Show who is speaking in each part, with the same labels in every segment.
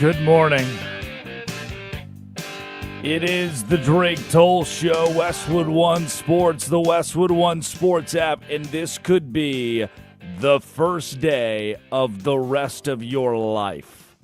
Speaker 1: Good morning. It is the Drake Toll Show, Westwood One Sports, the Westwood One Sports app, and this could be the first day of the rest of your life.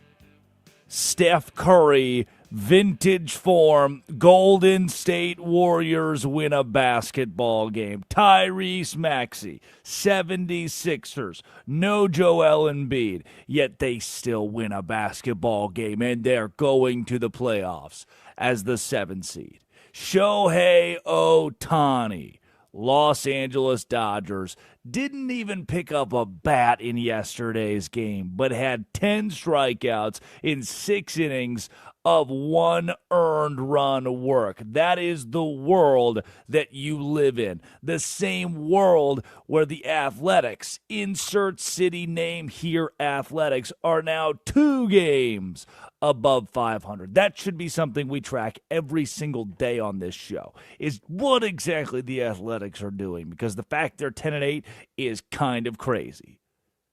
Speaker 1: Steph Curry, vintage form, Golden State Warriors win a basketball game. Tyrese Maxey, 76ers, no Joel Embiid, yet they still win a basketball game, and they're going to the playoffs as the 7th seed. Shohei Ohtani, Los Angeles Dodgers, didn't even pick up a bat in yesterday's game, but had 10 strikeouts in 6 innings of 1 earned run work. That is the world that you live in. The same world where the Athletics, insert city name here, Athletics, are now 2 games above 500. That should be something we track every single day on this show, is what exactly the Athletics are doing, because the fact they're 10-8 is kind of crazy.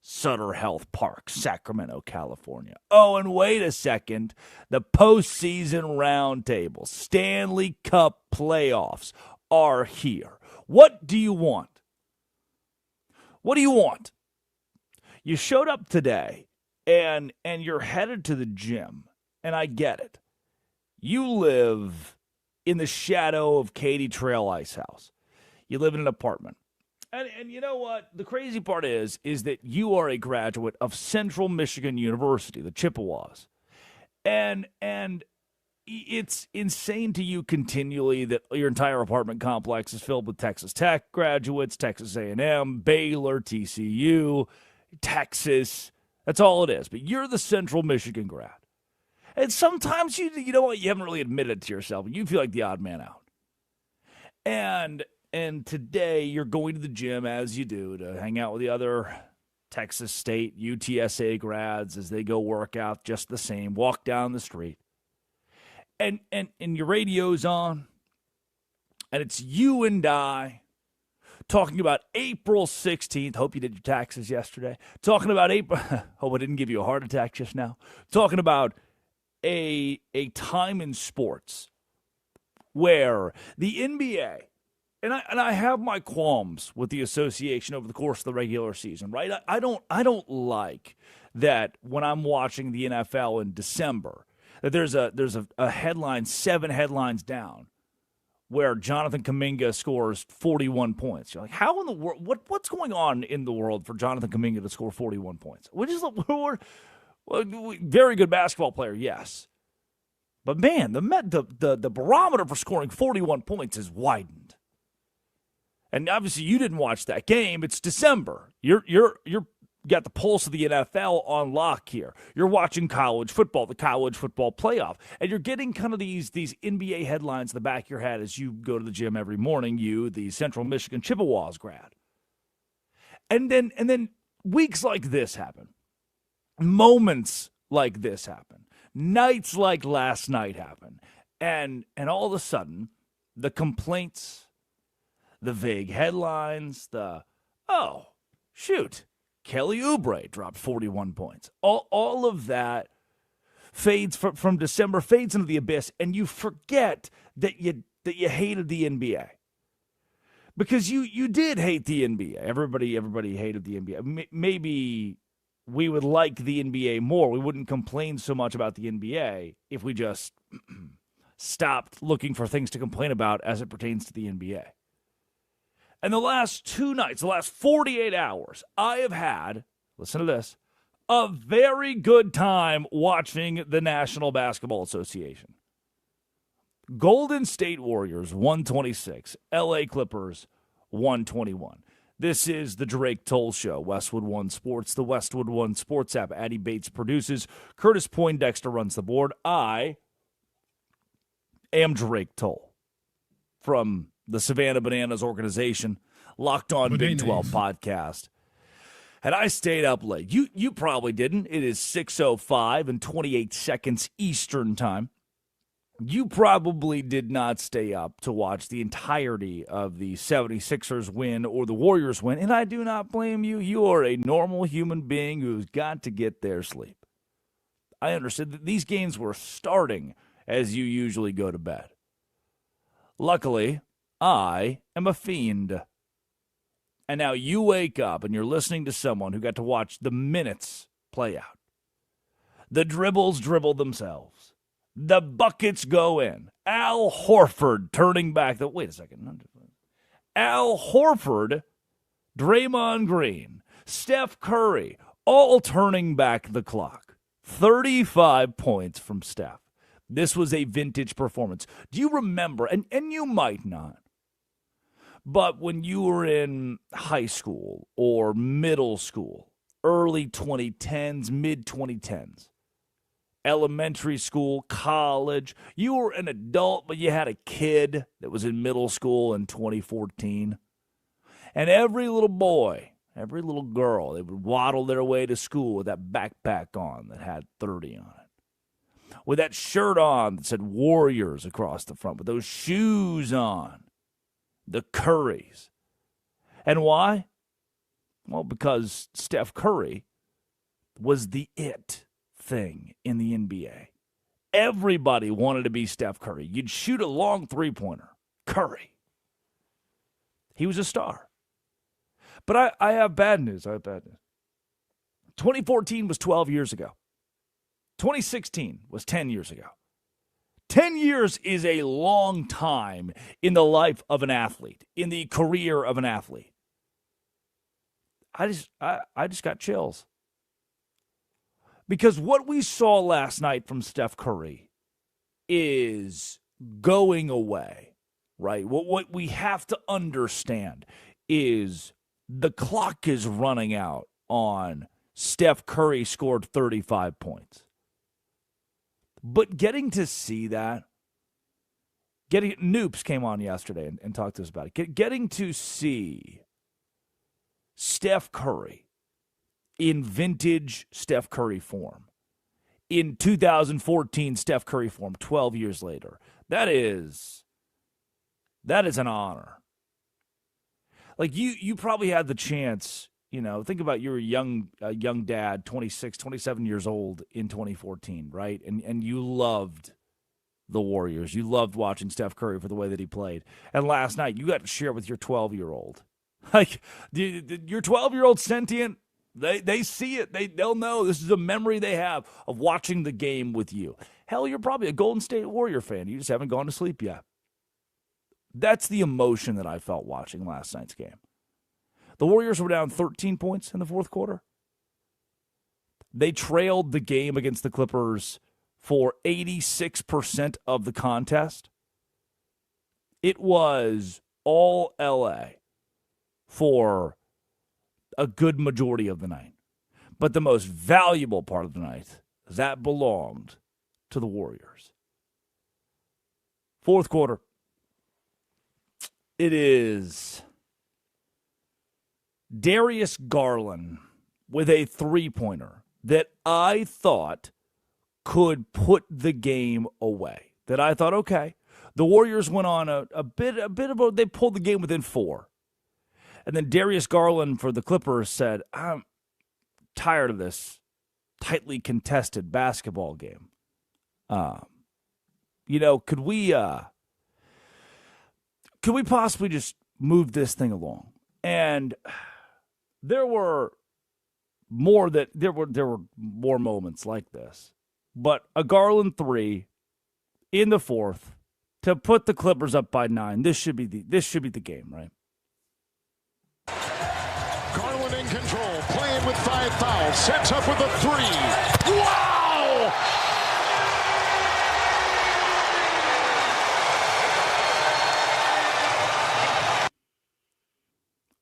Speaker 1: Sutter Health Park, Sacramento, California. Oh, and wait a second. The postseason roundtable, Stanley Cup playoffs are here. What do you want? What do you want? You showed up today and you're headed to the gym, and I get it. You live in the shadow of Katy Trail Ice House. You live in an apartment. And you know what? The crazy part is that you are a graduate of Central Michigan University, the Chippewas. And it's insane to you continually that your entire apartment complex is filled with Texas Tech graduates, Texas A&M, Baylor, TCU, Texas. That's all it is. But you're the Central Michigan grad. And sometimes you know what? You haven't really admitted it to yourself. You feel like the odd man out. And today you're going to the gym, as you do, to hang out with the other Texas State, UTSA grads as they go work out just the same, walk down the street. And your radio's on, and it's you and I talking about April 16th. Hope you did your taxes yesterday. Talking about April. Hope I didn't give you a heart attack just now. Talking about a time in sports where the NBA, and I have my qualms with the association over the course of the regular season, right? I don't like that when I'm watching the NFL in December that there's a headline 7 headlines down where Jonathan Kuminga scores 41 points. You're like, how in the world? What's going on in the world for Jonathan Kuminga to score 41 points? We're very good basketball player, yes. But man, the barometer for scoring 41 points is widened. And obviously you didn't watch that game. It's December. You're got the pulse of the NFL on lock here. You're watching college football, the college football playoff, and you're getting kind of these NBA headlines in the back of your head as you go to the gym every morning, you, the Central Michigan Chippewas grad. And then weeks like this happen. Moments like this happen. Nights like last night happen. And all of a sudden, the complaints, the vague headlines, Kelly Oubre dropped 41 points. All of that fades from December, fades into the abyss, and you forget that you hated the NBA. Because you did hate the NBA. Everybody hated the NBA. Maybe we would like the NBA more. We wouldn't complain so much about the NBA if we just stopped looking for things to complain about as it pertains to the NBA. And the last 2 nights, the last 48 hours, I have had, listen to this, a very good time watching the National Basketball Association. Golden State Warriors, 126. LA Clippers, 121. This is the Drake Toll Show, Westwood One Sports, the Westwood One Sports app. Addie Bates produces. Curtis Poindexter runs the board. I am Drake Toll from the Savannah Bananas organization, Locked On Big 12 podcast. And I stayed up late. You probably didn't. It is 6:05 and 28 seconds Eastern time. You probably did not stay up to watch the entirety of the 76ers win or the Warriors win, and I do not blame you. You are a normal human being who's got to get their sleep. I understood that these games were starting as you usually go to bed. Luckily, I am a fiend. And now you wake up and you're listening to someone who got to watch the minutes play out. The dribbles dribble themselves. The buckets go in. Al Horford turning back the... Wait a second. Al Horford, Draymond Green, Steph Curry, all turning back the clock. 35 points from Steph. This was a vintage performance. Do you remember, and you might not, but when you were in high school or middle school, early 2010s, mid-2010s, elementary school, college, you were an adult, but you had a kid that was in middle school in 2014. And every little boy, every little girl, they would waddle their way to school with that backpack on that had 30 on it. With that shirt on that said Warriors across the front, with those shoes on. The Currys. And why? Well, because Steph Curry was the it thing in the NBA. Everybody wanted to be Steph Curry. You'd shoot a long three-pointer. Curry. He was a star. But I have bad news. 2014 was 12 years ago. 2016 was 10 years ago. 10 years is a long time in the life of an athlete, in the career of an athlete. I just got chills. Because what we saw last night from Steph Curry is going away, right? What we have to understand is the clock is running out on Steph Curry scored 35 points. But getting to see that, Noops came on yesterday and talked to us about it. Getting to see Steph Curry in vintage Steph Curry form, in 2014 Steph Curry form, 12 years later, that is an honor. Like you probably had the chance. You know, think about you're a young dad, 26, 27 years old in 2014, right? And you loved the Warriors. You loved watching Steph Curry for the way that he played. And last night, you got to share with your 12-year-old. Like, your 12-year-old sentient, they see it. They'll know this is a memory they have of watching the game with you. Hell, you're probably a Golden State Warrior fan. You just haven't gone to sleep yet. That's the emotion that I felt watching last night's game. The Warriors were down 13 points in the fourth quarter. They trailed the game against the Clippers for 86% of the contest. It was all LA for a good majority of the night. But the most valuable part of the night, that belonged to the Warriors. Fourth quarter. It is Darius Garland with a three-pointer that I thought could put the game away. That I thought, okay, the Warriors went on a bit of they pulled the game within 4. And then Darius Garland for the Clippers said, I'm tired of this tightly contested basketball game. Could we possibly just move this thing along? And there were more moments like this. But a Garland 3 in the fourth to put the Clippers up by 9. This should be the game, right?
Speaker 2: Garland in control, playing with 5 fouls, sets up with a 3. Wow!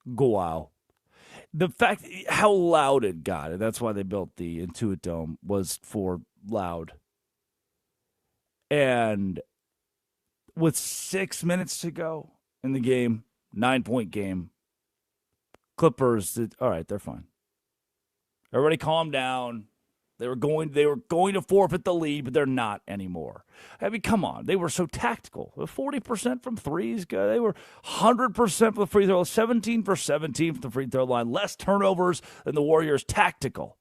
Speaker 1: Wow. The fact how loud it got, and that's why they built the Intuit Dome, was for loud. And with 6 minutes to go in the game, 9-point game, Clippers, all right, they're fine. Everybody calm down. They were going to forfeit the lead, but they're not anymore. I mean, come on. They were so tactical. 40% from threes. They were 100% from the free throw, 17 for 17 from the free throw line. Less turnovers than the Warriors. Tactical.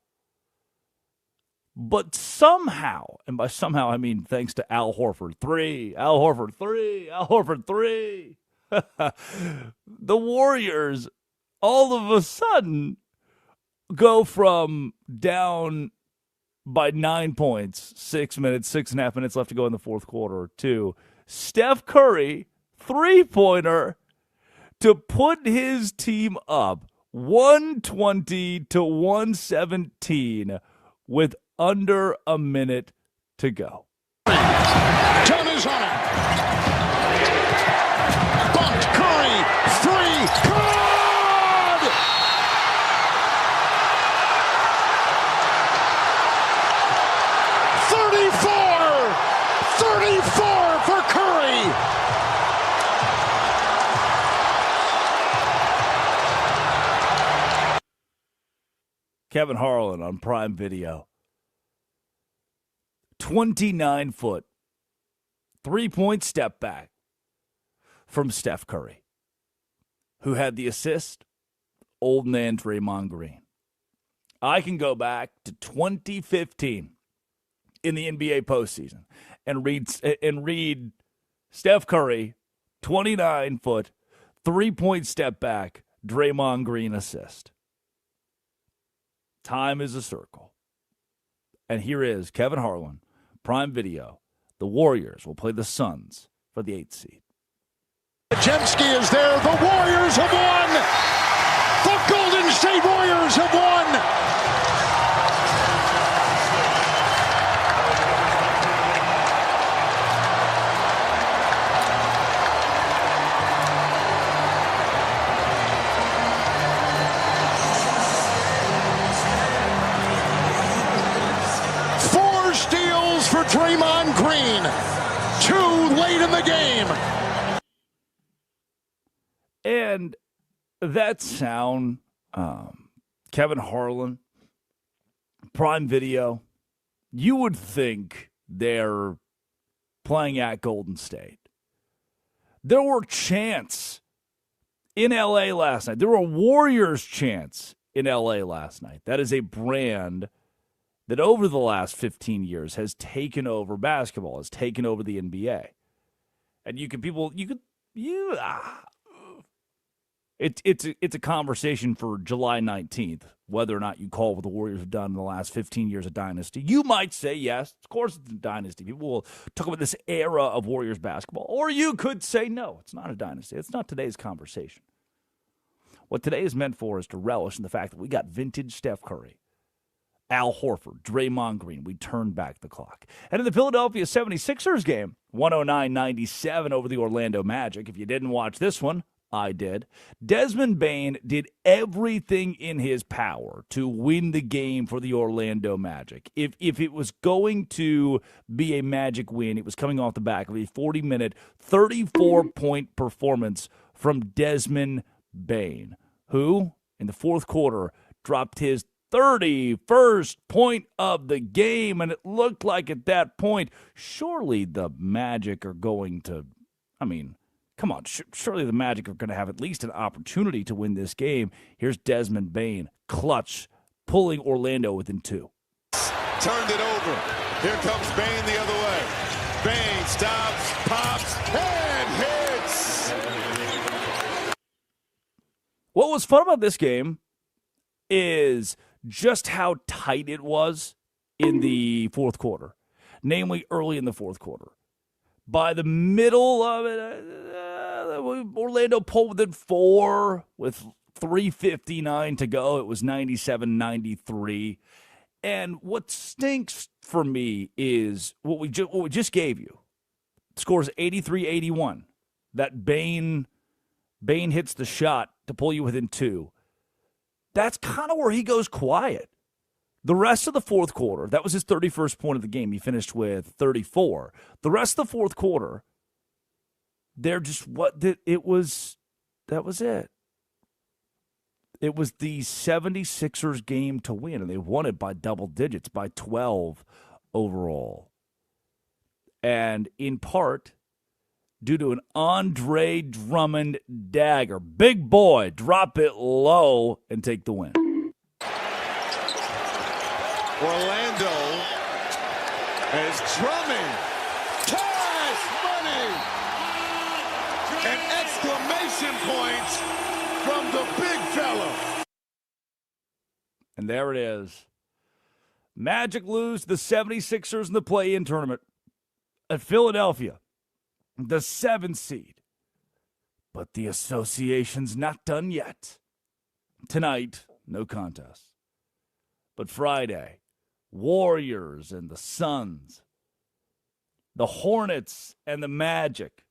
Speaker 1: But somehow, and by somehow I mean thanks to Al Horford, 3, Al Horford, 3, Al Horford, 3, the Warriors all of a sudden go from down by 9 points, 6 minutes, 6.5 minutes left to go in the fourth quarter, to Steph Curry, three-pointer, to put his team up 120-117 with under a minute to go.
Speaker 2: Turn is on it. Bumped Curry. 3. Good! 34 for Curry.
Speaker 1: Kevin Harlan on Prime Video. 29-foot, three-point step back from Steph Curry. Who had the assist? Old man Draymond Green. I can go back to 2015 in the NBA postseason and read Steph Curry, 29-foot, three-point step back, Draymond Green assist. Time is a circle. And here is Kevin Harlan, Prime Video. The Warriors will play the Suns for the 8th seed.
Speaker 2: Jemski is there. The Warriors have won. The Golden State Warriors have won. For Draymond Green, too late in the game.
Speaker 1: And that sound, Kevin Harlan, Prime Video, you would think they're playing at Golden State. There were chants in LA last night. There were Warriors chants in LA last night. That is a brand that over the last 15 years has taken over basketball, has taken over the NBA. And it's a conversation for July 19th, whether or not you call what the Warriors have done in the last 15 years a dynasty. You might say, yes, of course it's a dynasty. People will talk about this era of Warriors basketball. Or you could say, no, it's not a dynasty. It's not today's conversation. What today is meant for is to relish in the fact that we got vintage Steph Curry, Al Horford, Draymond Green. We turned back the clock. And in the Philadelphia 76ers game, 109-97 over the Orlando Magic. If you didn't watch this one, I did. Desmond Bane did everything in his power to win the game for the Orlando Magic. If it was going to be a Magic win, it was coming off the back of a 40-minute, 34-point performance from Desmond Bane, who, in the fourth quarter, dropped his 31st point of the game, and it looked like at that point, surely the Magic are going to, come on, surely the Magic are going to have at least an opportunity to win this game. Here's Desmond Bane, clutch, pulling Orlando within 2.
Speaker 3: Turned it over. Here comes Bane the other way. Bane stops, pops, and hits.
Speaker 1: What was fun about this game is just how tight it was in the fourth quarter, namely early in the fourth quarter. By the middle of it, Orlando pulled within 4 with 3:59 to go. It was 97-93. And what stinks for me is what we just gave you. The score is 83-81. That Bane hits the shot to pull you within 2. That's kind of where he goes quiet. The rest of the fourth quarter, that was his 31st point of the game. He finished with 34. The rest of the fourth quarter, that was it. It was the 76ers game to win, and they won it by double digits, by 12 overall. And in part, due to an Andre Drummond dagger. Big boy, drop it low and take the win.
Speaker 3: Orlando as drumming. Cash money! And exclamation points from the big fella.
Speaker 1: And there it is. Magic lose the 76ers in the play-in tournament at Philadelphia, the 7th seed. But the association's not done yet. Tonight, no contest. But Friday, Warriors and the Suns, the Hornets and the Magic,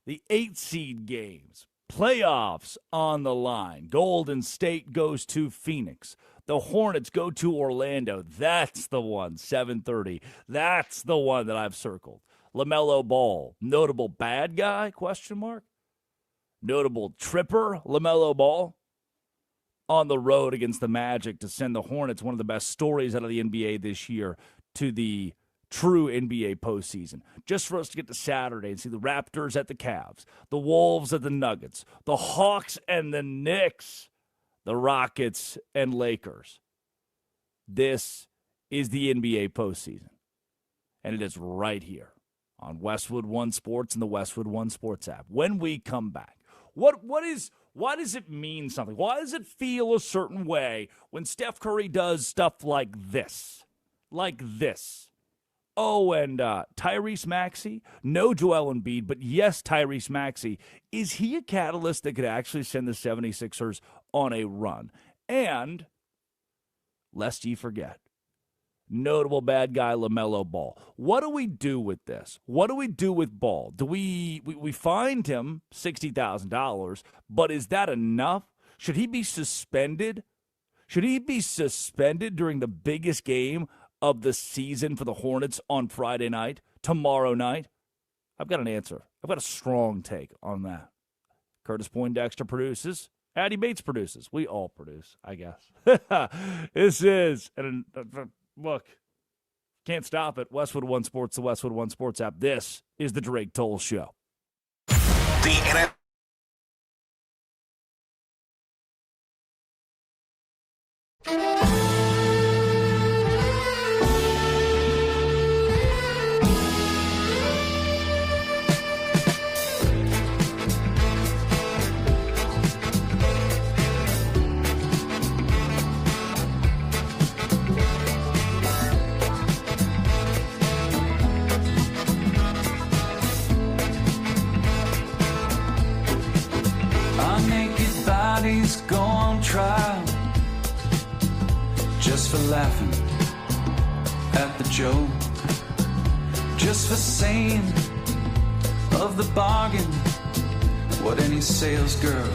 Speaker 1: the 8th seed games, playoffs on the line. Golden State goes to Phoenix. The Hornets go to Orlando. That's the one, 7:30. That's the one that I've circled. LaMelo Ball, notable bad guy, question mark? Notable tripper, LaMelo Ball, on the road against the Magic to send the Hornets, one of the best stories out of the NBA this year, to the true NBA postseason. Just for us to get to Saturday and see the Raptors at the Cavs, the Wolves at the Nuggets, the Hawks and the Knicks, the Rockets and Lakers. This is the NBA postseason, and it is right here on Westwood One Sports and the Westwood One Sports app. When we come back, why does it mean something? Why does it feel a certain way when Steph Curry does stuff like this? Like this. Oh, and Tyrese Maxey, no Joel Embiid, but yes, Tyrese Maxey. Is he a catalyst that could actually send the 76ers on a run? And, lest ye forget, notable bad guy LaMelo Ball. What do we do with this? What do we do with Ball? Do we fined him $60,000, but is that enough? Should he be suspended? Should he be suspended during the biggest game of the season for the Hornets on Friday night, tomorrow night? I've got an answer. I've got a strong take on that. Curtis Poindexter produces. Addie Bates produces. We all produce, I guess. This is, and look, can't stop it. Westwood One Sports, the Westwood One Sports app. This is the Drake Toll Show.
Speaker 4: Go on trial just for laughing at the joke, just for saying of the bargain what any sales girl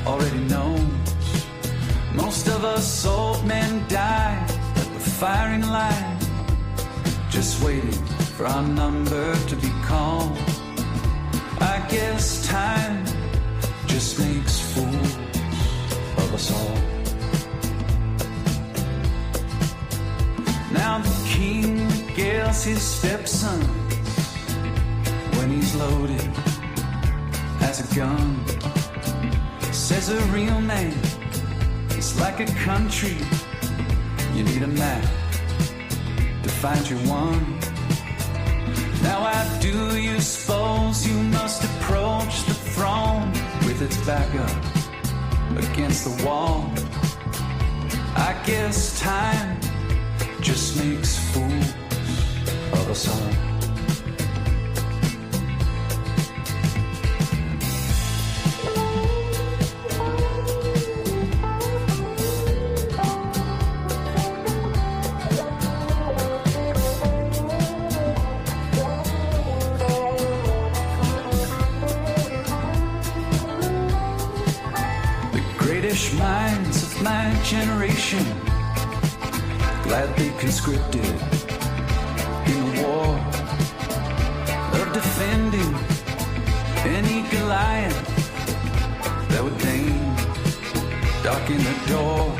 Speaker 4: already knows. Most of us old men die at the firing line, just waiting for our number to be called. I guess time just makes fools of us all. Now the king regales his stepson when he's loaded as a gun. Says a real man is like a country. You need a map to find your one. Now I do you suppose you must approach the throne with its back up against the wall. I guess time just makes fools of us all. Minds of my generation gladly conscripted in the war of defending any Goliath that would deign darken the door.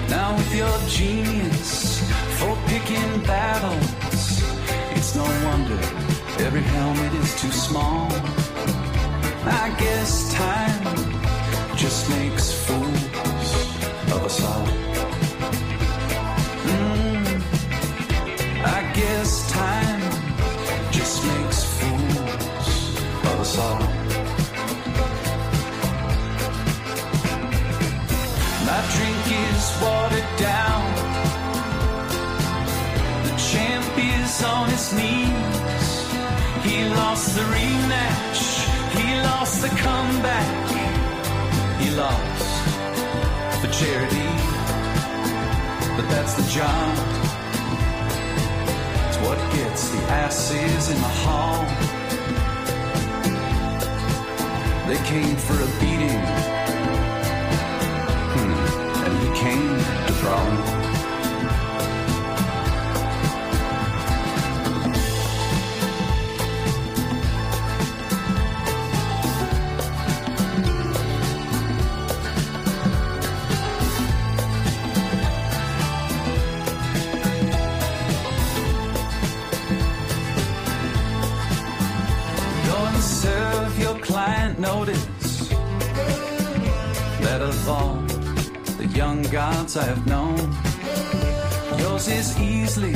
Speaker 4: Now with your genius for picking battles, it's no wonder every helmet is too small. I guess time just makes fools of us all. I us all. My drink is watered down. The champ is on his knees. He lost the rematch. He lost the comeback. He lost for charity. But that's the job. It's what gets the asses in the hall. They came for a beating. And he came to brawl. Notice that of all the young gods I have known, yours is easily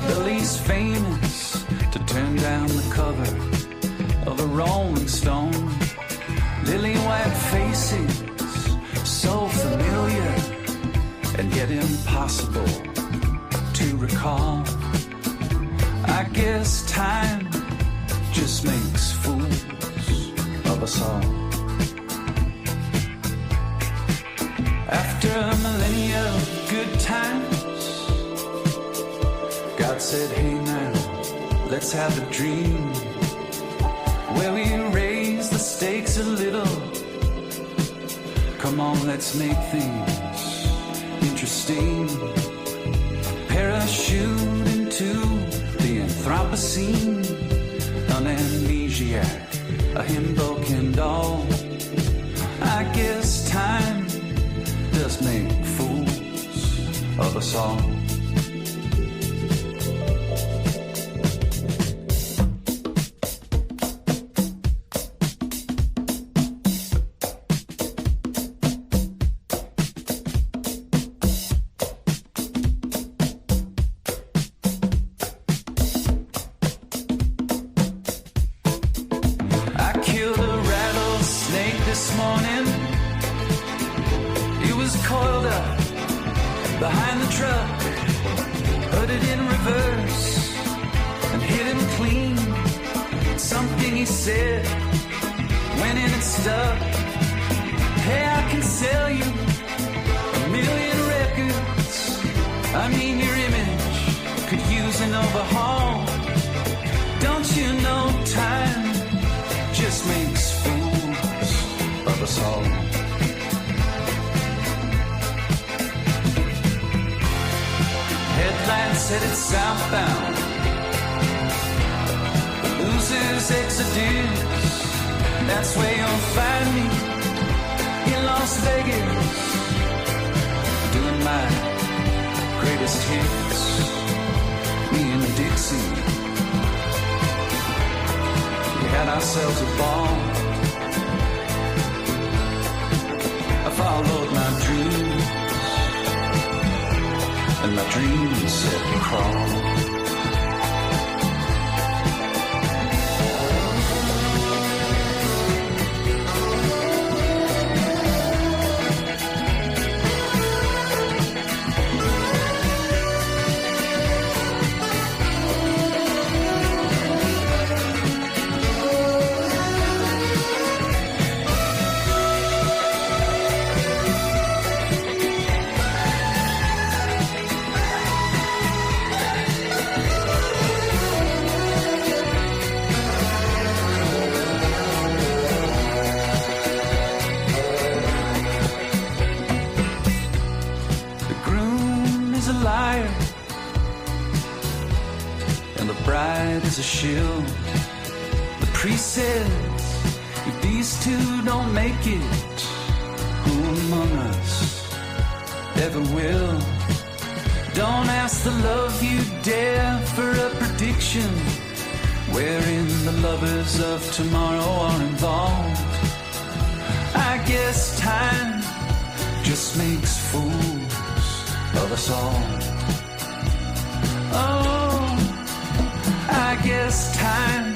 Speaker 4: the least famous to turn down the cover of a Rolling Stone. Lily white faces, so familiar and yet impossible to recall. I guess time just makes fools of us all. After a millennia of good times, God said, hey now, let's have a dream where we raise the stakes a little. Come on, let's make things interesting. Parachute into the Anthropocene, an amnesiac, a himbo Kendall. I guess time does make fools of us all. Tomorrow are involved. I guess time just makes fools of us all. Oh, I guess time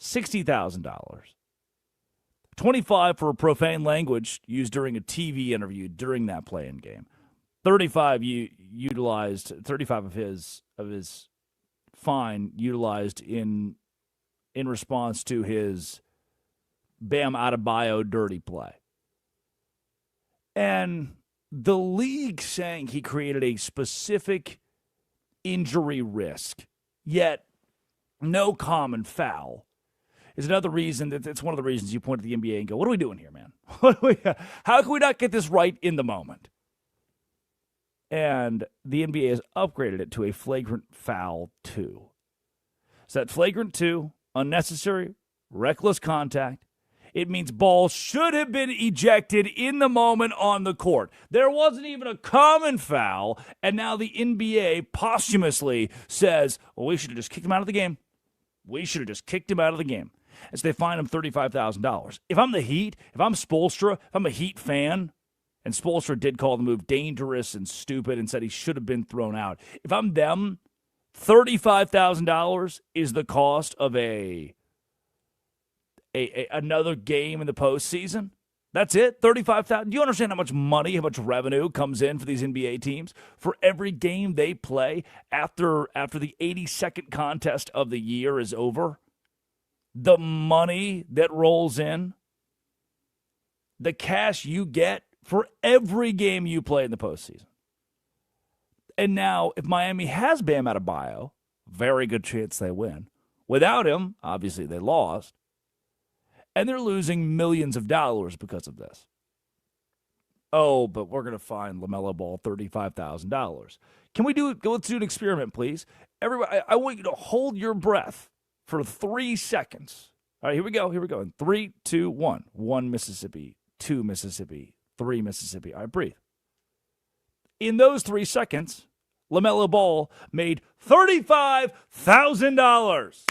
Speaker 1: $60,000. 25 for profane language used during a TV interview during that play-in game. 35 utilized 35 of his fine utilized in response to his Bam Adebayo dirty play. And the league saying he created a specific injury risk, yet no common foul, is another reason that it's one of the reasons you point at the NBA and go, what are we doing here, man? How can we not get this right in the moment? And the NBA has upgraded it to a flagrant foul 2. So that flagrant 2, unnecessary, reckless contact, it means Ball should have been ejected in the moment on the court. There wasn't even a common foul, and now the NBA posthumously says, well, we should have just kicked him out of the game. We should have just kicked him out of the game. And so they fine him $35,000. If I'm the Heat, if I'm Spoelstra, if I'm a Heat fan, and Spoelstra did call the move dangerous and stupid and said he should have been thrown out. If I'm them, $35,000 is the cost of another game in the postseason. That's it, $35,000. Do you understand how much money, how much revenue comes in for these NBA teams for every game they play after the 82nd contest of the year is over? The money that rolls in, the cash you get for every game you play in the postseason. And now, if Miami has Bam Adebayo, very good chance they win. Without him, obviously they lost. And they're losing millions of dollars because of this. Oh, but we're going to fine LaMelo Ball $35,000. Can we let's do an experiment, please. Everybody, I want you to hold your breath for 3 seconds. All right, here we go. In 3, 2, 1. 1 Mississippi, 2 Mississippi, 3 Mississippi. All right, breathe. In those 3 seconds, LaMelo Ball made $35,000.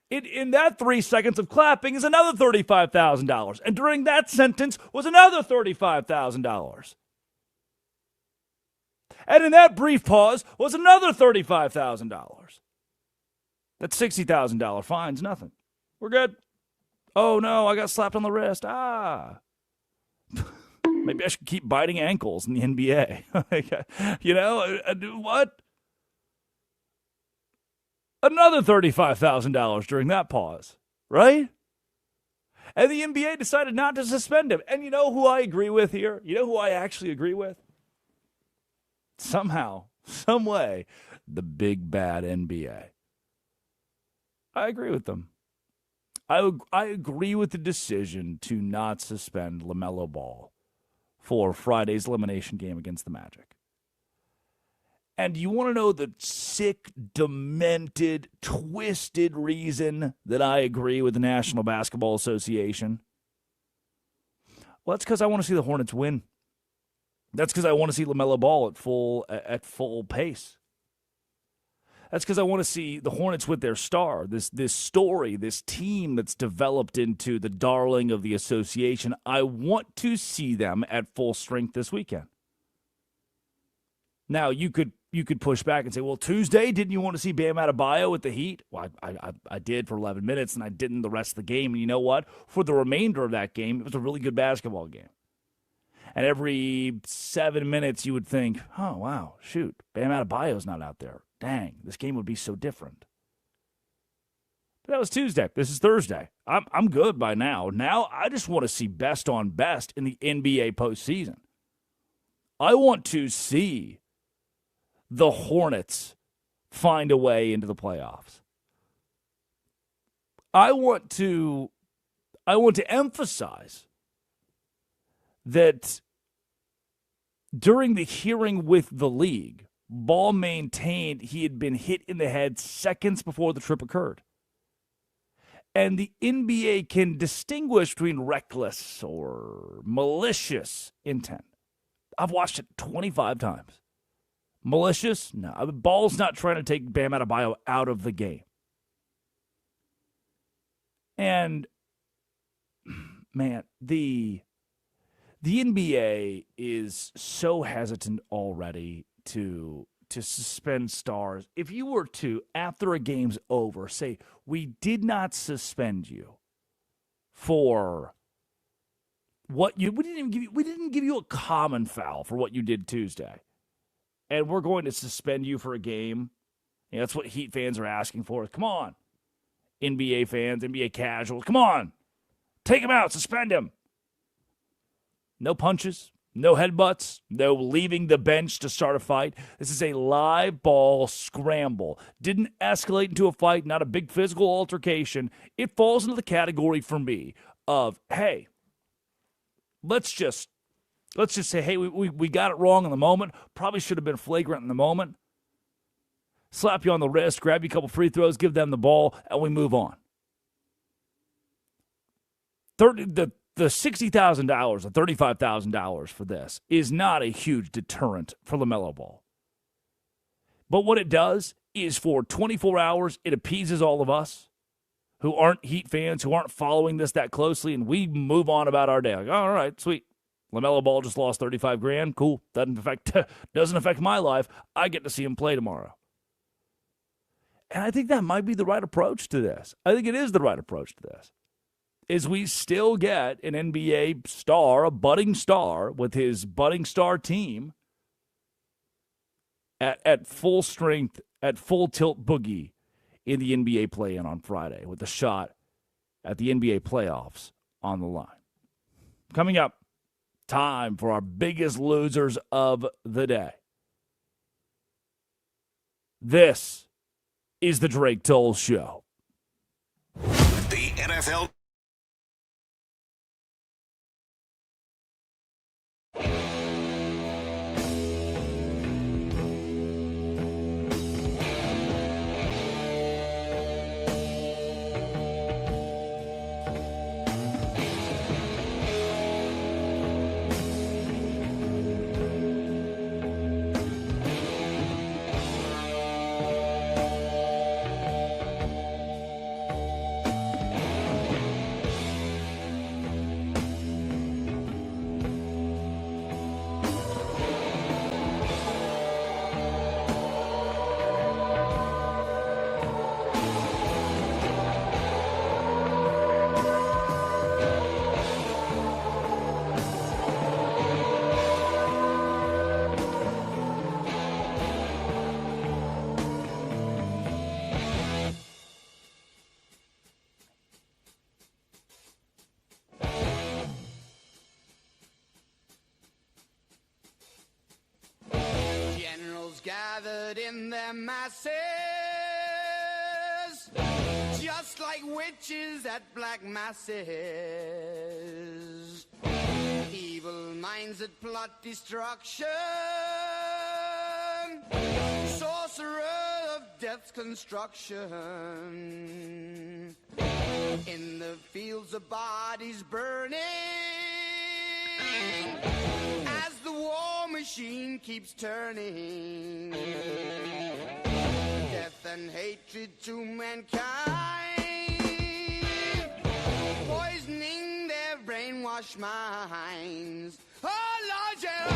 Speaker 1: In that 3 seconds of clapping is another $35,000. And during that sentence was another $35,000. And in that brief pause was another $35,000. That $60,000 fine's nothing. We're good. Oh, no, I got slapped on the wrist. Maybe I should keep biting ankles in the NBA. You know, what? Another $35,000 during that pause, right? And the NBA decided not to suspend him. And you know who I agree with here? You know who I actually agree with? Somehow, some way, the big bad NBA. I agree with them. I agree with the decision to not suspend LaMelo Ball for Friday's elimination game against the Magic. And you want to know the sick, demented, twisted reason that I agree with the National Basketball Association? Well, that's because I want to see the Hornets win. That's because I want to see LaMelo Ball at full pace. That's because I want to see the Hornets with their star, this story, this team that's developed into the darling of the association. I want to see them at full strength this weekend. Now, you could push back and say, well, Tuesday, didn't you want to see Bam Adebayo with the Heat? Well, I did for 11 minutes, and I didn't the rest of the game. And you know what? For the remainder of that game, it was a really good basketball game. And every 7 minutes, you would think, oh, wow, shoot, Bam Adebayo's not out there. Dang, this game would be so different. But that was Tuesday. This is Thursday. I'm good by now. Now I just want to see best on best in the NBA postseason. I want to see the Hornets find a way into the playoffs. I want to emphasize that during the hearing with the league, Ball maintained he had been hit in the head seconds before the trip occurred. And the NBA can distinguish between reckless or malicious intent. I've watched it 25 times. Malicious? No. Ball's not trying to take Bam Adebayo out of the game. And, man, the NBA is so hesitant already to to suspend stars, if you were to, after a game's over, say, we did not suspend you for what you, we didn't give you a common foul for what you did Tuesday, and we're going to suspend you for a game. You know, that's what Heat fans are asking for. Come on, NBA fans, NBA casuals, come on, take him out, suspend him. No punches, no headbutts, no leaving the bench to start a fight. This is a live ball scramble. Didn't escalate into a fight, not a big physical altercation. It falls into the category for me of, hey, let's just say, hey, we got it wrong in the moment. Probably should have been flagrant in the moment. Slap you on the wrist, grab you a couple free throws, give them the ball, and we move on. The $60,000 or $35,000 for this is not a huge deterrent for LaMelo Ball. But what it does is for 24 hours, it appeases all of us who aren't Heat fans, who aren't following this that closely, and we move on about our day. Like, all right, sweet. LaMelo Ball just lost $35,000. Cool. Doesn't affect my life. I get to see him play tomorrow. And I think that might be the right approach to this. I think it is the right approach to this. Is we still get an NBA star, a budding star, with his budding star team at full strength, at full tilt boogie in the NBA play-in on Friday with a shot at the NBA playoffs on the line. Coming up, time for our biggest losers of the day. This is the Drake Toll Show.
Speaker 5: The NFL.
Speaker 6: Gathered in their masses, just like witches at black masses. Evil minds that plot destruction, sorcerer of death's construction. In the fields of bodies burning, as the war machine keeps turning, death and hatred to mankind, poisoning their brainwashed minds. Oh Lord, yeah.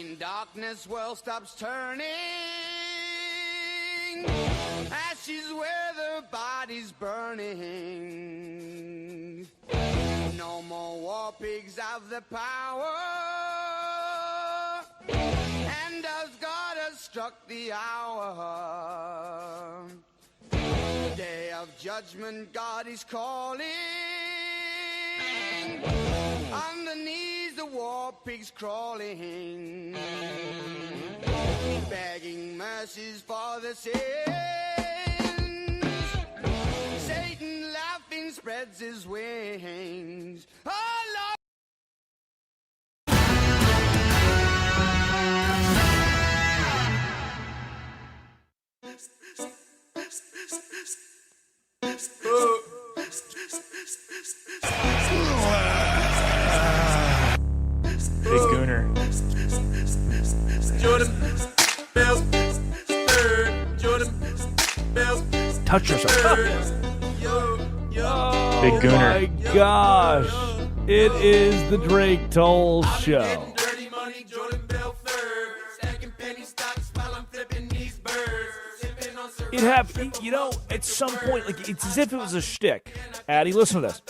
Speaker 6: In darkness, world stops turning. Ashes where the body's burning. No more war pigs have the power. And as God has struck the hour, day of judgment, God is calling. On the knees, the war pigs crawling, begging mercies for the sins. Satan laughing spreads his wings. Oh, Lord.
Speaker 7: Big Gooner. Jordan Bell. Jordan Bell.
Speaker 1: Touch yourself.
Speaker 7: Big
Speaker 1: Oh
Speaker 7: Gooner.
Speaker 1: my gosh. It is the Drake Toll Show.
Speaker 7: Dirty money, Jordan Belford. Stacking penny stocks while I'm flipping these birds. Sipping on
Speaker 1: It happened, you know, at some point, like, it's as if it was a shtick. Addie, listen to this.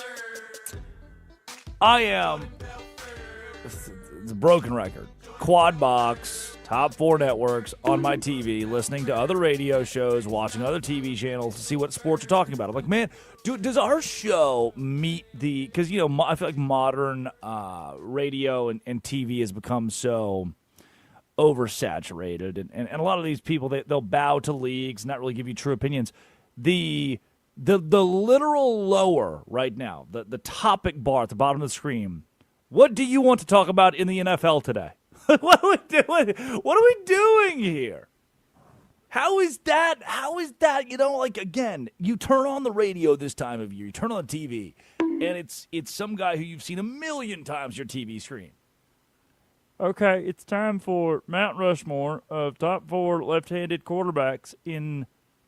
Speaker 1: I am, it's a broken record, quad box, top 4 networks on my TV, listening to other radio shows, watching other TV channels to see what sports are talking about. I'm like, man, does our show meet the, because, you know, I feel like modern radio and TV has become so oversaturated, and a lot of these people, they'll bow to leagues, not really give you true opinions. The literal lower right now, the topic bar at the bottom of the screen. What do you want to talk about in the NFL today? What are we doing? What are we doing here? How is that? You know, like, again, you turn on the radio this time of year, you turn on the TV, and it's some guy who you've seen a million times your TV screen.
Speaker 7: Okay, it's time for Mount Rushmore of top 4 left-handed quarterbacks in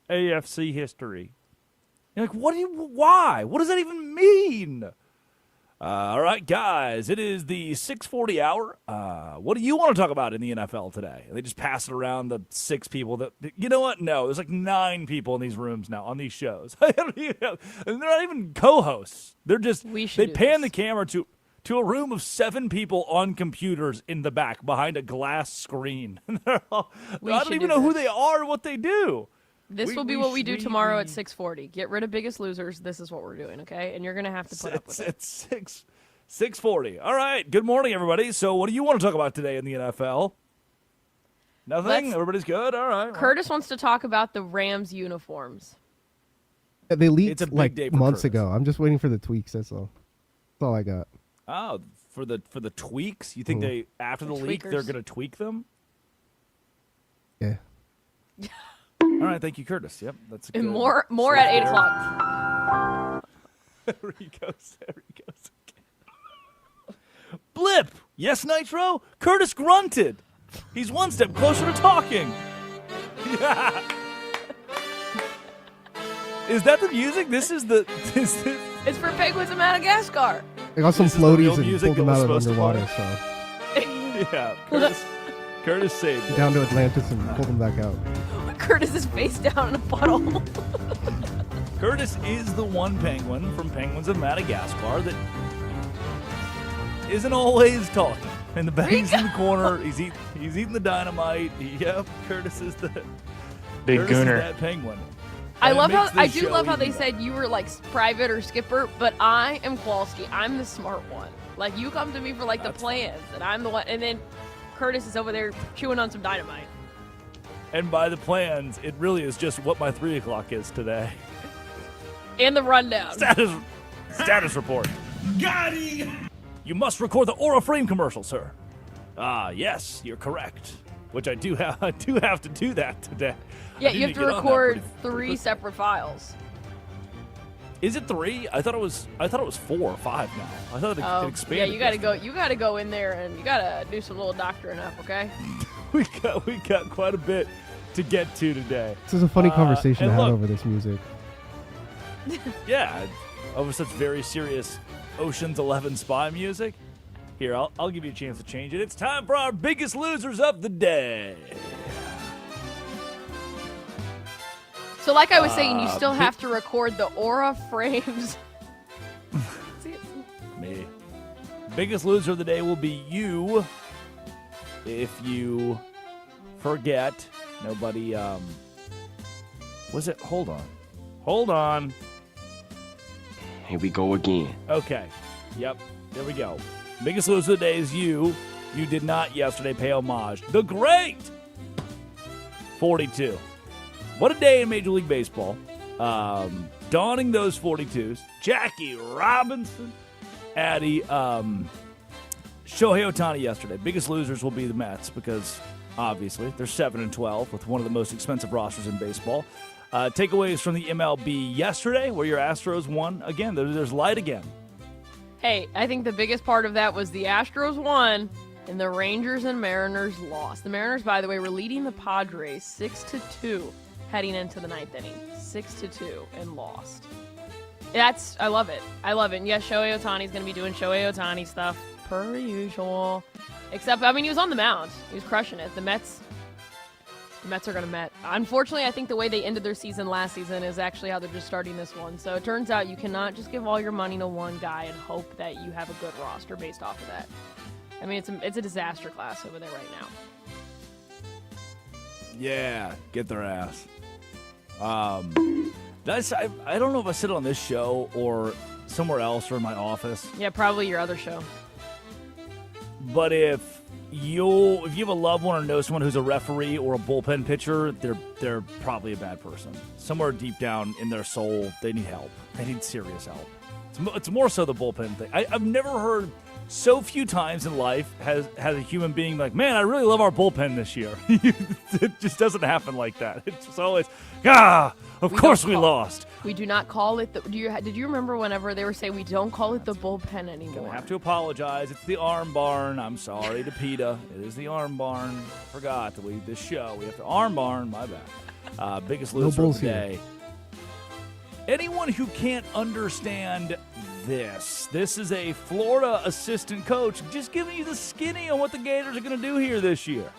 Speaker 7: AFC history.
Speaker 1: You're like, why? What does that even mean? All right, guys, it is the 6:40 hour. What do you want to talk about in the NFL today? They just pass it around the 6 people that, you know what? No, there's like 9 people in these rooms now on these shows. And they're not even co-hosts. They're just, they pan the camera to a room of 7 people on computers in the back behind a glass screen. I don't even know who they are or what they do.
Speaker 8: This will be what we do tomorrow at 6:40. Get rid of Biggest Losers. This is what we're doing, okay? And you're going to have to put up with it.
Speaker 1: It's 6:40. All right. Good morning, everybody. So what do you want to talk about today in the NFL? Nothing? Everybody's good? All right.
Speaker 8: Curtis wants to talk about the Rams uniforms.
Speaker 9: They leaked
Speaker 1: It's a big
Speaker 9: like
Speaker 1: day for
Speaker 9: months
Speaker 1: Curtis.
Speaker 9: ago. I'm just waiting for the tweaks. That's all. That's all I got.
Speaker 1: Oh, for the tweaks? You think they, after the leak, they're going to tweak them?
Speaker 9: Yeah.
Speaker 1: All right, thank you, Curtis. Yep, that's good.
Speaker 8: And more at 8 o'clock.
Speaker 1: There he goes again. Blip! Yes, Nitro? Curtis grunted. He's one step closer to talking. Yeah. Is that the music? This is the...
Speaker 8: It's for Penguins of Madagascar.
Speaker 9: I got some
Speaker 1: This is the real
Speaker 9: floaties and
Speaker 1: music
Speaker 9: pulled them
Speaker 1: that
Speaker 9: out
Speaker 1: was
Speaker 9: of
Speaker 1: supposed to
Speaker 9: underwater. So
Speaker 1: Yeah, Curtis saved it.
Speaker 9: down to Atlantis and pulled them back out.
Speaker 8: Curtis is face down in a puddle.
Speaker 1: Curtis is the one penguin from Penguins of Madagascar that isn't always talking. And the bag's in the corner. He's eating the dynamite. Yep, Curtis is the
Speaker 7: Big
Speaker 1: Curtis
Speaker 7: Gooner.
Speaker 1: is that penguin.
Speaker 8: I
Speaker 1: And it
Speaker 8: love how
Speaker 1: makes
Speaker 8: I
Speaker 1: this
Speaker 8: do
Speaker 1: show
Speaker 8: love how they
Speaker 1: even
Speaker 8: said you were like private or skipper, but I am Kowalski. I'm the smart one. Like you come to me for like the plans, and I'm the one. And then Curtis is over there chewing on some dynamite.
Speaker 1: And by the plans, it really is just what my 3 o'clock is today.
Speaker 8: And the rundown.
Speaker 1: Status report. Got it. You must record the Aura Frame commercial, sir. Yes, you're correct. Which I do have. I do have to do that today.
Speaker 8: Yeah,
Speaker 1: I
Speaker 8: you
Speaker 1: need
Speaker 8: have to
Speaker 1: get on that
Speaker 8: record
Speaker 1: pretty
Speaker 8: 3 separate files.
Speaker 1: Is it 3? I thought it was 4 or 5 now. I thought it expanded.
Speaker 8: Yeah, you gotta go. You gotta go in there and you gotta do some little doctoring up, okay?
Speaker 1: we got quite a bit to get to today.
Speaker 9: This is a funny conversation to
Speaker 1: and
Speaker 9: have
Speaker 1: look-
Speaker 9: over this music.
Speaker 1: Yeah, over such very serious Ocean's 11 spy music. Here, I'll give you a chance to change it. It's time for our biggest losers of the day.
Speaker 8: So like I was saying, you still have to record the aura frames.
Speaker 1: Me. Biggest loser of the day will be you if you forget. Nobody, was it? Hold on.
Speaker 10: Here we go again.
Speaker 1: Okay. Yep. There we go. Biggest loser of the day is you. You did not yesterday pay homage. The great 42. What a day in Major League Baseball. Donning those 42s. Jackie Robinson. Addie. Shohei Ohtani yesterday. Biggest losers will be the Mets because, obviously, they're 7-12 with one of the most expensive rosters in baseball. Takeaways from the MLB yesterday where your Astros won. Again, there's light again.
Speaker 8: Hey, I think the biggest part of that was the Astros won and the Rangers and Mariners lost. The Mariners, by the way, were leading the Padres 6-2 heading into the ninth inning. 6-2 and lost. I love it. And yes, Shohei Ohtani's going to be doing Shohei Ohtani stuff per usual. Except, he was on the mound. He was crushing it. The Mets are going to Met. Unfortunately, I think the way they ended their season last season is actually how they're just starting this one. So it turns out you cannot just give all your money to one guy and hope that you have a good roster based off of that. It's a disaster class over there right now.
Speaker 1: Yeah, get their ass. I don't know if I said it on this show or somewhere else or in my office.
Speaker 8: Yeah, probably your other show.
Speaker 1: But if you have a loved one or know someone who's a referee or a bullpen pitcher, they're probably a bad person. Somewhere deep down in their soul, they need help. They need serious help. It's more so the bullpen thing. I've never heard so few times in life has a human being like, man, I really love our bullpen this year. It just doesn't happen like that. It's just always, of course we lost.
Speaker 8: We do not call it did you remember whenever they were saying we don't call it the bullpen anymore?
Speaker 1: I have to apologize. It's the arm barn. I'm sorry to PETA. It is the arm barn. Forgot to leave this show. We have to arm barn. My bad. Biggest loser of the day. Anyone who can't understand this is a Florida assistant coach just giving you the skinny on what the Gators are going to do here this year.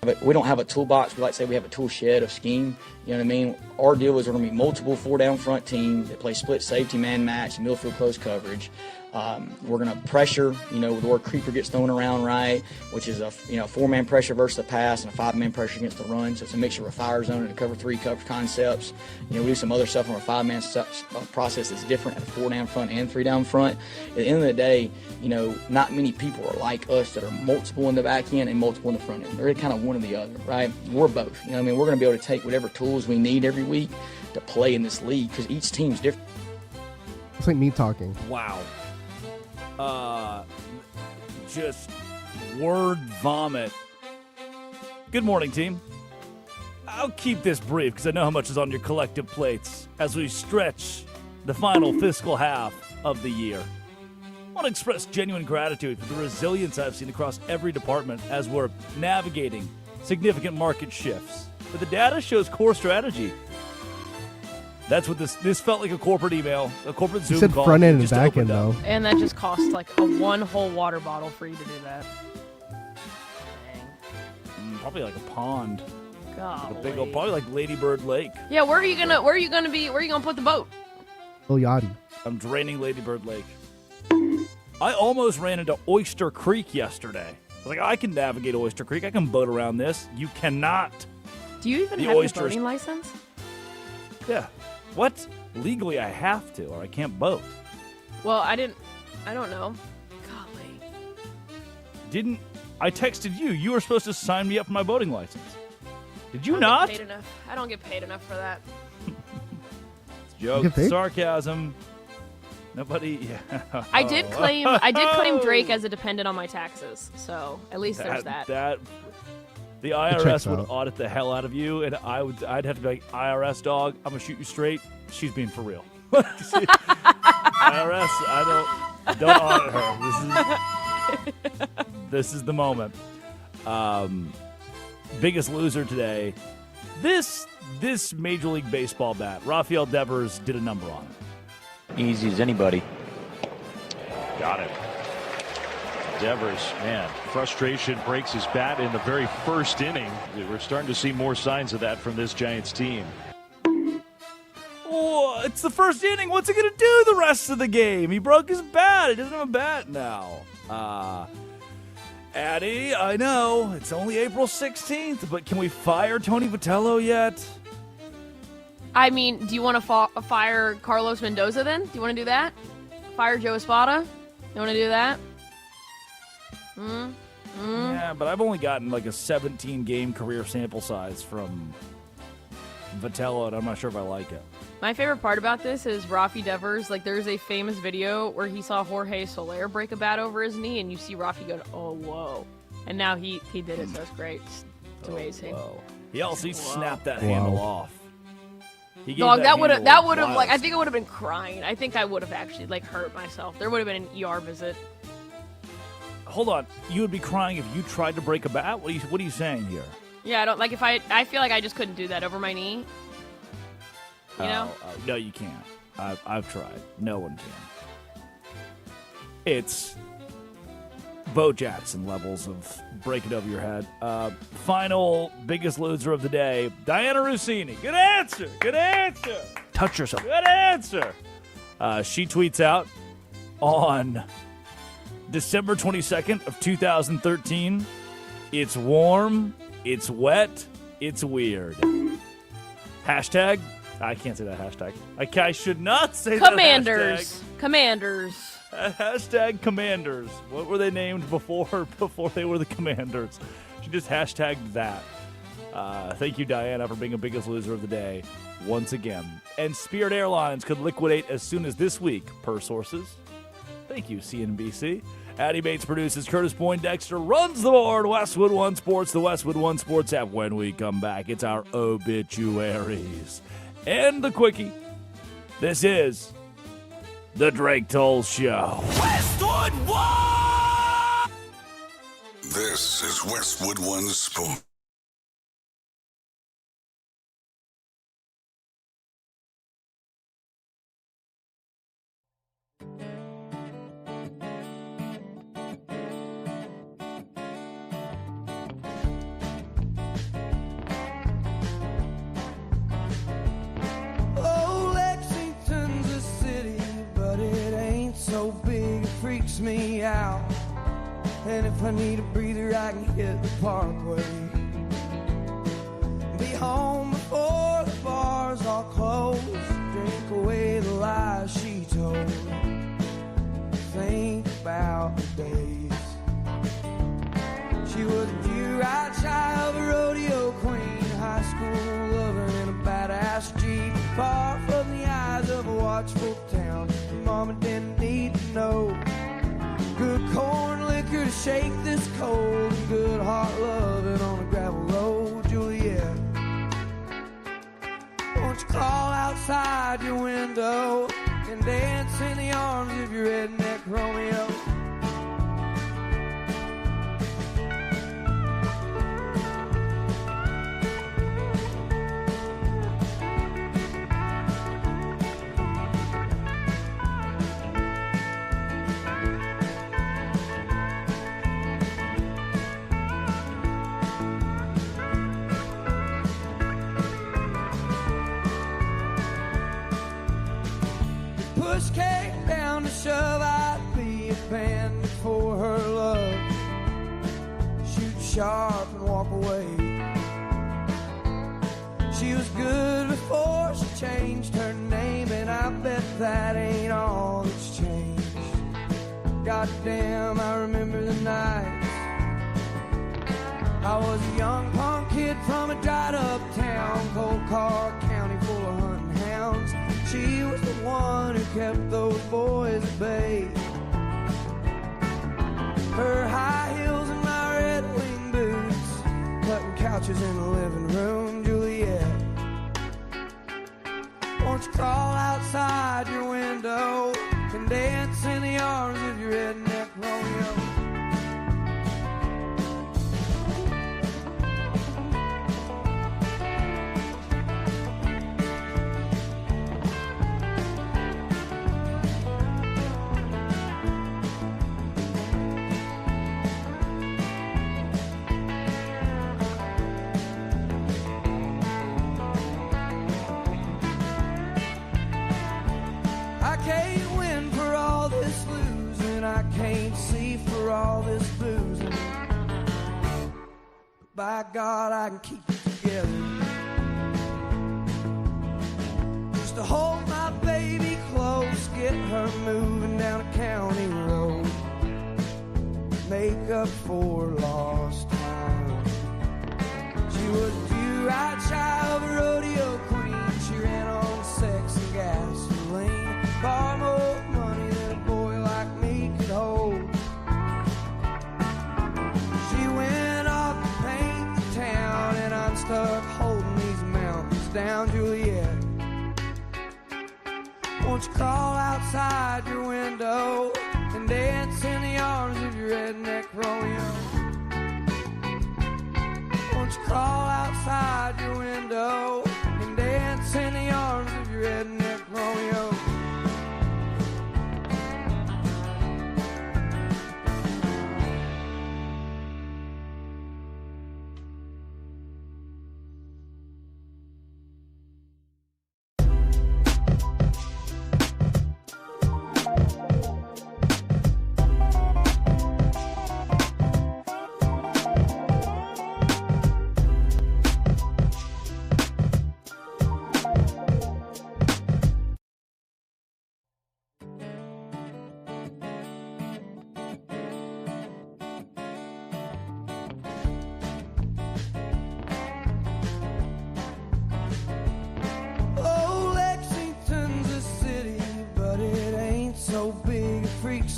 Speaker 11: But we don't have a toolbox. We like to say we have a tool shed of scheme. You know what I mean? Our deal is we're going to be multiple four-down front teams that play split safety, man match, and midfield close coverage. We're going to pressure, the word creeper gets thrown around, right, which is a four-man pressure versus the pass and a five-man pressure against the run. So it's a mixture of a fire zone and a cover three cover concepts. We do some other stuff on a five-man process that's different at a four-down front and three-down front. At the end of the day, not many people are like us that are multiple in the back end and multiple in the front end. They're kind of one or the other, right? We're both. We're going to be able to take whatever tools we need every week to play in this league because each team's different.
Speaker 9: It's like me talking.
Speaker 1: Wow. Just word vomit. Good morning, team. I'll keep this brief because I know how much is on your collective plates as we stretch the final fiscal half of the year. I want to express genuine gratitude for the resilience I've seen across every department as we're navigating significant market shifts. But the data shows core strategy. That's what this felt like, a corporate email, a corporate Zoom
Speaker 9: call. You said front end and back end, though.
Speaker 8: And that just costs like one whole water bottle for you to do that. Dang.
Speaker 1: Probably like a pond.
Speaker 8: Golly.
Speaker 1: Like a big old, probably like Lady Bird Lake.
Speaker 8: Yeah, where are you gonna put the boat?
Speaker 9: Oh, Yachty.
Speaker 1: I'm draining Lady Bird Lake. I almost ran into Oyster Creek yesterday. I was like, I can navigate Oyster Creek. I can boat around this. You cannot.
Speaker 8: Do you even have a boating license?
Speaker 1: Yeah. What? Legally, I have to, or I can't boat.
Speaker 8: Well, I don't know. Golly.
Speaker 1: I texted you. You were supposed to sign me up for my boating license. Did you
Speaker 8: I
Speaker 1: not?
Speaker 8: Get paid enough. I don't get paid enough for that.
Speaker 1: It's joke, sarcasm. Nobody. Yeah.
Speaker 8: I did claim Drake as a dependent on my taxes, so at least there's that.
Speaker 1: The IRS would audit the hell out of you, and I'd have to be like, IRS dog, I'm gonna shoot you straight. She's being for real. IRS, don't audit her. This is the moment. Biggest loser today. This Major League Baseball bat, Rafael Devers did a number on it.
Speaker 10: Easy as anybody.
Speaker 3: Got it.
Speaker 12: Devers, man, frustration breaks his bat in the very first inning. We're starting to see more signs of that from this Giants team.
Speaker 1: Oh, it's the first inning. What's he going to do the rest of the game? He broke his bat. He doesn't have a bat now. Addy, I know, it's only April 16th, but can we fire Tony Vitello yet?
Speaker 8: I mean, do you want to fire Carlos Mendoza then? Do you want to do that? Fire Joe Espada? You want to do that?
Speaker 1: Yeah, but I've only gotten like a 17-game career sample size from Vitello, and I'm not sure if I like it.
Speaker 8: My favorite part about this is Rafi Devers. Like, there's a famous video where he saw Jorge Soler break a bat over his knee, and you see Rafi go, oh, whoa. And now he did it, so it's great. It's amazing.
Speaker 1: Whoa. He also snapped that handle off.
Speaker 8: Dog, that would have like, I think I would have been crying. I think I would have actually, like, hurt myself. There would have been an ER visit.
Speaker 1: Hold on. You would be crying if you tried to break a bat? What are you saying here?
Speaker 8: Yeah, I don't, like, I feel like I just couldn't do that over my knee. You know?
Speaker 1: No, you can't. I've tried. No one can. It's Bo Jackson levels of break it over your head. Final biggest loser of the day, Diana Rossini. Good answer. Good answer. Touch yourself. Good answer. She tweets out on December 22nd of 2013, it's warm, it's wet, it's weird. Hashtag, I can't say that hashtag. I should not say
Speaker 8: Commanders.
Speaker 1: that hashtag.
Speaker 8: Commanders.
Speaker 1: Hashtag Commanders. What were they named before they were the Commanders? She just hashtagged that. Thank you, Diana, for being a biggest loser of the day once again. And Spirit Airlines could liquidate as soon as this week, per sources. Thank you, CNBC. Addy Bates produces, Curtis Poindexter runs the board. Westwood One Sports, the Westwood One Sports app. When we come back, it's our obituaries. And the quickie. This is the Drake Toll Show.
Speaker 5: Westwood One! This is Westwood One Sports.
Speaker 6: Freaks me out, and if I need a breather I can hit the parkway. Be home before the bars all close, drink away the lies she told. Think about the days she was a pure-eyed child, a rodeo queen, high school loving in a badass Jeep, far from the eyes of a watchful town. Mama didn't need to know. Good corn liquor to shake this cold, good heart loving on a gravel road. Juliet, won't you crawl outside your window and dance in the arms of your redneck Romeo? Push came down to shove, I'd be a band for her love. Shoot sharp and walk away. She was good before she changed her name, and I bet that ain't all that's changed. Goddamn, I remember the nights. I was a young punk kid from a dried up town, Cold Car County full of hunting hounds. She was the one who kept those boys at bay. Her high heels and my Red Wing boots, cutting couches in the living room. Juliet, won't you crawl outside your window and dance in the arms of your redneck Romeo? all this boozing. By God, I can keep it together. Just to hold my baby close, get her moving down a county road, make up for lost time. She was a few-eyed child of a rodeo queen. She ran on sex and gasoline, far more money than a boy like me could hold. She went off to paint the town, and I'm stuck holding these mountains down. Juliet, won't you crawl outside your window and dance in the arms of your redneck Romeo? Won't you crawl outside your window and dance in the arms of your redneck Romeo?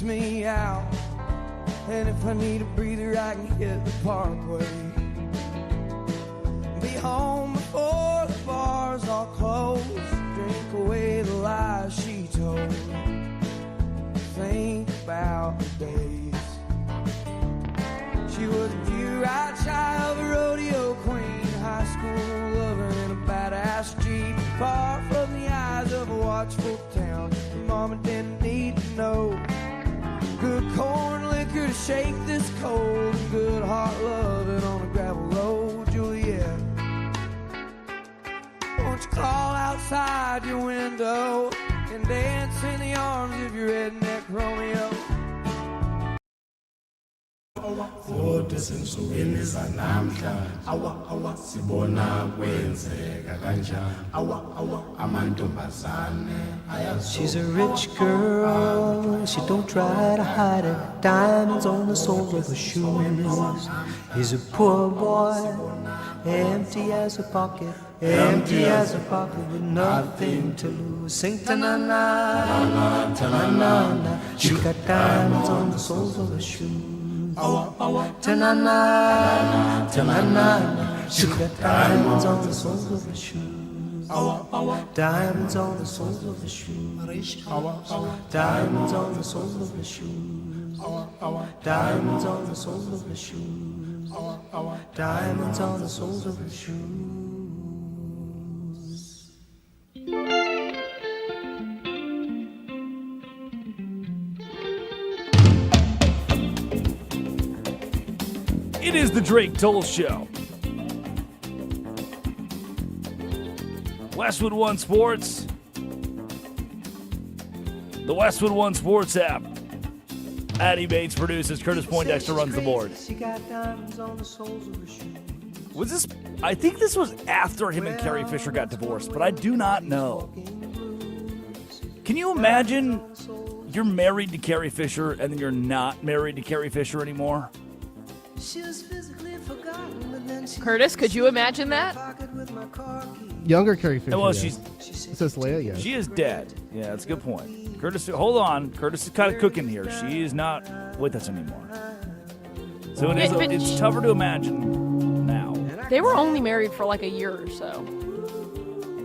Speaker 6: Me out, and if I need a breather I can hit the parkway, be home before the bars all close, drink away the lies she told, think about the days. She was a few-eyed child, a rodeo queen, high school lover in a badass Jeep, far from the eyes of a watchful town. Mama didn't need to know. Good corn liquor to shake this cold, and good heart loving on a gravel road. Juliet, won't you crawl outside your window and dance in the arms of your redneck Romeo?
Speaker 13: Kodwa sensukwini zanamhla awa sibona kwenzeka kanjani awa amantombazane.
Speaker 14: She's a rich girl, she don't try to hide it. Diamonds on the soles of her shoes. He's a poor boy, empty as a pocket, empty as a pocket with nothing to lose. Sing ta-na-na, ta-na-na. She got diamonds on the soles of her shoes. Ta-na-na, ta-na-na. She got diamonds on the soles of her shoes. Diamonds on the soles of her shoes. Diamonds on the soles of her shoes. Diamonds on the soles of her shoes. Diamonds on the soles of her shoes.
Speaker 1: It is the Drake Toll Show. Westwood One Sports. The Westwood One Sports app. Addie Bates produces. Curtis Poindexter runs the board. Was this? I think this was after him and Carrie Fisher got divorced, but I do not know. Can you imagine you're married to Carrie Fisher and then you're not married to Carrie Fisher anymore?
Speaker 8: Curtis, could you imagine that?
Speaker 9: Younger Carrie Fisher.
Speaker 1: Well,
Speaker 9: yeah. It says Leia, yeah.
Speaker 1: She is dead. Yeah, that's a good point. Curtis, hold on. Curtis is kind of cooking here. She is not with us anymore. So it's tougher to imagine now.
Speaker 8: They were only married for like a year or so.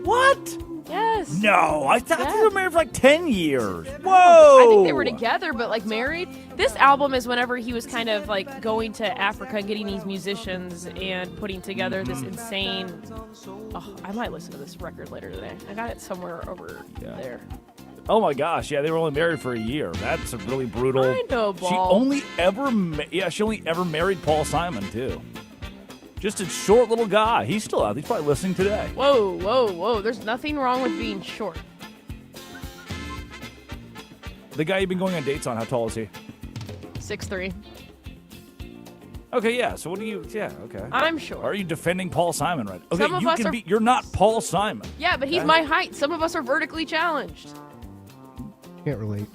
Speaker 1: What?
Speaker 8: Yes.
Speaker 1: No, I thought they were married for like 10 years. Whoa.
Speaker 8: I think they were together, but like married. This album is whenever he was kind of like going to Africa, getting these musicians and putting together this insane. Oh, I might listen to this record later today. I got it somewhere over there.
Speaker 1: Oh my gosh, yeah, they were only married for a year. That's a really brutal.
Speaker 8: I know, Ball.
Speaker 1: She only ever married Paul Simon too. Just a short little guy. He's still out. He's probably listening today.
Speaker 8: Whoa, whoa, whoa. There's nothing wrong with being short.
Speaker 1: The guy you've been going on dates on, how tall is he?
Speaker 8: 6'3".
Speaker 1: Okay, yeah. So what do you? Yeah, okay.
Speaker 8: I'm sure.
Speaker 1: Or are you defending Paul Simon, right? Okay,
Speaker 8: Some of us are.
Speaker 1: You're not Paul Simon.
Speaker 8: Yeah, but he's my height. Some of us are vertically challenged.
Speaker 9: Can't relate.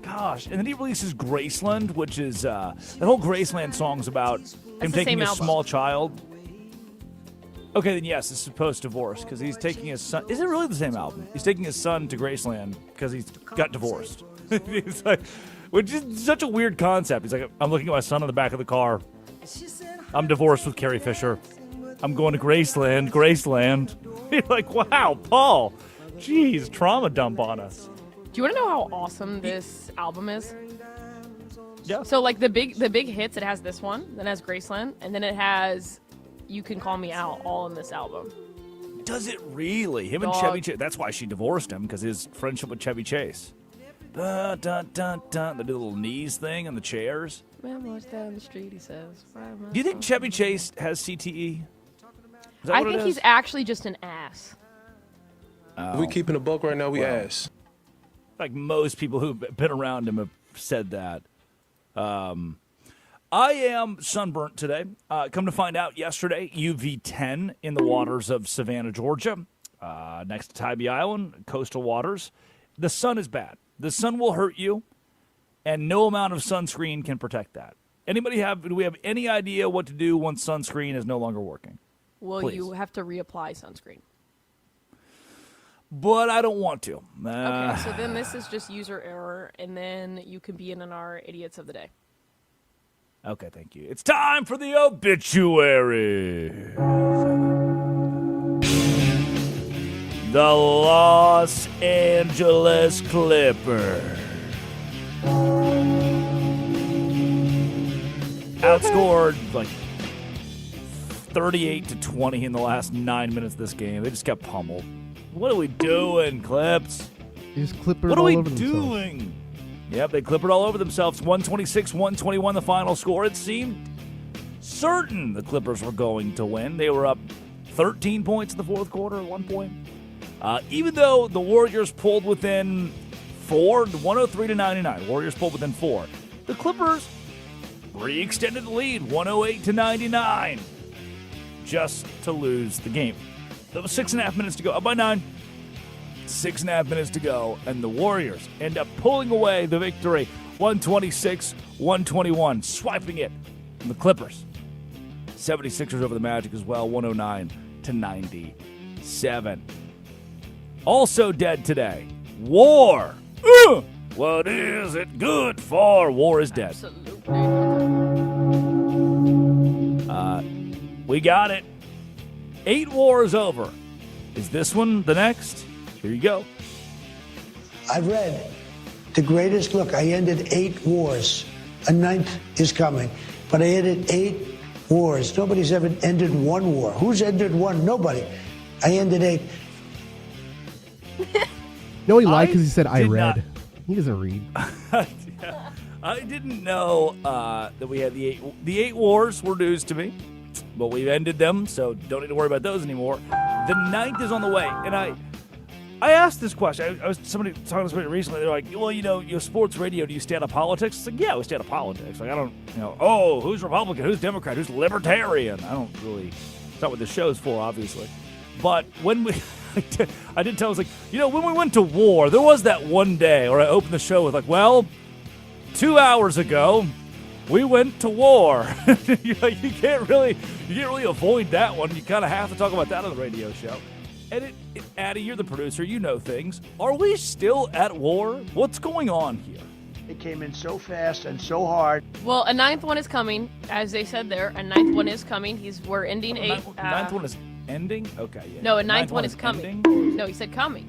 Speaker 1: Gosh, and then he releases Graceland, which is that whole Graceland song's about him taking a small child. Okay, then yes, it's post-divorce because he's taking his son. Is it really the same album? He's taking his son to Graceland because he's got divorced. He's like, which is such a weird concept. He's like, I'm looking at my son in the back of the car. I'm divorced with Carrie Fisher. I'm going to Graceland. You're like, wow, Paul. Jeez, trauma dump on us.
Speaker 8: Do you want to know how awesome this album is?
Speaker 1: Yeah.
Speaker 8: So like the big hits, it has this one, then it has Graceland, and then it has You Can Call Me Out, all in this album.
Speaker 1: Does it really? Him and Chevy Chase. That's why she divorced him, because his friendship with Chevy Chase. Dun, dun, dun, dun. They do the little knees thing and the chairs.
Speaker 8: Man, down the street, he says.
Speaker 1: Do you think Chevy Chase has CTE?
Speaker 8: I think he's actually just an ass.
Speaker 15: If we keeping a buck right now, we ass.
Speaker 1: Like most people who've been around him have said that. I am sunburnt today. Come to find out, yesterday, UV 10 in the waters of Savannah, Georgia, next to Tybee Island, coastal waters. The sun is bad. The sun will hurt you, and no amount of sunscreen can protect that. Do we have any idea what to do once sunscreen is no longer working?
Speaker 8: Well,
Speaker 1: Please.
Speaker 8: you have to reapply sunscreen.
Speaker 1: But I don't want to.
Speaker 8: Okay, so then this is just user error, and then you can be in our Idiots of the Day.
Speaker 1: Okay, thank you. It's time for the obituary. The Los Angeles Clippers outscored like 38-20 in the last 9 minutes of this game. They just got pummeled. What are we doing, Clips?
Speaker 9: They just clippered
Speaker 1: what are
Speaker 9: all
Speaker 1: we
Speaker 9: over
Speaker 1: doing?
Speaker 9: themselves.
Speaker 1: Yep, they clippered all over themselves. 126-121 the final score. It seemed certain the Clippers were going to win. They were up 13 points in the fourth quarter at one point. Even though the Warriors pulled within 4, 103-99. Warriors pulled within 4. The Clippers re-extended the lead, 108-99, just to lose the game. There was 6.5 minutes to go, up by 9. 6.5 minutes to go, and the Warriors end up pulling away the victory, 126-121, swiping it from the Clippers. 76ers over the Magic as well, 109-97. Also dead today, War. What is it good for? War is dead. We got it. 8 wars over. Is this one the next? Here you go.
Speaker 16: I've read the greatest. Look, I ended 8 wars. A 9th is coming. But I ended 8 wars. Nobody's ever ended 1 war. Who's ended 1? Nobody. I ended 8.
Speaker 9: No, he lied because he said I read. He doesn't read.
Speaker 1: Yeah. I didn't know that we had the 8 wars were news to me, but we've ended them, so don't need to worry about those anymore. The 9th is on the way, and I asked this question. I was talking to somebody recently. They're like, well, sports radio, do you stay out of politics? It's like, yeah, we stay out of politics. Like, I don't, who's Republican, who's Democrat, who's Libertarian? I don't really, it's not what the show's for, obviously. But when I did tell, I was like, when we went to war, there was that one day where I opened the show with like, well, 2 hours ago, we went to war. You can't really avoid that one. You kind of have to talk about that on the radio show. And Addie, you're the producer. You know things. Are we still at war? What's going on here?
Speaker 17: It came in so fast and so hard.
Speaker 8: Well, a 9th one is coming, as they said there. A 9th one is coming. We're ending 8.
Speaker 1: 9th one is ending? Okay, yeah.
Speaker 8: No, a 9th one is coming. No, he said coming.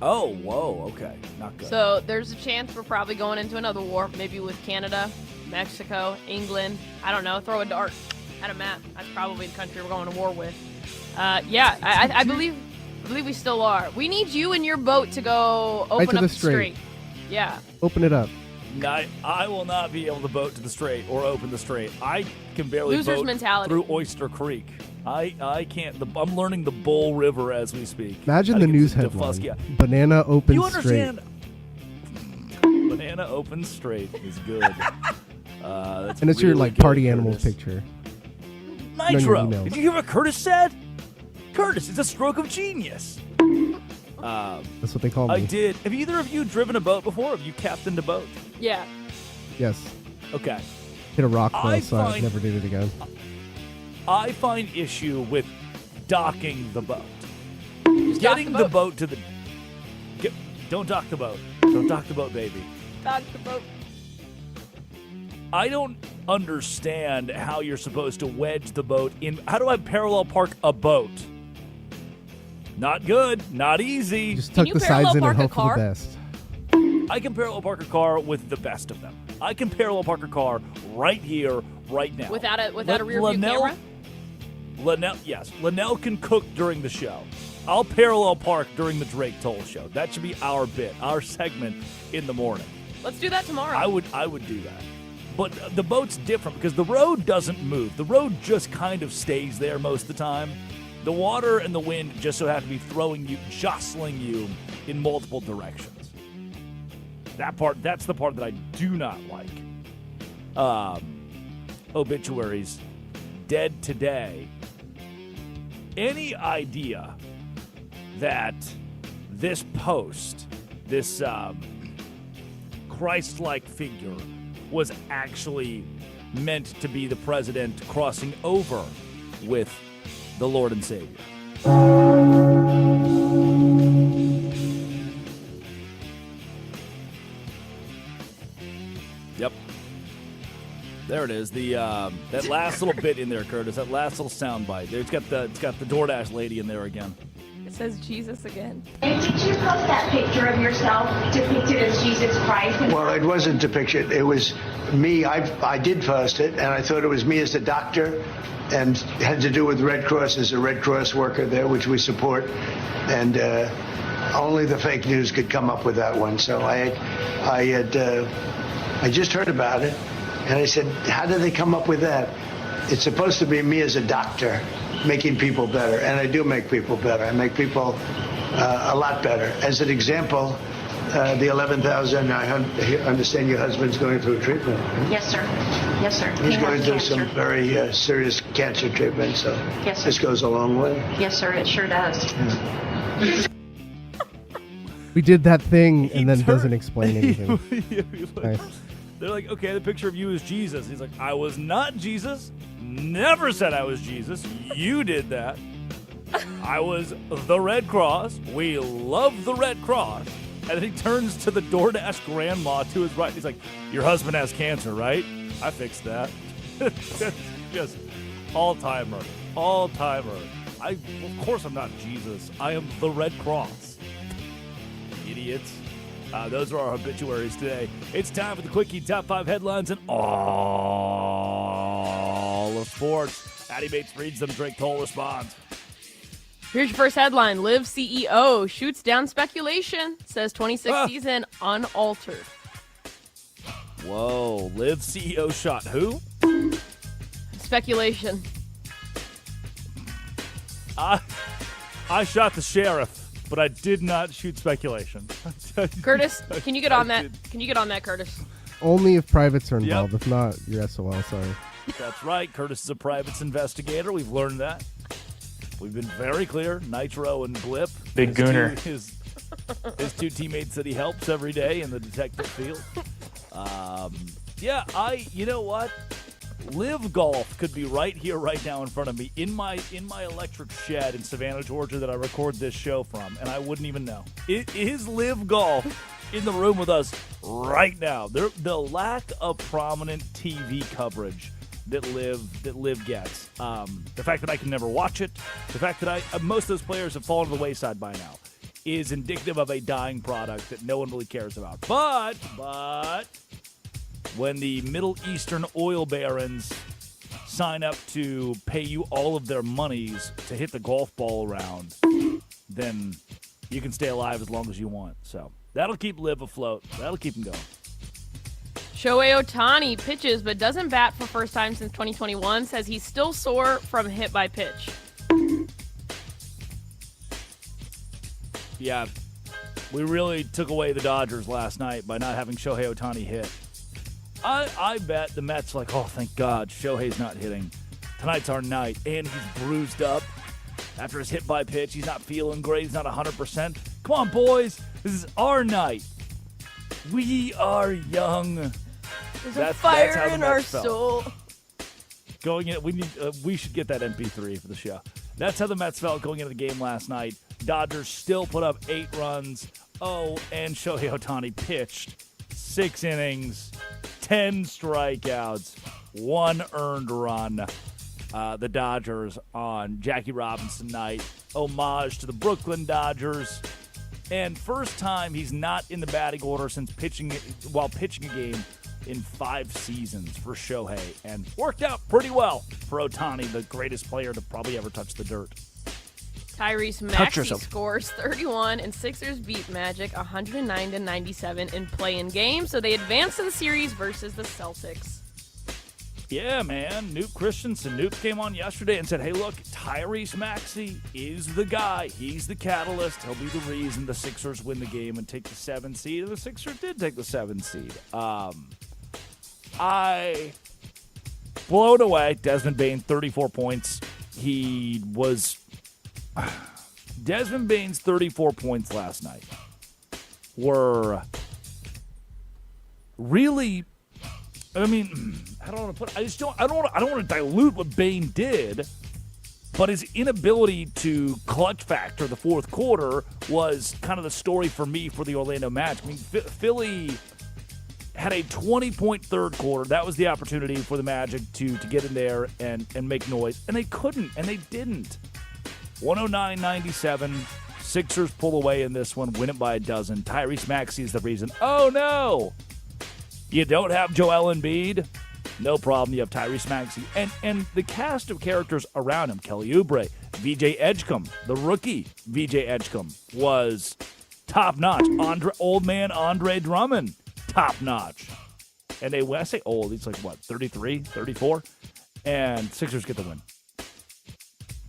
Speaker 1: Oh, whoa, okay. Not good.
Speaker 8: So there's a chance we're probably going into another war, maybe with Canada, Mexico, England. I don't know. Throw a dart at a map. That's probably the country we're going to war with. Yeah, I believe we still are. We need you and your boat to go open up the strait. Yeah.
Speaker 9: Open it up.
Speaker 1: I will not be able to boat to the strait or open the strait. I can barely
Speaker 8: Loser's
Speaker 1: boat
Speaker 8: mentality.
Speaker 1: Through Oyster Creek. I can't. I'm learning the Bull River as we speak.
Speaker 9: Imagine the news headline. Banana opens
Speaker 1: you understand?
Speaker 9: strait.
Speaker 1: Banana opens strait is good.
Speaker 9: And it's your like party animal picture.
Speaker 1: Nitro. Did you hear what Curtis said? Curtis, it's a stroke of genius.
Speaker 9: That's what they call me.
Speaker 1: I did. Have either of you driven a boat before? Have you captained a boat?
Speaker 8: Yeah.
Speaker 9: Yes.
Speaker 1: Okay.
Speaker 9: Hit a rock though, so I never did it again.
Speaker 1: I find issue with docking the boat. Getting the boat to the... Don't dock the boat. Don't dock the boat, baby.
Speaker 8: Dock the boat.
Speaker 1: I don't understand how you're supposed to wedge the boat in. How do I parallel park a boat? Not good. Not easy.
Speaker 9: Just tuck the sides in and hope for the best.
Speaker 1: I can parallel park a car with the best of them. I can parallel park a car right here, right now.
Speaker 8: Without a rear view camera?
Speaker 1: Linnell can cook during the show. I'll parallel park during the Drake Toll show. That should be our bit, our segment in the morning.
Speaker 8: Let's do that tomorrow.
Speaker 1: I would do that. But the boat's different because the road doesn't move. The road just kind of stays there most of the time. The water and the wind just so happen to be throwing you, jostling you in multiple directions. That's the part that I do not like. Obituaries, dead today. Any idea that this post, this Christ-like figure, was actually meant to be the president crossing over with the Lord and Savior? Yep. There it is. The that last little bit in there, Curtis. That last little sound bite. It's got the DoorDash lady in there again.
Speaker 8: It says Jesus again.
Speaker 18: And did you post that picture of yourself depicted as Jesus Christ?
Speaker 16: Well, it wasn't depicted. It was me. I did post it, and I thought it was me as a doctor, and it had to do with Red Cross as a Red Cross worker there, which we support. And only the fake news could come up with that one. So I just heard about it, and I said, how did they come up with that? It's supposed to be me as a doctor making people better, and I do make people better. I make people a lot better. As an example, the 11,000, I understand your husband's going through treatment.
Speaker 18: Yes, sir. Yes, sir.
Speaker 16: He's going through some very serious cancer treatment, so
Speaker 18: yes, sir.
Speaker 16: This goes a long way.
Speaker 18: Yes, sir, it sure does.
Speaker 16: Yeah.
Speaker 9: We did that thing, and then doesn't explain anything. Nice.
Speaker 1: They're like, okay, the picture of you is Jesus. He's like, I was not Jesus. Never said I was Jesus. You did that. I was the Red Cross. We love the Red Cross. And then he turns to the DoorDash grandma to his right. He's like, your husband has cancer, right? I fixed that. Just all-timer. All-timer. Of course I'm not Jesus. I am the Red Cross. Idiots. Those are our obituaries today. It's time for the Quickie Top 5 headlines and all of sports. Addy Bates reads them. Drake Toll responds.
Speaker 8: Here's your first headline. Liv CEO shoots down speculation. Says 26th season unaltered.
Speaker 1: Whoa. Liv CEO shot who?
Speaker 8: Speculation.
Speaker 1: I shot the sheriff. But I did not shoot speculation.
Speaker 8: Curtis, can you get on that? Can you get on that, Curtis?
Speaker 9: Only if privates are involved. If not, you're SOL. Sorry.
Speaker 1: That's right. Curtis is a privates investigator. We've learned that. We've been very clear. Nitro and Blip.
Speaker 7: Big Gooner.
Speaker 1: His two teammates that he helps every day in the detective field. You know what? Live Golf could be right here, right now in front of me in my electric shed in Savannah, Georgia that I record this show from, and I wouldn't even know. It is Live Golf in the room with us right now. The lack of prominent TV coverage that Live gets, the fact that I can never watch it, the fact that most of those players have fallen to the wayside by now, is indicative of a dying product that no one really cares about. But when the Middle Eastern oil barons sign up to pay you all of their monies to hit the golf ball around, then you can stay alive as long as you want. So that'll keep Liv afloat. That'll keep him going.
Speaker 8: Shohei Ohtani pitches but doesn't bat for first time since 2021. Says he's still sore from hit by pitch.
Speaker 1: Yeah, we really took away the Dodgers last night by not having Shohei Ohtani hit. I bet the Mets like, oh, thank God, Shohei's not hitting. Tonight's our night. And he's bruised up after his hit by pitch. He's not feeling great. He's not 100%. Come on, boys. This is our night. We are young.
Speaker 8: There's a fire in our soul.
Speaker 1: Going in, we should get that MP3 for the show. That's how the Mets felt going into the game last night. Dodgers still put up 8 runs. Oh, and Shohei Ohtani pitched 6 innings, 10 strikeouts, 1 earned run. The Dodgers on Jackie Robinson night. Homage to the Brooklyn Dodgers. And first time he's not in the batting order since pitching a game in 5 seasons for Shohei. And worked out pretty well for Ohtani, the greatest player to probably ever touch the dirt.
Speaker 8: Tyrese Maxey scores 31, and Sixers beat Magic 109-97 in play-in games, so they advance to the series versus the Celtics.
Speaker 1: Yeah, man. Nuke Christensen. Nuke came on yesterday and said, hey, look, Tyrese Maxey is the guy. He's the catalyst. He'll be the reason the Sixers win the game and take the 7 seed. And the Sixers did take the 7 seed. I blown away. Desmond Bain, 34 points. Desmond Bain's 34 points last night were really, I mean, I don't want to put, I don't want to dilute what Bain did, but his inability to clutch factor the fourth quarter was kind of the story for me for the Orlando Magic. I mean, Philly had a 20-point third quarter. That was the opportunity for the Magic to get in there and make noise, and they couldn't, and they didn't. 109-97. Sixers pull away in this one, win it by a dozen. Tyrese Maxey is the reason. Oh, no! You don't have Joel Embiid? No problem. You have Tyrese Maxey. And the cast of characters around him, Kelly Oubre, VJ Edgecombe, the rookie VJ Edgecombe, was top-notch. Old man Andre Drummond, top-notch. And when I say old, he's like, what, 33, 34? And Sixers get the win.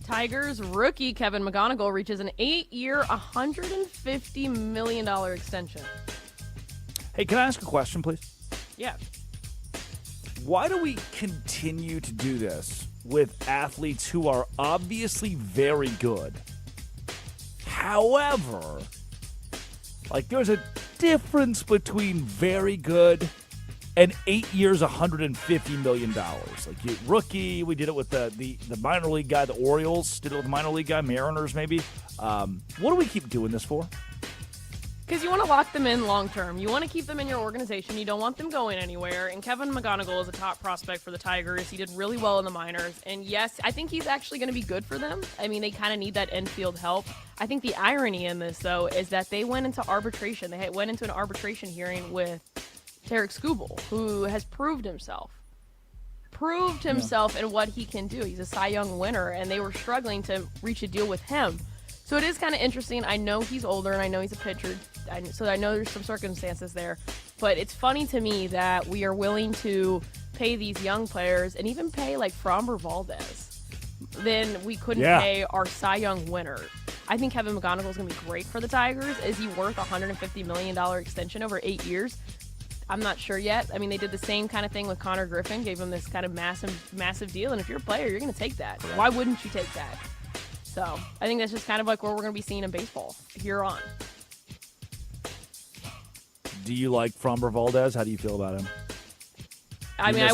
Speaker 8: Tigers rookie Kevin McGonigal reaches an 8-year, $150 million extension.
Speaker 1: Hey, can I ask a question, please?
Speaker 8: Yeah.
Speaker 1: Why do we continue to do this with athletes who are obviously very good? However, like there's a difference between very good and 8 years, $150 million. Like rookie, we did it with the minor league guy, the Orioles did it with the minor league guy, Mariners maybe. What do we keep doing this for?
Speaker 8: Because you want to lock them in long term. You want to keep them in your organization. You don't want them going anywhere. And Kevin McGonigal is a top prospect for the Tigers. He did really well in the minors. And yes, I think he's actually going to be good for them. I mean, they kind of need that infield help. I think the irony in this, though, is that they went into arbitration. They went into an arbitration hearing with Tarek Skubal, who has proved himself in what he can do. He's a Cy Young winner, and they were struggling to reach a deal with him. So it is kind of interesting. I know he's older, and I know he's a pitcher, so I know there's some circumstances there. But it's funny to me that we are willing to pay these young players and even pay like Framber Valdez. Then we couldn't pay our Cy Young winner. I think Kevin McGonigal is going to be great for the Tigers. Is he worth a $150 million extension over 8 years? I'm not sure yet. I mean, they did the same kind of thing with Connor Griffin, gave him this kind of massive deal. And if you're a player, you're going to take that. Why wouldn't you take that? So I think that's just kind of like what we're going to be seeing in baseball here on.
Speaker 1: Do you like Framber Valdez? How do you feel about him?
Speaker 8: I mean,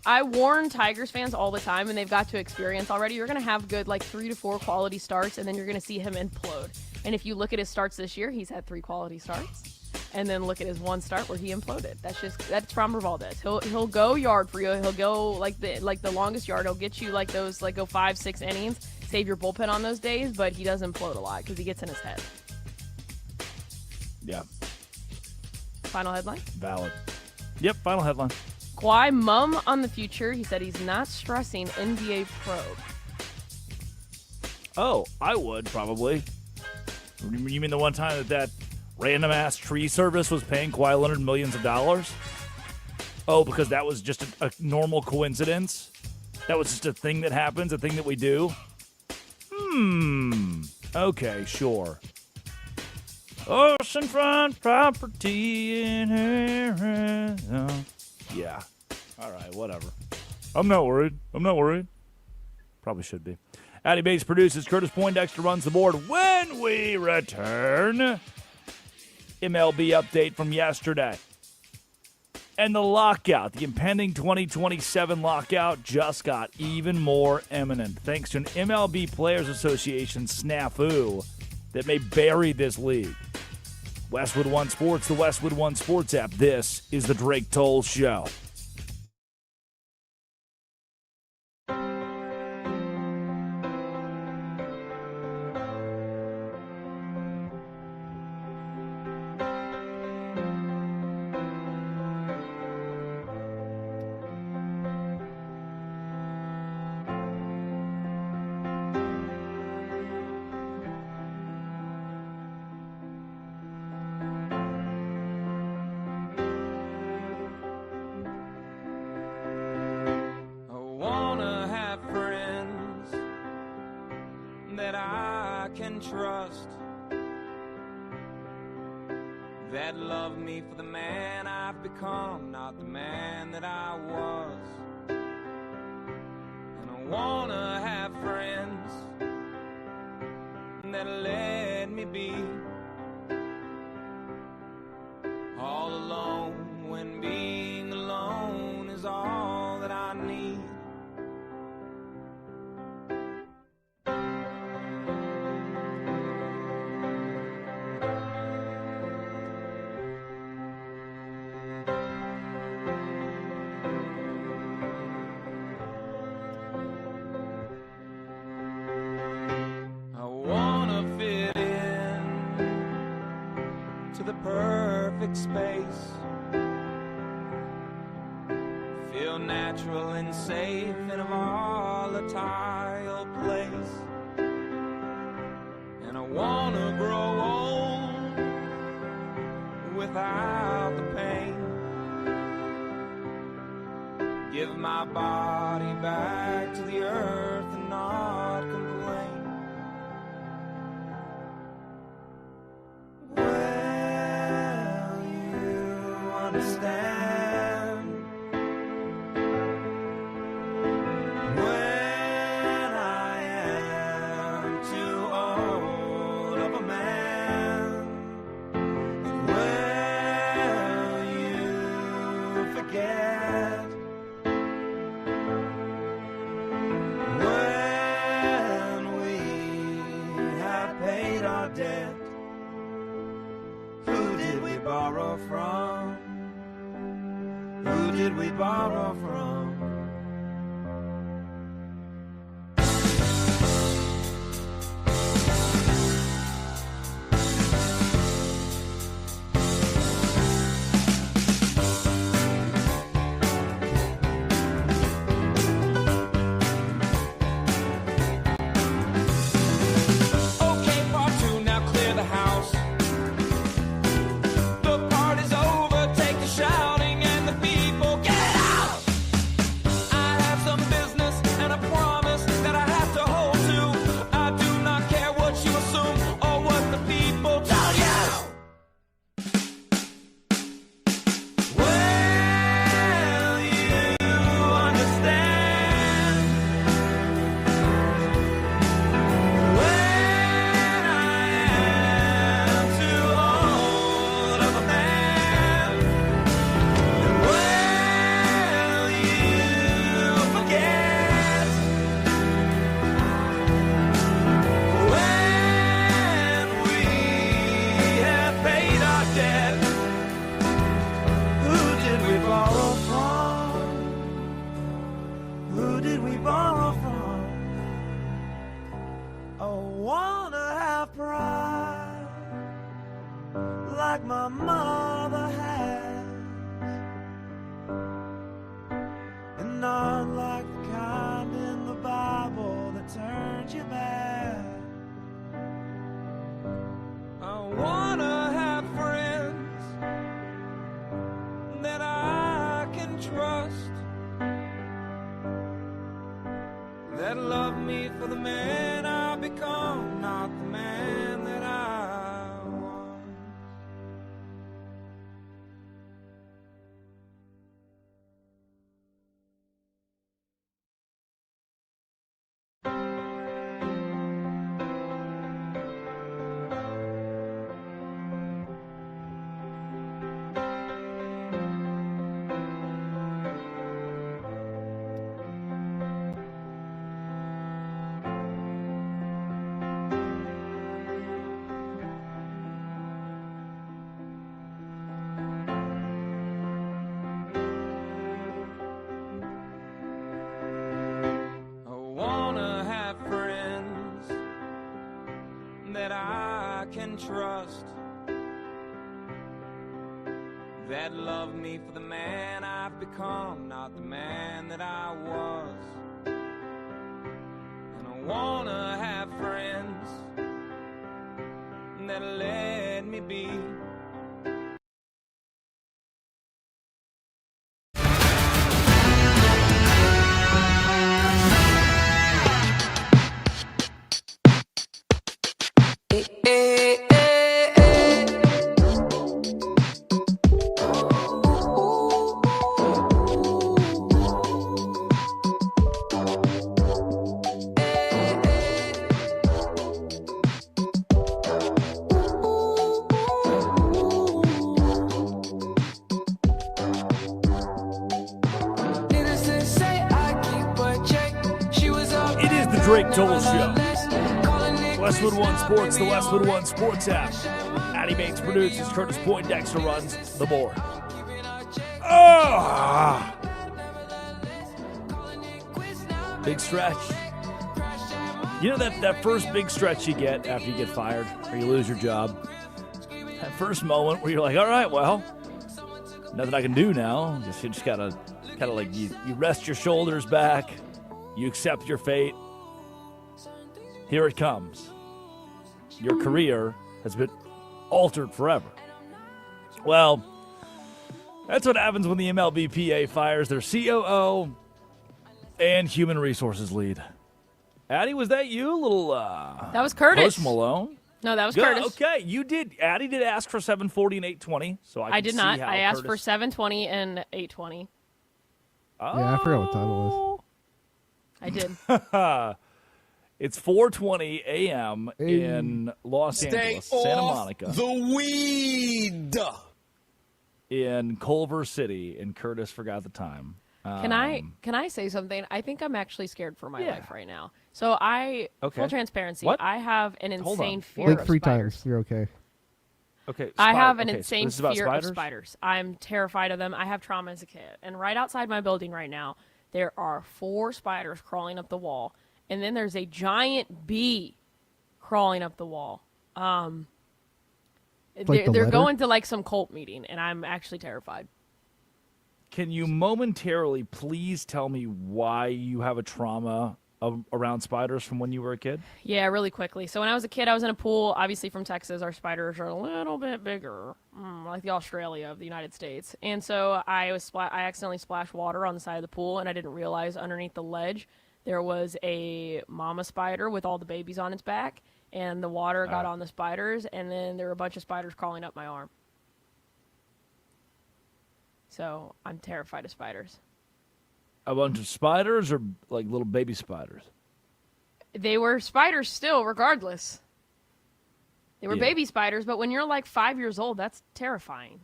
Speaker 8: I warn Tigers fans all the time, and they've got to experience already. You're going to have good, like 3 to 4 quality starts, and then you're going to see him implode. And if you look at his starts this year, he's had 3 quality starts. And then look at his one start where he imploded. That's Framber Valdez. He'll go yard for you. He'll go like the longest yard. He'll get you like those go 5-6 innings. Save your bullpen on those days, but he does implode a lot because he gets in his head.
Speaker 1: Yeah.
Speaker 8: Final headline?
Speaker 1: Valid. Yep, final headline.
Speaker 8: Kawhi mum on the future. He said he's not stressing NBA probe.
Speaker 1: Oh, I would probably. You mean the one time that random-ass tree service was paying Kawhi Leonard millions of dollars? Oh, because that was just a normal coincidence? That was just a thing that happens, a thing that we do? Okay, sure. Oceanfront property in Arizona. Yeah. All right, whatever.
Speaker 7: I'm not worried.
Speaker 1: Probably should be. Addy Bates produces. Curtis Poindexter runs the board. When we return, MLB update from yesterday. And the lockout, the impending 2027 lockout, just got even more imminent thanks to an MLB Players Association snafu that may bury this league. Westwood One Sports, the Westwood One Sports app. This is the Drake Toll Show.
Speaker 6: Trust that love me for the man I've become, not the man that I was. And I wanna have friends that let me be all alone when being alone is all that I need. Perfect space, feel natural and safe in a volatile place, and I wanna grow old without the pain, give my body back to the earth and not complain. Understand when I am too old of a man, will you forget when we have paid our debt? Who did we borrow from? Who did we borrow from? Okay, part two, now clear the house. The party's over, take a shower. Like my mother has, and not like the kind in the Bible that turns you bad. I wanna have friends that I can trust, that love me for the man I've become, not the man that I was.
Speaker 19: can trust, that love me for the man I've become, not the man that I was. And I wanna have friends that let me be.
Speaker 1: Drake Toll Show. Westwood One Sports, the Westwood One Sports app. Addy Bates produces, Curtis Poindexter runs the board. Ah! Big stretch. You know that first big stretch you get after you get fired or you lose your job? That first moment where you're like, all right, well, nothing I can do now. You just gotta kind of like you rest your shoulders back. You accept your fate. Here it comes. Your career has been altered forever. Well, that's what happens when the MLBPA fires their COO and human resources lead. Addie, was that you? A little,
Speaker 8: that was Curtis.
Speaker 1: Post Malone?
Speaker 8: No, that was
Speaker 1: Good.
Speaker 8: Curtis.
Speaker 1: Okay, you did. Addie did ask for 740 and 820, so I
Speaker 8: did
Speaker 1: see
Speaker 8: not.
Speaker 1: how
Speaker 8: I asked
Speaker 1: Curtis...
Speaker 8: for 720 and 820.
Speaker 1: Oh.
Speaker 9: Yeah, I forgot what time it was.
Speaker 8: I did.
Speaker 1: It's 4:20 a.m. in Los Angeles, Santa Monica.
Speaker 5: The weed.
Speaker 1: In Culver City, and Curtis forgot the time.
Speaker 8: Can I say something? I think I'm actually scared for my life right now. So full transparency,
Speaker 1: What?
Speaker 8: I have an insane fear
Speaker 9: Blink
Speaker 8: of
Speaker 9: 3
Speaker 8: spiders.
Speaker 9: times. You're okay.
Speaker 1: Okay.
Speaker 8: I have an insane
Speaker 1: this is about
Speaker 8: fear
Speaker 1: spiders?
Speaker 8: of spiders. I'm terrified of them. I have trauma as a kid. And right outside my building right now, there are 4 spiders crawling up the wall. And then there's a giant bee crawling up the wall. They're going to like some cult meeting, and I'm actually terrified.
Speaker 1: Can you momentarily please tell me why you have a trauma around spiders from when you were a kid?
Speaker 8: Yeah, really quickly. So when I was a kid, I was in a pool. Obviously from Texas, our spiders are a little bit bigger, like the Australia of the United States. And so I accidentally splashed water on the side of the pool, and I didn't realize underneath the ledge there was a mama spider with all the babies on its back, and the water got on the spiders, and then there were a bunch of spiders crawling up my arm. So I'm terrified of spiders.
Speaker 1: A bunch of spiders or like little baby spiders?
Speaker 8: They were spiders still, regardless. They were baby spiders, but when you're like 5 years old, that's terrifying.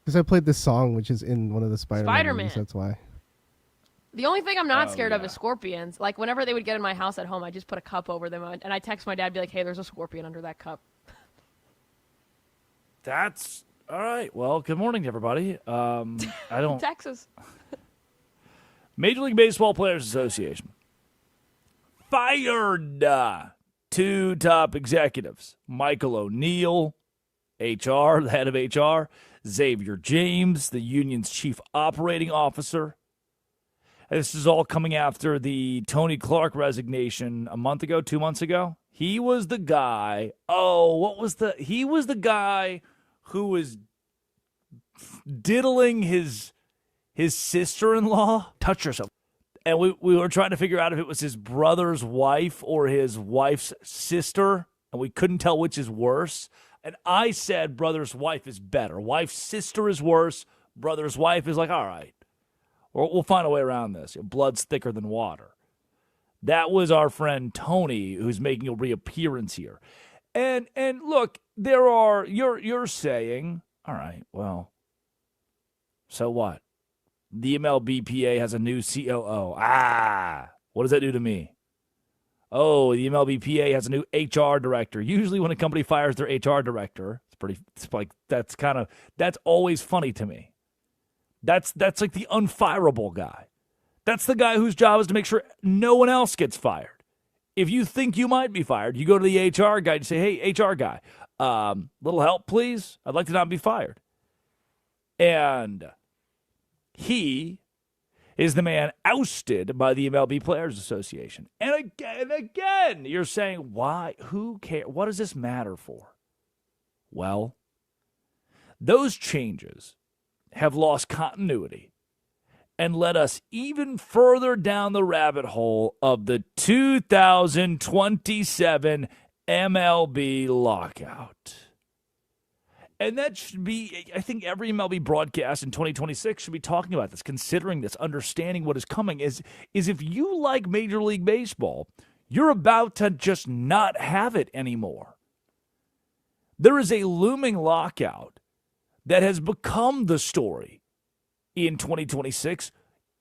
Speaker 9: Because I played this song, which is in one of the Spider-Man movies, that's why.
Speaker 8: The only thing I'm not scared of is scorpions. Like, whenever they would get in my house at home, I just put a cup over them, and I text my dad, be like, hey, there's a scorpion under that cup.
Speaker 1: That's all right. Well, good morning, everybody. I don't...
Speaker 8: Texas.
Speaker 1: Major League Baseball Players Association fired 2 top executives. Michael O'Neill, HR, the head of HR. Xavier James, the union's chief operating officer. This is all coming after the Tony Clark resignation a month ago, 2 months ago. He was the guy. He was the guy who was diddling his sister-in-law. Touch yourself. And we were trying to figure out if it was his brother's wife or his wife's sister, and we couldn't tell which is worse. And I said brother's wife is better. Wife's sister is worse. Brother's wife is like, all right. Or we'll find a way around this. Blood's thicker than water. That was our friend Tony, who's making a reappearance here. And look, you're saying, all right, well, so what? The MLBPA has a new COO. What does that do to me? Oh, the MLBPA has a new HR director. Usually when a company fires their HR director, that's always funny to me. That's like the unfireable guy. That's the guy whose job is to make sure no one else gets fired. If you think you might be fired, you go to the HR guy and say, hey, HR guy, Little help, please. I'd like to not be fired. And he is the man ousted by the MLB Players Association. And again, you're saying, why? Who cares? What does this matter for? Well, those changes have lost continuity and led us even further down the rabbit hole of the 2027 MLB lockout. And that should be, I think every MLB broadcast in 2026 should be talking about this, considering this, understanding what is coming. Is if you like Major League Baseball, you're about to just not have it anymore. There is a looming lockout that has become the story in 2026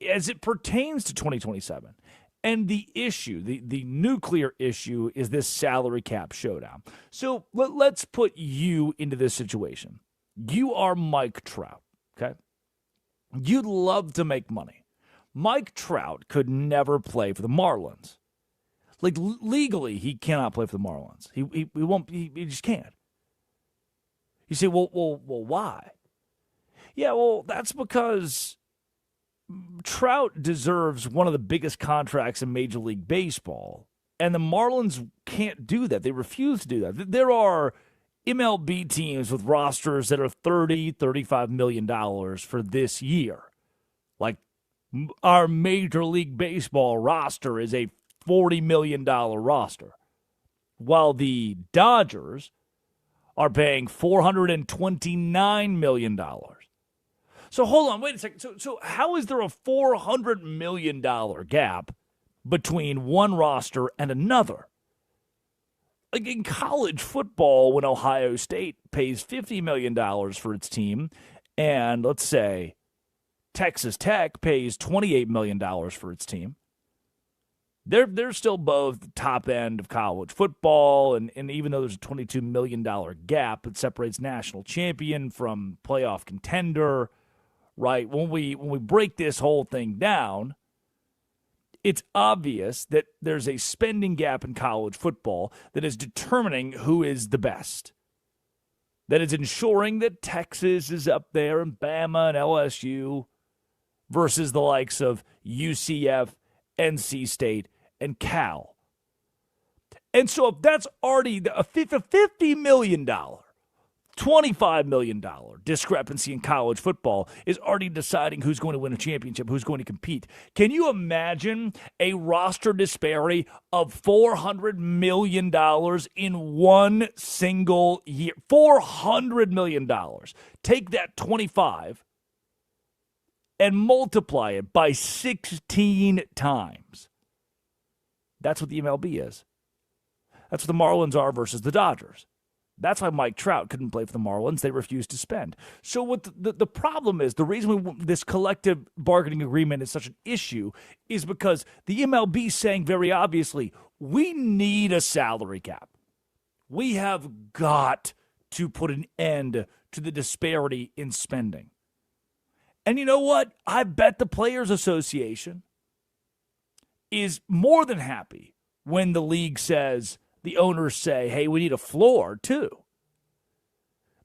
Speaker 1: as it pertains to 2027. And the issue, the nuclear issue, is this salary cap showdown. So let's put you into this situation. You are Mike Trout, okay? You'd love to make money. Mike Trout could never play for the Marlins. Like, legally, he cannot play for the Marlins. He won't. He just can't. You say, well, why? Yeah, well, that's because Trout deserves one of the biggest contracts in Major League Baseball, and the Marlins can't do that. They refuse to do that. There are MLB teams with rosters that are $30, $35 million for this year. Like, our Major League Baseball roster is a $40 million roster, while the Dodgers are paying $429 million. So hold on, wait a second. So how is there a $400 million gap between one roster and another? Like in college football, when Ohio State pays $50 million for its team, and let's say Texas Tech pays $28 million for its team, they're still both the top end of college football, and even though there's a $22 million gap that separates national champion from playoff contender, right? When we break this whole thing down, it's obvious that there's a spending gap in college football that is determining who is the best. That is ensuring that Texas is up there and Bama and LSU versus the likes of UCF, NC State, and Cal. And so if that's already a $50 million, $25 million discrepancy in college football is already deciding who's going to win a championship, who's going to compete. Can you imagine a roster disparity of $400 million in one single year? $400 million. Take that 25 and multiply it by 16 times. That's what the MLB is. That's what the Marlins are versus the Dodgers. That's why Mike Trout couldn't play for the Marlins. They refused to spend. So what the problem is, the reason this collective bargaining agreement is such an issue is because the MLB is saying very obviously, we need a salary cap. We have got to put an end to the disparity in spending. And you know what? I bet the Players Association is more than happy when the league says, the owners say, hey, we need a floor too.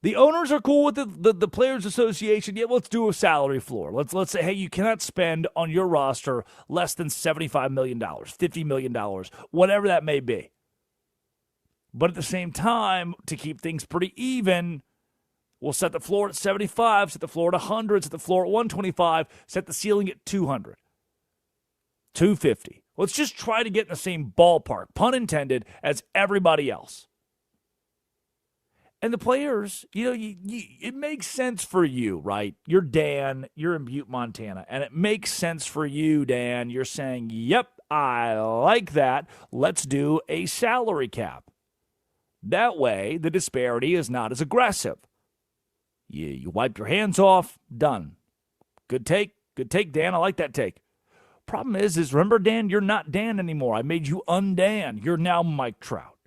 Speaker 1: The owners are cool with the Players Association. Yeah, let's do a salary floor. Let's say, hey, you cannot spend on your roster less than $75 million, $50 million, whatever that may be. But at the same time, to keep things pretty even, we'll set the floor at 75, set the floor at 100, set the floor at 125, set the ceiling at 200. 250. Let's just try to get in the same ballpark, pun intended, as everybody else. And the players, it makes sense for you, right? You're Dan, you're in Butte, Montana, and it makes sense for you, Dan. You're saying, yep, I like that. Let's do a salary cap. That way, the disparity is not as aggressive. You wipe your hands off, done. Good take, Dan. I like that take. Problem is remember, Dan, you're not Dan anymore. I made you un-Dan. You're now Mike Trout.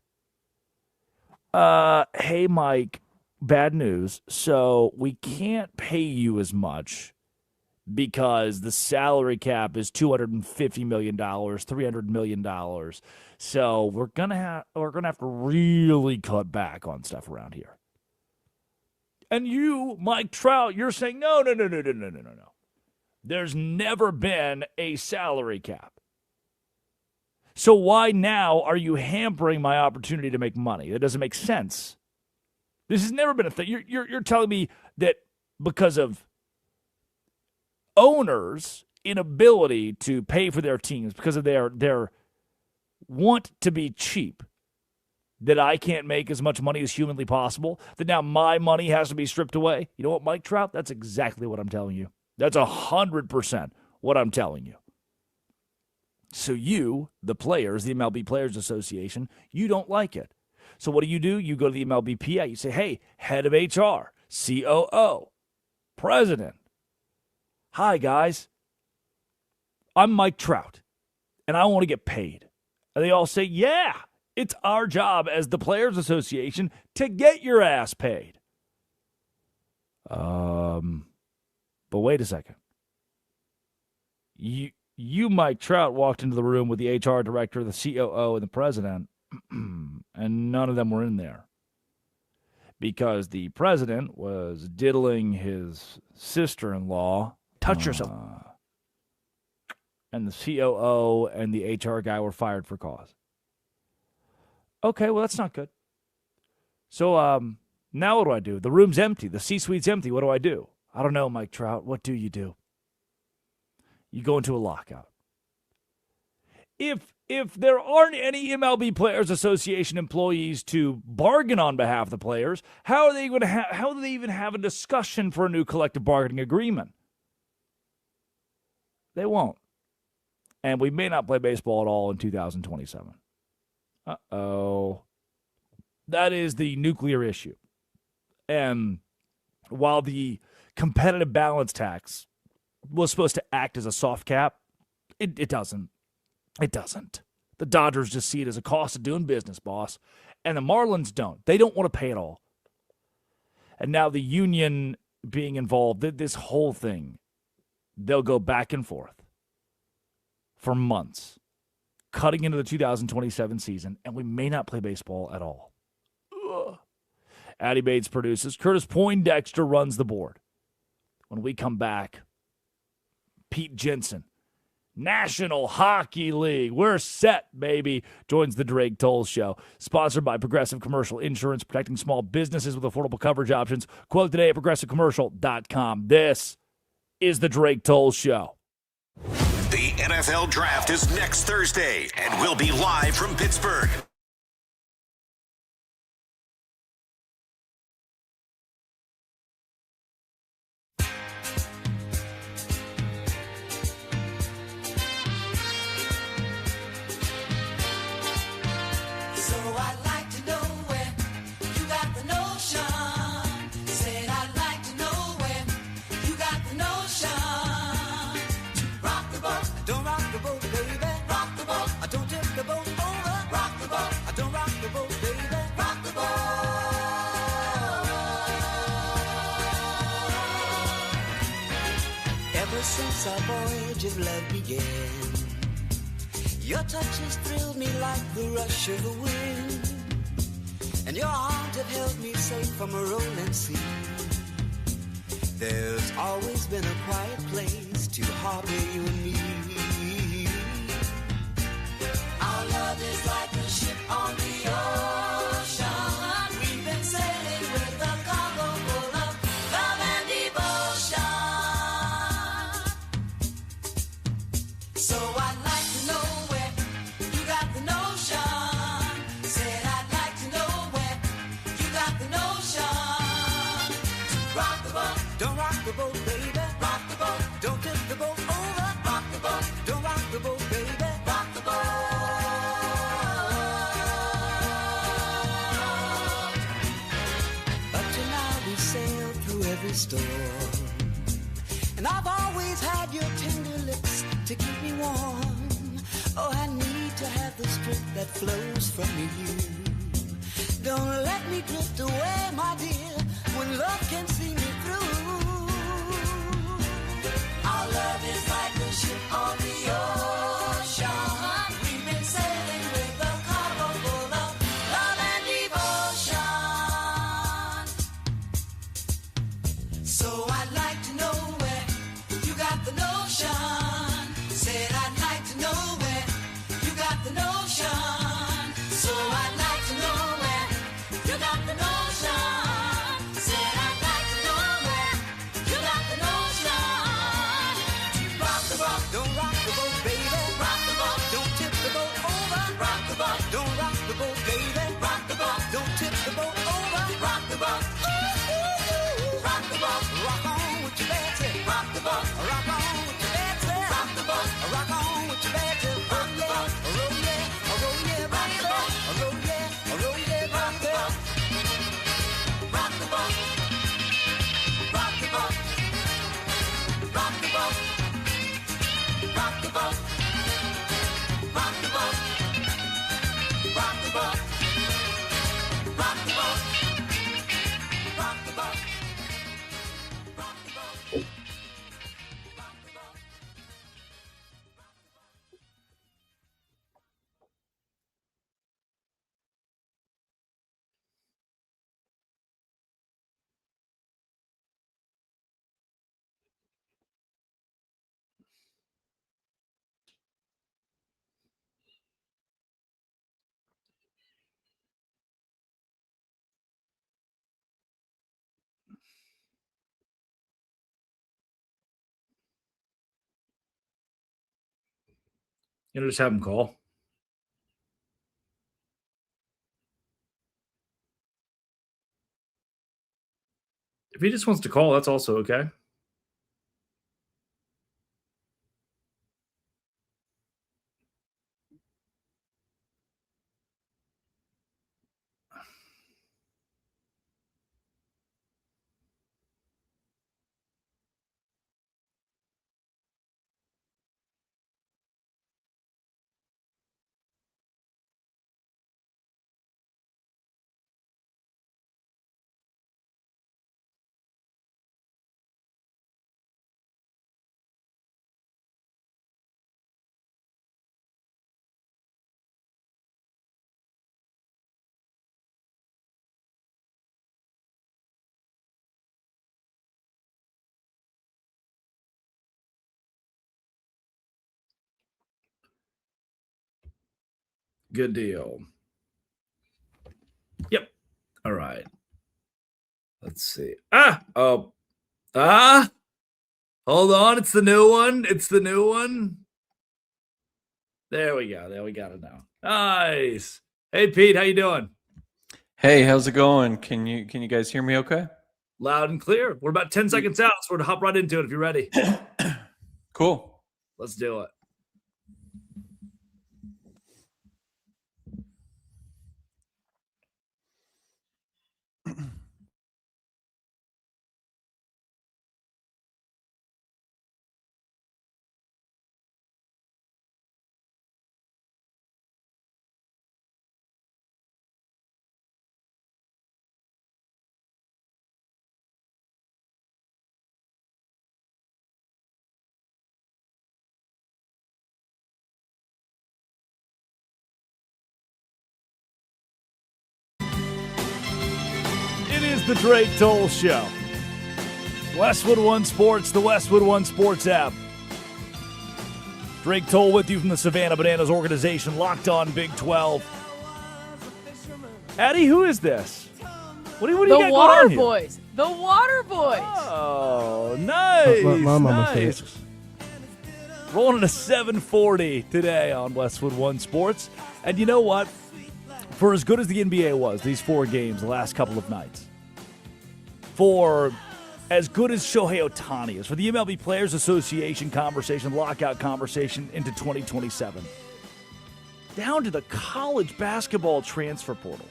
Speaker 1: Hey, Mike, bad news. So we can't pay you as much because the salary cap is $250 million, $300 million. So we're gonna have to really cut back on stuff around here. And you, Mike Trout, you're saying no. There's never been a salary cap. So why now are you hampering my opportunity to make money? That doesn't make sense. This has never been a thing. You're telling me that because of owners' inability to pay for their teams, because of their want to be cheap, that I can't make as much money as humanly possible, that now my money has to be stripped away? You know what, Mike Trout? That's exactly what I'm telling you. That's 100% what I'm telling you. So you, the players, the MLB Players Association, you don't like it. So what do? You go to the MLBPA. You say, hey, head of HR, COO, president. Hi, guys. I'm Mike Trout, and I want to get paid. And they all say, yeah, it's our job as the Players Association to get your ass paid. But wait a second. You, Mike Trout, walked into the room with the HR director, the COO, and the president, and none of them were in there because the president was diddling his sister-in-law.
Speaker 7: Touch yourself.
Speaker 1: And the COO and the HR guy were fired for cause. Okay, well, that's not good. So now what do? The room's empty. The C-suite's empty. What do? I don't know, Mike Trout. What do? You go into a lockout. If there aren't any MLB Players Association employees to bargain on behalf of the players, how are they going to how do they even have a discussion for a new collective bargaining agreement? They won't. And we may not play baseball at all in 2027. Uh-oh. That is the nuclear issue. And while the competitive balance tax was supposed to act as a soft cap, it doesn't. It doesn't. The Dodgers just see it as a cost of doing business, boss. And the Marlins don't. They don't want to pay it all. And now the union being involved, this whole thing, they'll go back and forth for months, cutting into the 2027 season, and we may not play baseball at all. Ugh. Addie Bates produces. Curtis Poindexter runs the board. When we come back, Pete Jensen, National Hockey League. We're set, baby. Joins the Drake Toll Show. Sponsored by Progressive Commercial Insurance, protecting small businesses with affordable coverage options. Quote today at progressivecommercial.com. This is the Drake Toll Show.
Speaker 20: The NFL Draft is next Thursday, and we'll be live from Pittsburgh.
Speaker 14: Since our voyage of love began, your touch has thrilled me like the rush of the wind, and your arms have held me safe from a rolling sea. There's always been a quiet place to harbor you and me. Our love is like a ship on the ocean. We've been sailing with a cargo full of love and devotion. So I'd like to know where you got the notion. Said I'd like to know where you got the notion. Rock the boat, don't rock the boat, baby. Rock the boat, don't tip the boat over. Rock the boat, don't rock the boat, baby. Rock the boat. Up to now we sailed through every storm, and I've always had your tender lips to keep me warm. Oh, I need to have the strength that flows from you. Don't let me drift away, my dear, when love can see me through. Our
Speaker 1: You know, just have him call. If he just wants to call, that's also okay. Good deal. Yep. All right. Let's see. Hold on. It's the new one. There we go. There we got it now. Nice. Hey, Pete, how you doing?
Speaker 21: Hey, how's it going? Can you guys hear me okay?
Speaker 1: Loud and clear. We're about 10 seconds out, so we're going to hop right into it if you're ready.
Speaker 21: Cool.
Speaker 1: Let's do it. It is the Drake Toll Show. Westwood One Sports, the Westwood One Sports app. Drake Toll with you from the Savannah Bananas organization, Locked On Big 12. Addie, who is this? What do you got going on here?
Speaker 8: Boys. The Water Boys.
Speaker 1: Oh, nice. Nice. Rolling a 740 today on Westwood One Sports. And you know what? For as good as the NBA was, these 4 games, the last couple of nights, for as good as Shohei Ohtani is, for the MLB Players Association conversation, lockout conversation into 2027, down to the college basketball transfer portal,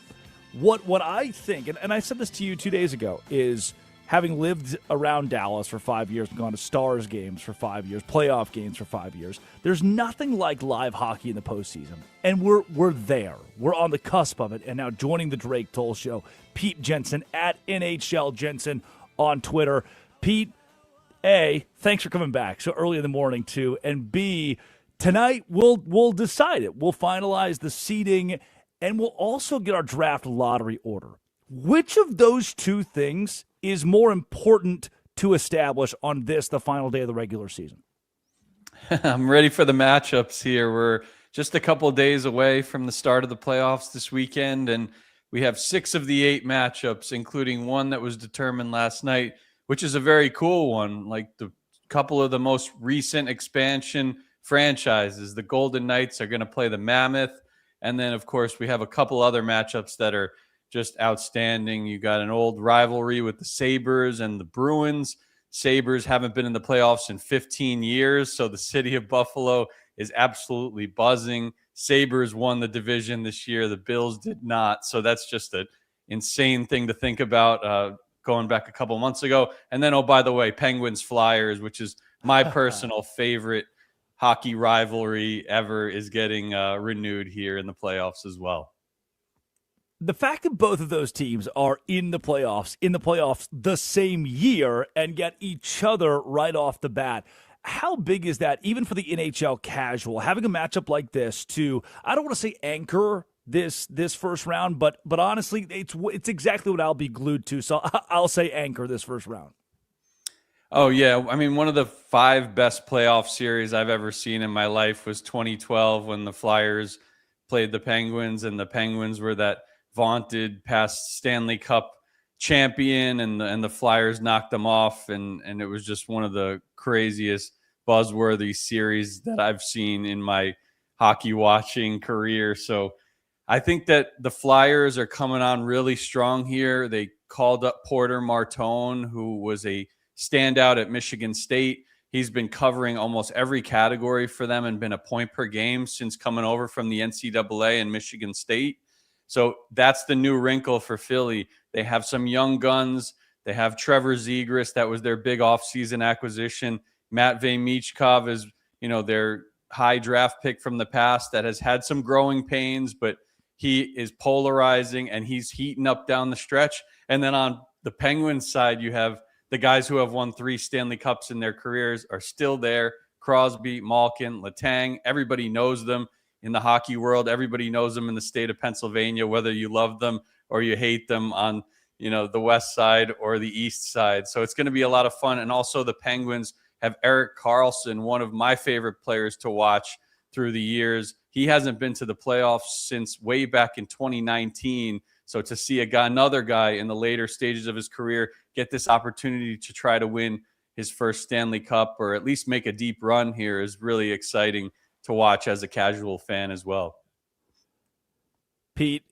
Speaker 1: what I think, and I said this to you 2 days ago, is having lived around Dallas for 5 years and gone to Stars games for 5 years, playoff games for 5 years, there's nothing like live hockey in the postseason. And we're there. We're on the cusp of it. And now joining the Drake Toll Show, Pete Jensen at NHL Jensen on Twitter. Pete, A, thanks for coming back so early in the morning, too. And B, tonight we'll decide it. We'll finalize the seeding, and we'll also get our draft lottery order. Which of those two things is more important to establish on this, the final day of the regular season?
Speaker 21: I'm ready for the matchups here. We're just a couple of days away from the start of the playoffs this weekend, and we have 6 of the 8 matchups, including one that was determined last night, which is a very cool one, like the couple of the most recent expansion franchises. The Golden Knights are going to play the Mammoth, and then, of course, we have a couple other matchups that are just outstanding. You got an old rivalry with the Sabres and the Bruins. Sabres haven't been in the playoffs in 15 years, so the city of Buffalo is absolutely buzzing. Sabres won the division this year. The Bills did not, so that's just an insane thing to think about going back a couple months ago. And then, oh, by the way, Penguins-Flyers, which is my personal favorite hockey rivalry ever, is getting renewed here in the playoffs as well.
Speaker 1: The fact that both of those teams are in the playoffs the same year and get each other right off the bat, how big is that, even for the NHL casual, having a matchup like this to, I don't want to say anchor this first round, but honestly, it's exactly what I'll be glued to, so I'll say anchor this first round.
Speaker 21: Oh, yeah. I mean, one of the 5 best playoff series I've ever seen in my life was 2012 when the Flyers played the Penguins, and the Penguins were that vaunted past Stanley Cup champion, and the Flyers knocked them off, and it was just one of the craziest buzzworthy series that I've seen in my hockey watching career. So I think that the Flyers are coming on really strong here. They called up Porter Martone, who was a standout at Michigan State. He's been covering almost every category for them and been a point per game since coming over from the NCAA and Michigan State. So that's the new wrinkle for Philly. They have some young guns. They have Trevor Zegras. That was their big offseason acquisition. Matvei Michkov is, their high draft pick from the past that has had some growing pains, but he is polarizing and he's heating up down the stretch. And then on the Penguins side, you have the guys who have won 3 Stanley Cups in their careers are still there. Crosby, Malkin, Letang, everybody knows them in the hockey world. Everybody knows them in the state of Pennsylvania, whether you love them or you hate them on, the west side or the east side. So it's going to be a lot of fun. And also the Penguins have Erik Karlsson, one of my favorite players to watch through the years. He hasn't been to the playoffs since way back in 2019. So to see another guy in the later stages of his career get this opportunity to try to win his first Stanley Cup or at least make a deep run here is really exciting to watch as a casual fan as well.
Speaker 1: Pete,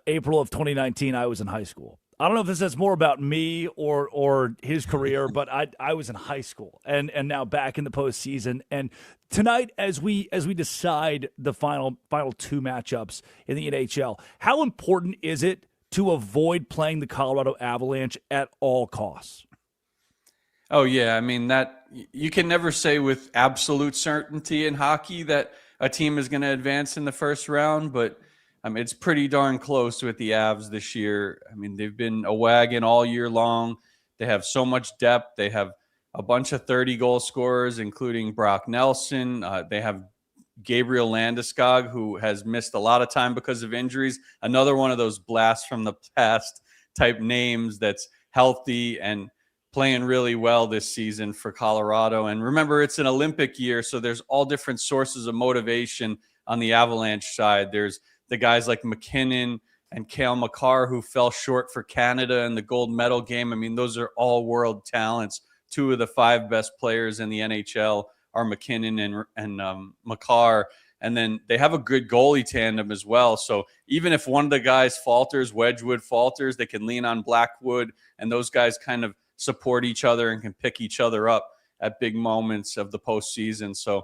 Speaker 1: April of 2019, I was in high school. I don't know if this says more about me or his career, but I was in high school and now back in the postseason. And tonight, as we decide the final 2 matchups in the NHL, how important is it to avoid playing the Colorado Avalanche at all costs?
Speaker 21: Oh yeah, I mean that you can never say with absolute certainty in hockey that a team is going to advance in the first round, but it's pretty darn close with the Avs this year. I mean, they've been a wagon all year long. They have so much depth. They have a bunch of 30-goal scorers, including Brock Nelson. They have Gabriel Landeskog, who has missed a lot of time because of injuries. Another one of those blasts from the past type names that's healthy and playing really well this season for Colorado. And remember, it's an Olympic year, so there's all different sources of motivation on the Avalanche side. There's the guys like McKinnon and Cale Makar, who fell short for Canada in the gold medal game. I mean, those are all world talents. 2 of the 5 best players in the NHL are McKinnon and Makar. And then they have a good goalie tandem as well. So even if one of the guys falters, Wedgwood falters, they can lean on Blackwood, and those guys kind of support each other and can pick each other up at big moments of the postseason. So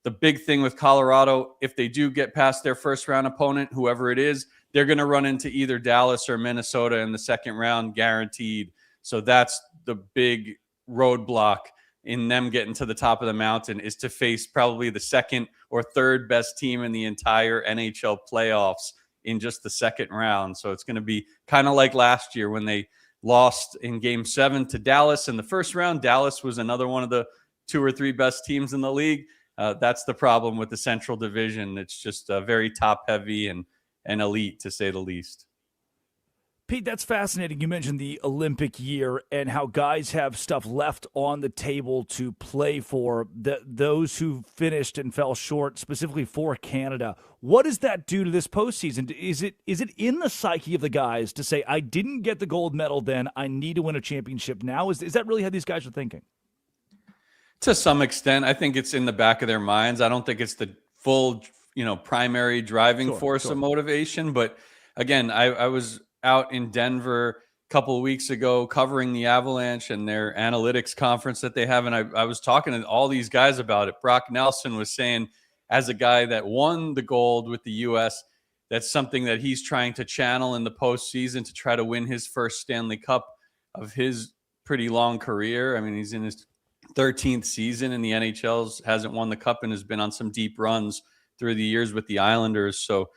Speaker 21: the big thing with Colorado, if they do get past their first round opponent, whoever it is, they're going to run into either Dallas or Minnesota in the second round, guaranteed. So that's the big roadblock in them getting to the top of the mountain, is to face probably the second or third best team in the entire NHL playoffs in just the second round. So it's going to be kind of like last year when they lost in Game 7 to Dallas in the first round. Dallas was another one of the 2 or 3 best teams in the league. That's the problem with the Central Division. It's just very top-heavy and elite, to say the least.
Speaker 1: Pete, that's fascinating. You mentioned the Olympic year and how guys have stuff left on the table to play for, those who finished and fell short, specifically for Canada. What does that do to this postseason? Is it in the psyche of the guys to say, I didn't get the gold medal then, I need to win a championship now? Is that really how these guys are thinking?
Speaker 21: To some extent, I think it's in the back of their minds. I don't think it's the full, primary driving force of motivation. But again, I was out in Denver a couple of weeks ago covering the Avalanche and their analytics conference that they have. And I was talking to all these guys about it. Brock Nelson was saying, as a guy that won the gold with the U.S., that's something that he's trying to channel in the postseason to try to win his first Stanley Cup of his pretty long career. I mean, he's in his 13th season in the NHL, hasn't won the cup, and has been on some deep runs through the years with the Islanders. So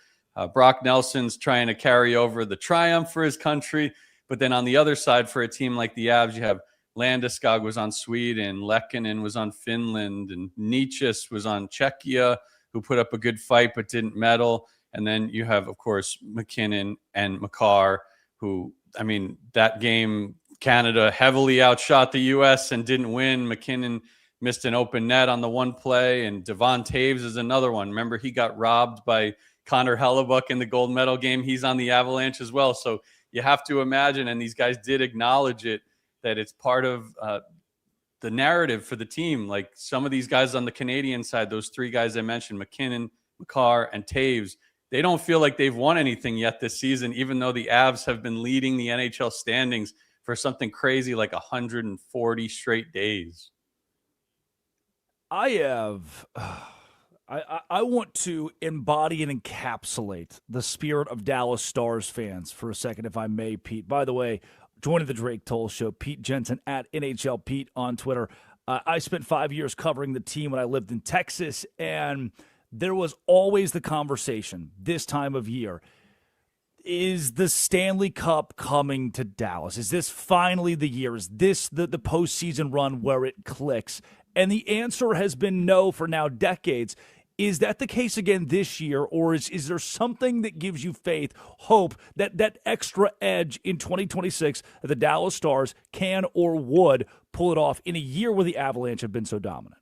Speaker 21: Brock Nelson's trying to carry over the triumph for his country. But then on the other side, for a team like the Avs, you have Landeskog was on Sweden, Lehkonen was on Finland, and Nichis was on Czechia, who put up a good fight but didn't medal. And then you have, of course, McKinnon and Makar, who, I mean, that game, Canada heavily outshot the U.S. and didn't win. McKinnon missed an open net on the one play, and Devon Taves is another one. Remember, he got robbed by Connor Hellebuck in the gold medal game. He's on the Avalanche as well. So you have to imagine, and these guys did acknowledge it, that it's part of the narrative for the team. Like some of these guys on the Canadian side, those 3 guys I mentioned, McKinnon, Carr, and Taves, they don't feel like they've won anything yet this season, even though the Avs have been leading the NHL standings for something crazy like 140 straight days.
Speaker 1: I want to embody and encapsulate the spirit of Dallas Stars fans for a second, if I may, Pete. By the way, joining the Drake Toll Show, Pete Jensen at NHL Pete on Twitter. I spent 5 years covering the team when I lived in Texas, and there was always the conversation this time of year. Is the Stanley Cup coming to Dallas? Is this finally the year? Is this the postseason run where it clicks? And the answer has been no for now decades. Is that the case again this year, or is there something that gives you faith, hope, that extra edge in 2026 that the Dallas Stars can or would pull it off in a year where the Avalanche have been so dominant?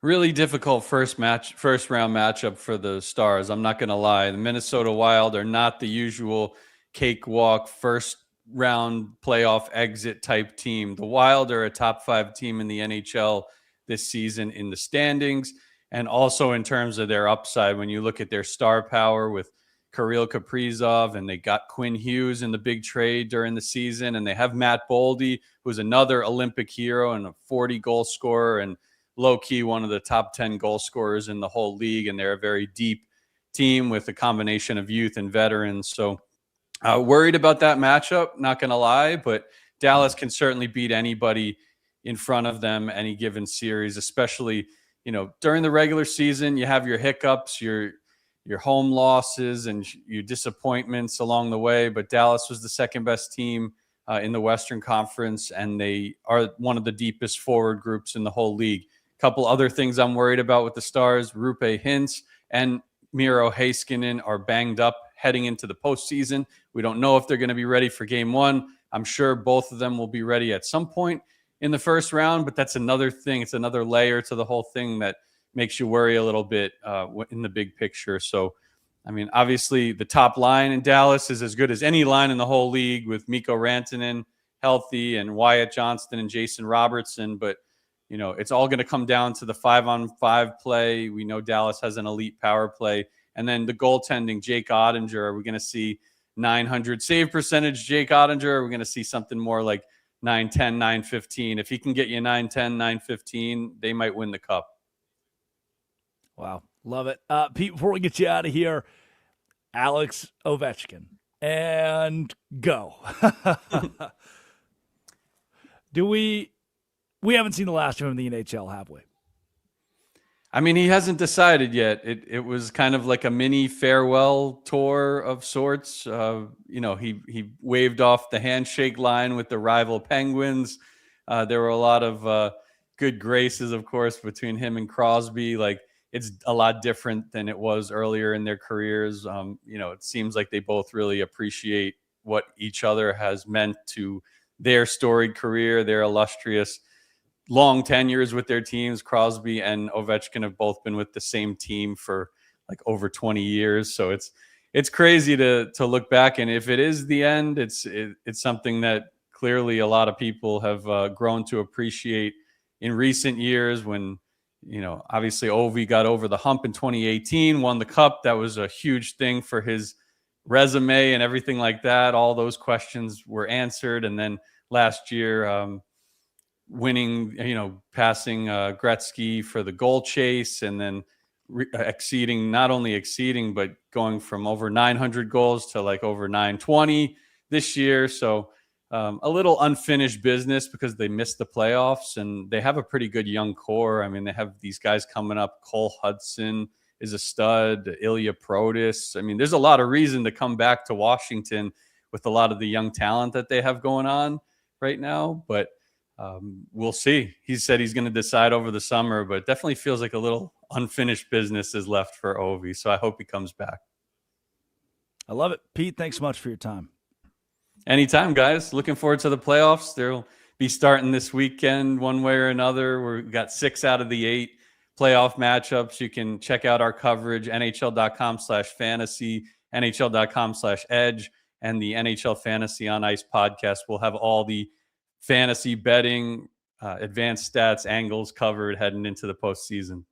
Speaker 21: Really difficult first round matchup for the Stars. I'm not going to lie. The Minnesota Wild are not the usual cakewalk first round playoff exit type team. The Wild are a top 5 team in the NHL this season in the standings, and also in terms of their upside. When you look at their star power with Kirill Kaprizov, and they got Quinn Hughes in the big trade during the season, and they have Matt Boldy, who's another Olympic hero and a 40 goal scorer, and low-key one of the top 10 goal scorers in the whole league, and they're a very deep team with a combination of youth and veterans. So worried about that matchup, not going to lie, but Dallas can certainly beat anybody in front of them any given series, especially, during the regular season. You have your hiccups, your home losses, and your disappointments along the way, but Dallas was the second best team in the Western Conference, and they are one of the deepest forward groups in the whole league. Couple other things I'm worried about with the Stars: Roope Hintz and Miro Heiskanen are banged up heading into the postseason. We don't know if they're going to be ready for game 1. I'm sure both of them will be ready at some point in the first round, but that's another thing. It's another layer to the whole thing that makes you worry a little bit in the big picture. So, obviously the top line in Dallas is as good as any line in the whole league, with Mikko Rantanen healthy and Wyatt Johnston and Jason Robertson, but it's all going to come down to the 5-on-5 play. We know Dallas has an elite power play. And then the goaltending, Jake Ottinger. Are we going to see 900 save percentage Jake Ottinger? Or are we going to see something more like 910, 915? If he can get you 910, 915, they might win the cup.
Speaker 1: Wow. Love it. Pete, before we get you out of here, Alex Ovechkin. And go. We haven't seen the last of him in the NHL, have we?
Speaker 21: He hasn't decided yet. It was kind of like a mini farewell tour of sorts. He waved off the handshake line with the rival Penguins. There were a lot of good graces, of course, between him and Crosby. It's a lot different than it was earlier in their careers. It seems like they both really appreciate what each other has meant to their storied career, their illustrious long tenures with their teams. Crosby and Ovechkin have both been with the same team for over 20 years. So it's crazy to look back. And if it is the end, it's something that clearly a lot of people have grown to appreciate in recent years. When, obviously Ovi got over the hump in 2018, won the cup. That was a huge thing for his resume and everything like that. All those questions were answered. And then last year, winning, passing Gretzky for the goal chase, and then not only exceeding, but going from over 900 goals to over 920 this year. So a little unfinished business because they missed the playoffs, and they have a pretty good young core. They have these guys coming up. Cole Hudson is a stud. Ilya Protas. There's a lot of reason to come back to Washington with a lot of the young talent that they have going on right now, but we'll see. He said he's going to decide over the summer, but definitely feels like a little unfinished business is left for Ovi. So I hope he comes back.
Speaker 1: I love it. Pete, thanks so much for your time.
Speaker 21: Anytime, guys. Looking forward to the playoffs. They'll be starting this weekend one way or another. We've got 6 out of the 8 playoff matchups. You can check out our coverage, NHL.com/fantasy, NHL.com/edge, and the NHL Fantasy on Ice podcast. We'll have all the fantasy betting, advanced stats, angles covered heading into the postseason.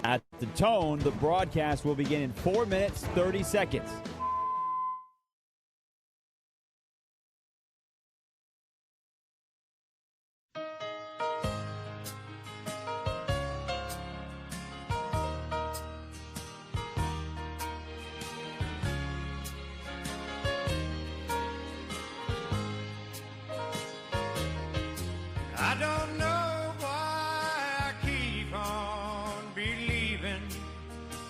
Speaker 2: At the tone, the broadcast will begin in 4 minutes, 30 seconds.
Speaker 6: I don't know why I keep on believing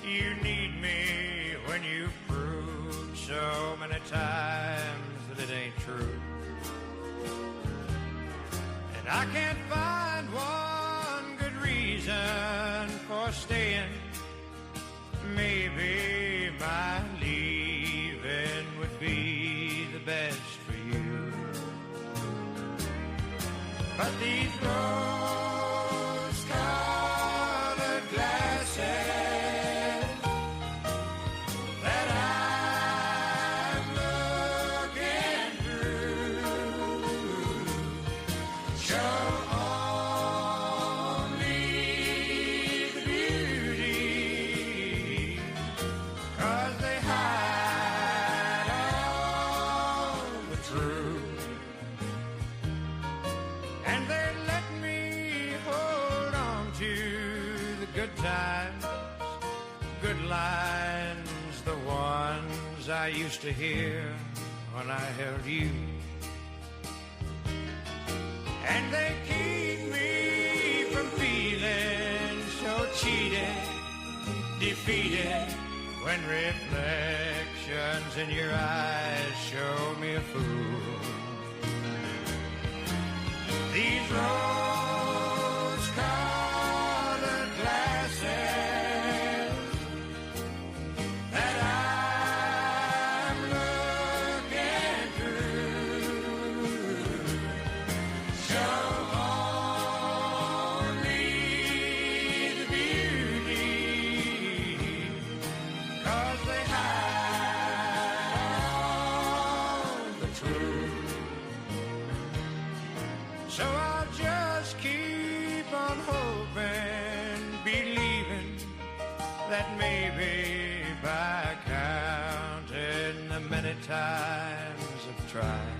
Speaker 6: you need me when you've proved so many times that it ain't true. And I can't find one good reason for staying. Maybe my leaving would be the best for you. But these rose-colored glasses that I'm looking through show only the beauty, 'cause they hide all the truth. And they let me hold on to the good times, good lines, the ones I used to hear when I held you. And they keep me from feeling so cheated, defeated, when reflections in your eyes show me a fool. These rose-colored glasses that I'm looking through show only the beauty, 'cause they hide all the truth. So I'll just keep on hoping, believing that maybe by counting the many times I've tried,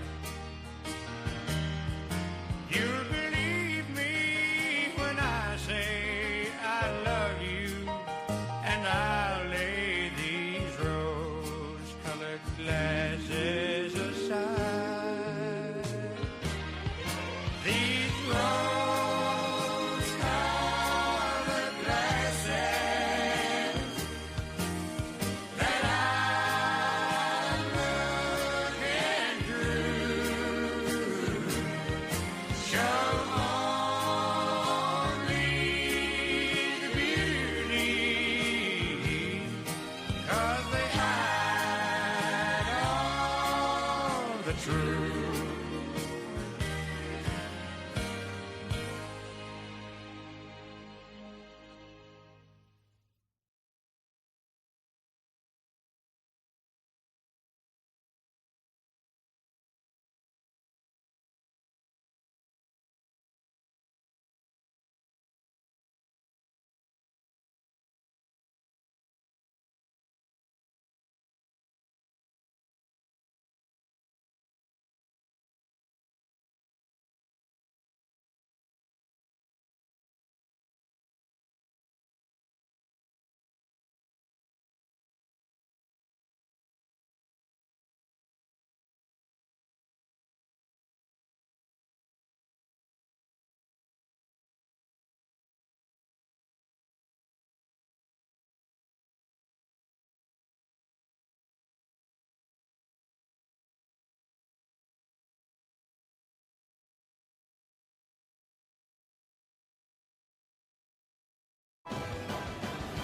Speaker 6: you'll believe me when I say I love you, and I'll lay these rose-colored glasses aside. These rose-colored glasses that I'm looking through show only the beauty, 'cause they hide all the truth.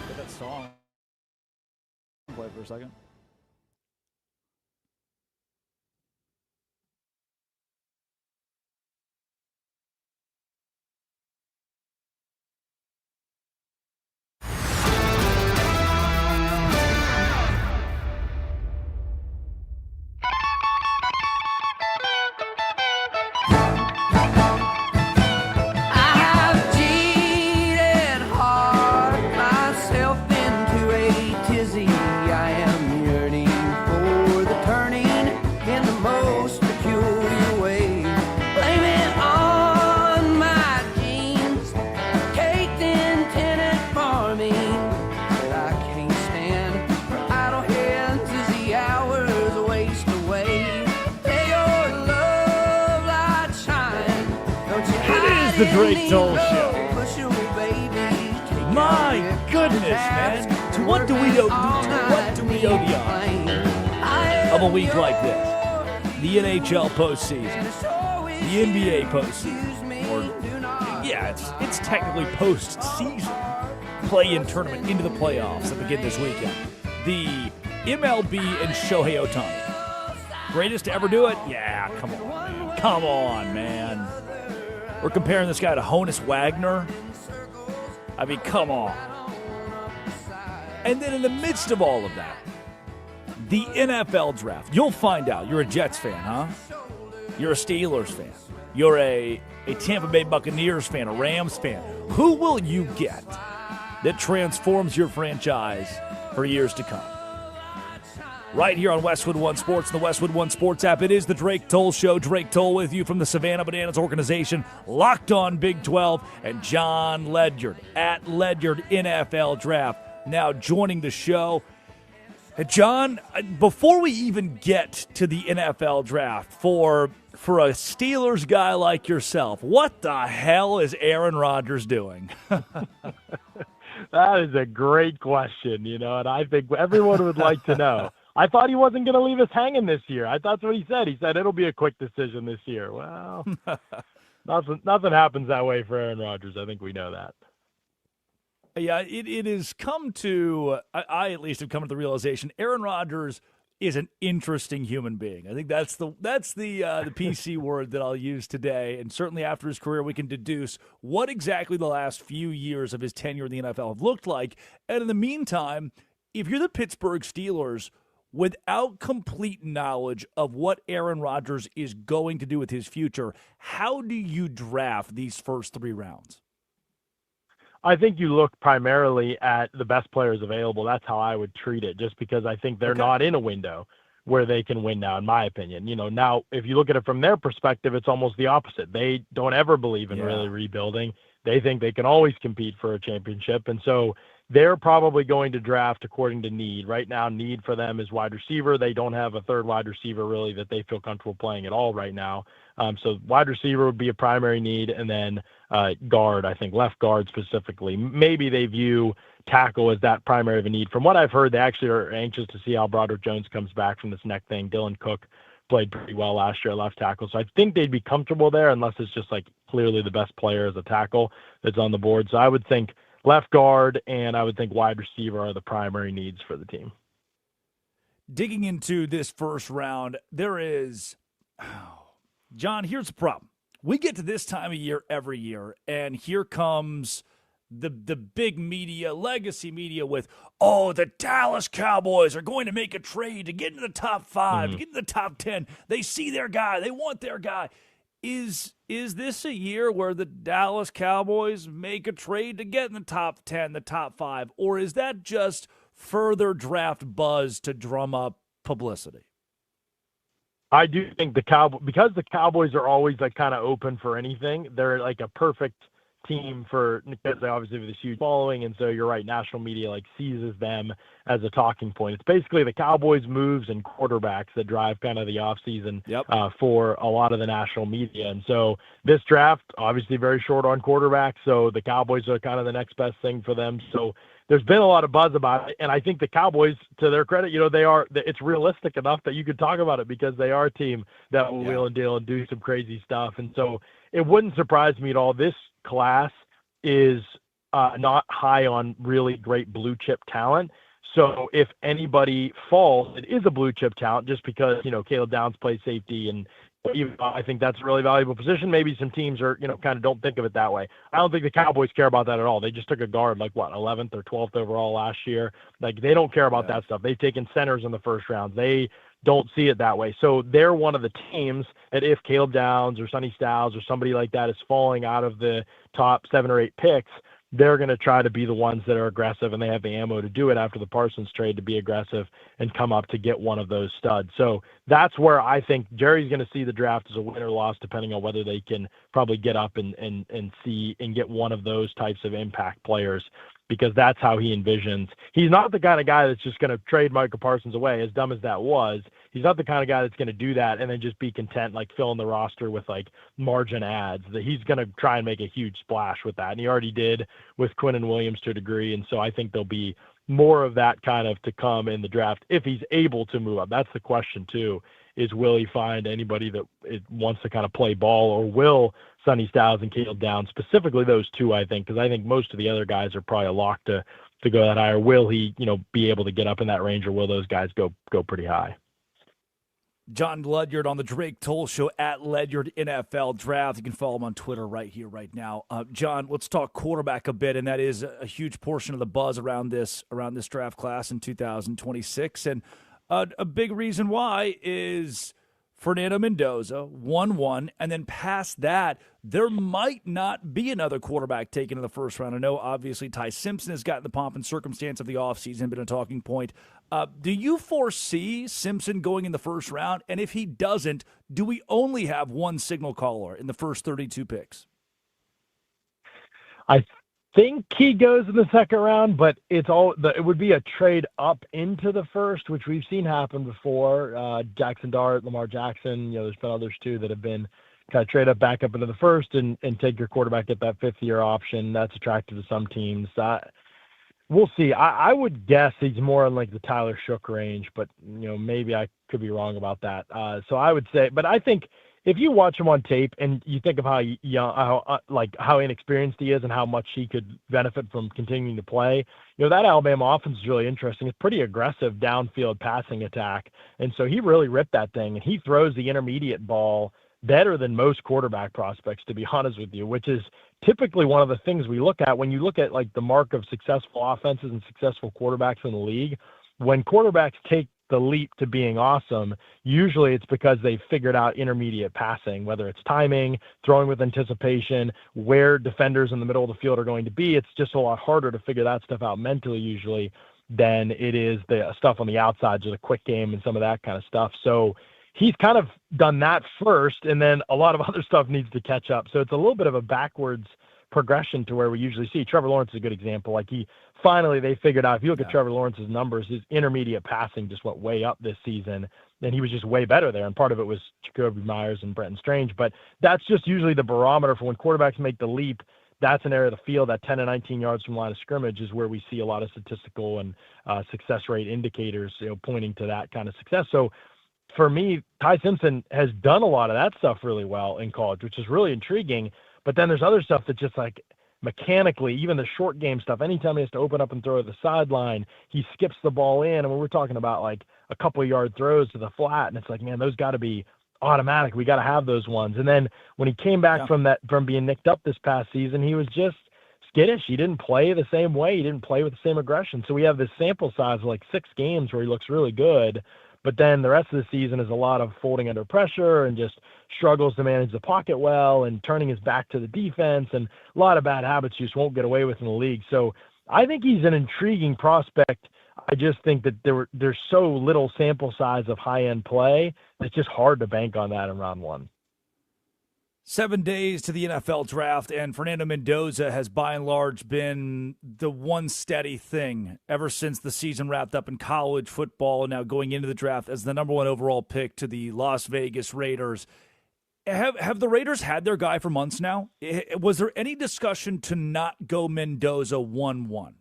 Speaker 1: Get that song. Play for a second.
Speaker 6: I have cheated hard myself.
Speaker 1: the Drake Toll Show. My goodness, man. To what do we owe the honor of a week like this? The NHL postseason, the NBA postseason, or it's technically postseason play-in tournament into the playoffs that begin this weekend. The MLB and Shohei Ohtani. Greatest to ever do it? Yeah, come on, man. Come on, man. We're comparing this guy to Honus Wagner. I mean, come on. And then in the midst of all of that, the NFL draft. You'll find out. You're a Jets fan, huh? You're a Steelers fan. You're a Tampa Bay Buccaneers fan, a Rams fan. Who will you get that transforms your franchise for years to come? Right here on Westwood One Sports, the Westwood One Sports app. It is the Drake Toll Show. Drake Toll with you from the Savannah Bananas organization, Locked On Big 12, and John Ledard at Ledard NFL Draft. Now joining the show. John, before we even get to the NFL Draft, for a Steelers guy like yourself, what the hell is Aaron Rodgers doing?
Speaker 4: That is a great question, and I think everyone would like to know. I thought he wasn't going to leave us hanging this year. That's what he said. He said it'll be a quick decision this year. Well, nothing happens that way for Aaron Rodgers. I think we know that.
Speaker 1: Yeah, it has come to, I at least have come to the realization, Aaron Rodgers is an interesting human being. I think that's the PC word that I'll use today. And certainly after his career, we can deduce what exactly the last few years of his tenure in the NFL have looked like. And in the meantime, if you're the Pittsburgh Steelers, without complete knowledge of what Aaron Rodgers is going to do with his future, how do you draft these first 3 rounds?
Speaker 4: I think you look primarily at the best players available. That's how I would treat it, just because I think they're not in a window where they can win now, in my opinion. Now, if you look at it from their perspective, it's almost the opposite. They don't ever believe in really rebuilding. They think they can always compete for a championship. And so they're probably going to draft according to need. Right now, need for them is wide receiver. They don't have a third wide receiver really that they feel comfortable playing at all right now. So wide receiver would be a primary need, and then guard, I think left guard specifically. Maybe they view tackle as that primary of a need. From what I've heard, they actually are anxious to see how Broderick Jones comes back from this neck thing. Dylan Cook played pretty well last year at left tackle. So I think they'd be comfortable there unless it's just like clearly the best player as a tackle that's on the board. So I would think left guard and I would think wide receiver are the primary needs for the team.
Speaker 1: Digging into this first round, there is, John, here's the problem. We get to this time of year every year, and here comes the big media, legacy media with, the Dallas Cowboys are going to make a trade to get into the top 5, to get into the top 10. They see their guy. They want their guy. Is this a year where the Dallas Cowboys make a trade to get in the top 10, the top 5, or is that just further draft buzz to drum up publicity?
Speaker 4: I do think because the Cowboys are always like kind of open for anything, they're like a perfect team because they obviously have this huge following, and so you're right, national media like seizes them as a talking point. It's basically the Cowboys moves and quarterbacks that drive kind of the offseason for a lot of the national media. And so this draft, obviously very short on quarterbacks, so the Cowboys are kind of the next best thing for them. So there's been a lot of buzz about it, and I think the Cowboys, to their credit, it's realistic enough that you could talk about it because they are a team that will wheel and deal and do some crazy stuff. And so it wouldn't surprise me at all. This class is not high on really great blue chip talent. So if anybody falls, it is a blue chip talent just because, Caleb Downs plays safety, and I think that's a really valuable position. Maybe some teams are, kind of don't think of it that way. I don't think the Cowboys care about that at all. They just took a guard 11th or 12th overall last year. Like, they don't care about that stuff. They've taken centers in the first round. They don't see it that way. So they're one of the teams that if Caleb Downs or Sonny Styles or somebody like that is falling out of the top 7 or 8 picks, they're going to try to be the ones that are aggressive, and they have the ammo to do it after the Parsons trade to be aggressive and come up to get one of those studs. So that's where I think Jerry's going to see the draft as a win or loss, depending on whether they can probably get up and see and get one of those types of impact players because that's how he envisions. He's not the kind of guy that's just going to trade Michael Parsons away, as dumb as that was. He's not the kind of guy that's going to do that and then just be content, like filling the roster with like margin ads. That he's going to try and make a huge splash with that. And he already did with Quinnen Williams to a degree. And so I think there'll be more of that kind of to come in the draft if he's able to move up. That's the question too, is will he find anybody that wants to kind of play ball, or will Sonny Styles and Caleb Downs, specifically those two, I think, because I think most of the other guys are probably a lock to go that high, or will he, be able to get up in that range, or will those guys go pretty high?
Speaker 1: John Ledard on the Drake Toll Show at Ledard NFL Draft. You can follow him on Twitter right here, right now. John, let's talk quarterback a bit, and that is a huge portion of the buzz around this draft class in 2026. And a big reason why is Fernando Mendoza, 1-1, and then past that, there might not be another quarterback taken in the first round. I know, obviously, Ty Simpson has gotten the pomp and circumstance of the offseason, been a talking point. Do you foresee Simpson going in the first round? And if he doesn't, do we only have one signal caller in the first 32 picks?
Speaker 4: I think he goes in the second round, but it would be a trade up into the first, which we've seen happen before. Jackson Dart, Lamar Jackson, there's been others too that have been kind of trade back up into the first and take your quarterback at that fifth-year option. That's attractive to some teams. We'll see. I would guess he's more in like the Tyler Shook range, but maybe I could be wrong about that. So I would say, but I think if you watch him on tape and you think of how young, how inexperienced he is and how much he could benefit from continuing to play, that Alabama offense is really interesting. It's pretty aggressive downfield passing attack, and so he really ripped that thing, and he throws the intermediate ball better than most quarterback prospects, to be honest with you, which is typically one of the things we look at when you look at like the mark of successful offenses and successful quarterbacks in the league. When quarterbacks take the leap to being awesome, usually it's because they figured out intermediate passing, whether it's timing, throwing with anticipation, where defenders in the middle of the field are going to be. It's just a lot harder to figure that stuff out mentally usually than it is the stuff on the outsides or the quick game and some of that kind of stuff. So he's kind of done that first, and then a lot of other stuff needs to catch up. So it's a little bit of a backwards progression to where we usually see. Trevor Lawrence is a good example. Like they figured out, if you look at Trevor Lawrence's numbers, his intermediate passing just went way up this season, and he was just way better there. And part of it was Jacoby Myers and Brenton Strange, but that's just usually the barometer for when quarterbacks make the leap. That's an area of the field that 10 to 19 yards from line of scrimmage is where we see a lot of statistical and success rate indicators, pointing to that kind of success. So for me, Ty Simpson has done a lot of that stuff really well in college, which is really intriguing. But then there's other stuff that just like mechanically, even the short game stuff, anytime he has to open up and throw to the sideline, he skips the ball in. And we're talking about like a couple of yard throws to the flat, and it's like, man, those got to be automatic. We got to have those ones. And then when he came back from being nicked up this past season, he was just skittish. He didn't play the same way. He didn't play with the same aggression. So we have this sample size of like 6 games where he looks really good. But then the rest of the season is a lot of folding under pressure and just struggles to manage the pocket well and turning his back to the defense, and a lot of bad habits you just won't get away with in the league. So I think he's an intriguing prospect. I just think that there's so little sample size of high-end play, it's just hard to bank on that in round one.
Speaker 1: 7 days to the NFL draft, and Fernando Mendoza has by and large been the one steady thing ever since the season wrapped up in college football, and now going into the draft as the number 1 overall pick to the Las Vegas Raiders. Have the Raiders had their guy for months now? Was there any discussion to not go Mendoza 1-1?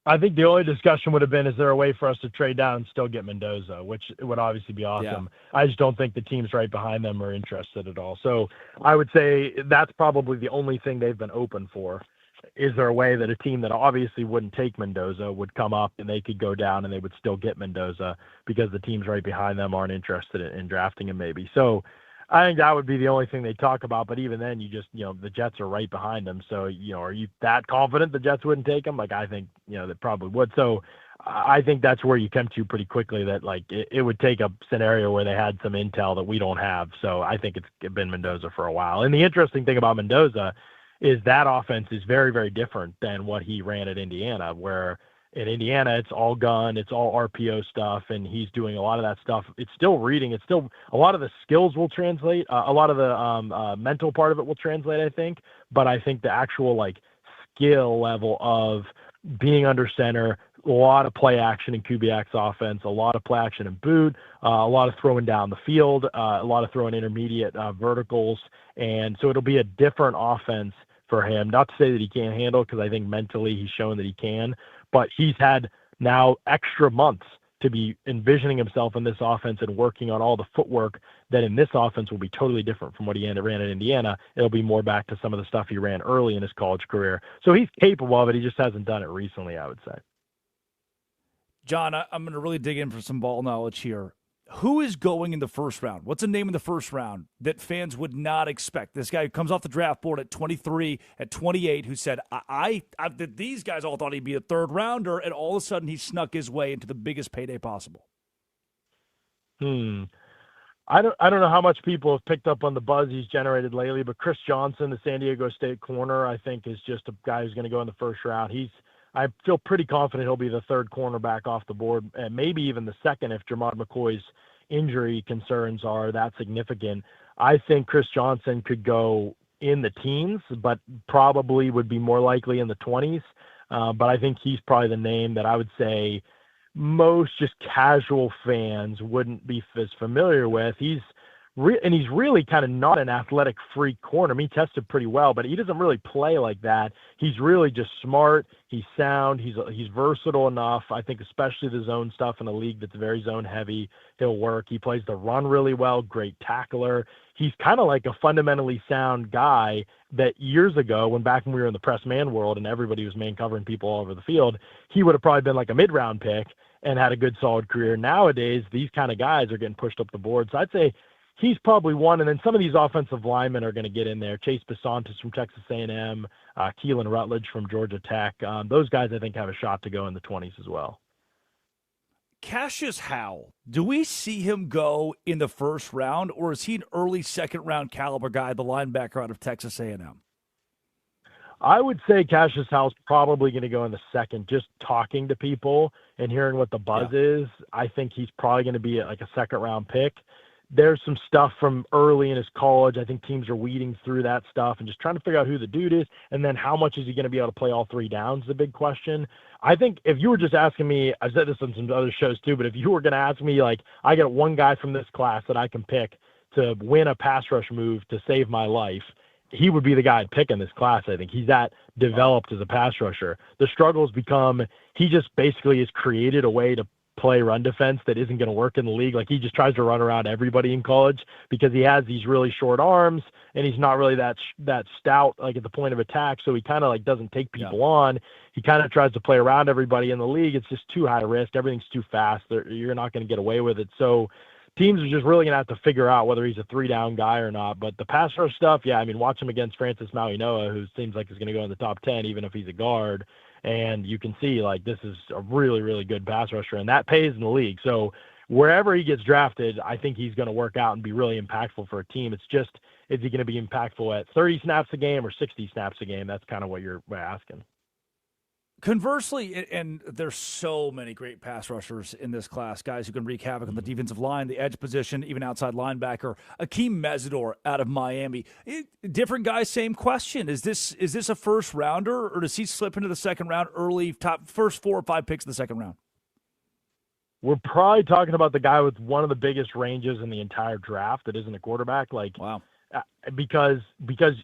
Speaker 4: I think the only discussion would have been, is there a way for us to trade down and still get Mendoza, which would obviously be awesome. Yeah. I just don't think the teams right behind them are interested at all. So I would say that's probably the only thing they've been open for. Is there a way that a team that obviously wouldn't take Mendoza would come up and they could go down and they would still get Mendoza because the teams right behind them aren't interested in drafting him maybe. So I think that would be the only thing they talk about. But even then, the Jets are right behind them. So, are you that confident the Jets wouldn't take him? Like, I think, they probably would. So I think that's where you come to pretty quickly that, like, it would take a scenario where they had some intel that we don't have. So I think it's been Mendoza for a while. And the interesting thing about Mendoza is that offense is very, very different than what he ran at Indiana, where in Indiana, it's all gun, it's all RPO stuff, and he's doing a lot of that stuff. It's still reading. It's still a lot of the skills will translate. A lot of the mental part of it will translate, I think. But I think the actual skill level of being under center, a lot of play action in Kubiak's offense, a lot of play action in Boot, a lot of throwing down the field, a lot of throwing intermediate verticals. And so it'll be a different offense for him. Not to say that he can't handle, because I think mentally he's shown that he can, but he's had now extra months to be envisioning himself in this offense and working on all the footwork that in this offense will be totally different from what he ran at Indiana. It'll be more back to some of the stuff he ran early in his college career. So he's capable of it. He just hasn't done it recently, I would say.
Speaker 1: John, I'm going to really dig in for some ball knowledge here. Who is going in the first round? What's a name in the first round that fans would not expect? This guy who comes off the draft board at 23, at 28, who said, these guys all thought he'd be a third rounder, and all of a sudden he snuck his way into the biggest payday possible.
Speaker 4: I don't know how much people have picked up on the buzz he's generated lately, but Chris Johnson, the San Diego State corner, I think is just a guy who's going to go in the first round. I feel pretty confident he'll be the third cornerback off the board, and maybe even the second if Jermod McCoy's injury concerns are that significant. I think Chris Johnson could go in the teens, but probably would be more likely in the 20s. But I think he's probably the name that I would say most just casual fans wouldn't be as familiar with. He's really kind of not an athletic freak corner. I mean, he tested pretty well, but he doesn't really play like that. He's really just smart. He's sound. He's versatile enough. I think especially the zone stuff in a league that's very zone heavy, he'll work. He plays the run really well, great tackler. He's kind of like a fundamentally sound guy that years ago, when we were in the press man world and everybody was man covering people all over the field, he would have probably been like a mid-round pick and had a good solid career. Nowadays, these kind of guys are getting pushed up the board. So I'd say he's probably one, and then some of these offensive linemen are going to get in there. Chase Bisontis from Texas A&M, Keelan Rutledge from Georgia Tech. Those guys, I think, have a shot to go in the 20s as well.
Speaker 1: Cassius Howell, do we see him go in the first round, or is he an early second-round caliber guy, the linebacker out of Texas A&M?
Speaker 4: I would say Cassius Howell's probably going to go in the second. Just talking to people and hearing what the buzz is, I think he's probably going to be like a second-round pick. There's some stuff from early in his college. I think teams are weeding through that stuff and just trying to figure out who the dude is, and then how much is he going to be able to play all three downs is a big question. I think if you were just asking me, I've said this on some other shows too, but if you were going to ask me, like, I got one guy from this class that I can pick to win a pass rush move to save my life, he would be the guy I'd pick in this class. I think he's that developed as a pass rusher. The struggles become he just basically has created a way to play run defense that isn't going to work in the league. Like, he just tries to run around everybody in college because he has these really short arms and he's not really that stout, like at the point of attack. So he kind of like doesn't take people on. He kind of tries to play around everybody in the league. It's just too high risk. Everything's too fast. You're not going to get away with it. So teams are just really going to have to figure out whether he's a 3-down guy or not. But the pass rush stuff, yeah, I mean, watch him against Francis Maui-Noa, who seems like he's going to go in the top 10, even if he's a guard. And you can see, like, this is a really, really good pass rusher, and that pays in the league. So wherever he gets drafted, I think he's going to work out and be really impactful for a team. It's just, is he going to be impactful at 30 snaps a game or 60 snaps a game? That's kind of what you're asking.
Speaker 1: Conversely, and there's so many great pass rushers in this class, guys who can wreak havoc on the defensive line, the edge position, even outside linebacker. Akeem Mesidor out of Miami. Different guys, same question. Is this a first rounder, or does he slip into the second round early, first 4 or 5 picks in the second round?
Speaker 4: We're probably talking about the guy with one of the biggest ranges in the entire draft that isn't a quarterback. Like,
Speaker 1: wow,
Speaker 4: because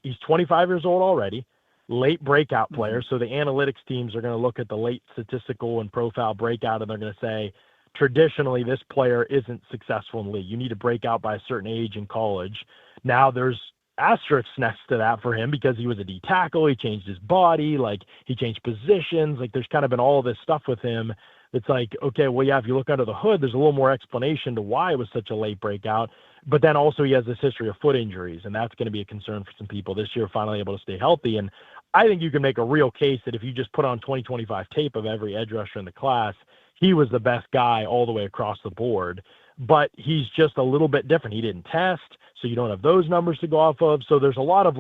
Speaker 4: he's 25 years old already. Late breakout player. So the analytics teams are going to look at the late statistical and profile breakout, and they're going to say, traditionally, this player isn't successful in the league. You need to break out by a certain age in college. Now there's asterisks next to that for him because he was a D tackle. He changed his body. Like, he changed positions. Like, there's kind of been all this stuff with him. It's like, okay, well, yeah, if you look under the hood, there's a little more explanation to why it was such a late breakout. But then also he has this history of foot injuries, and that's going to be a concern for some people this year, finally able to stay healthy. And I think you can make a real case that if you just put on 2025 tape of every edge rusher in the class, he was the best guy all the way across the board. but he's just a little bit different. He didn't test, so you don't have those numbers to go off of. So there's a lot of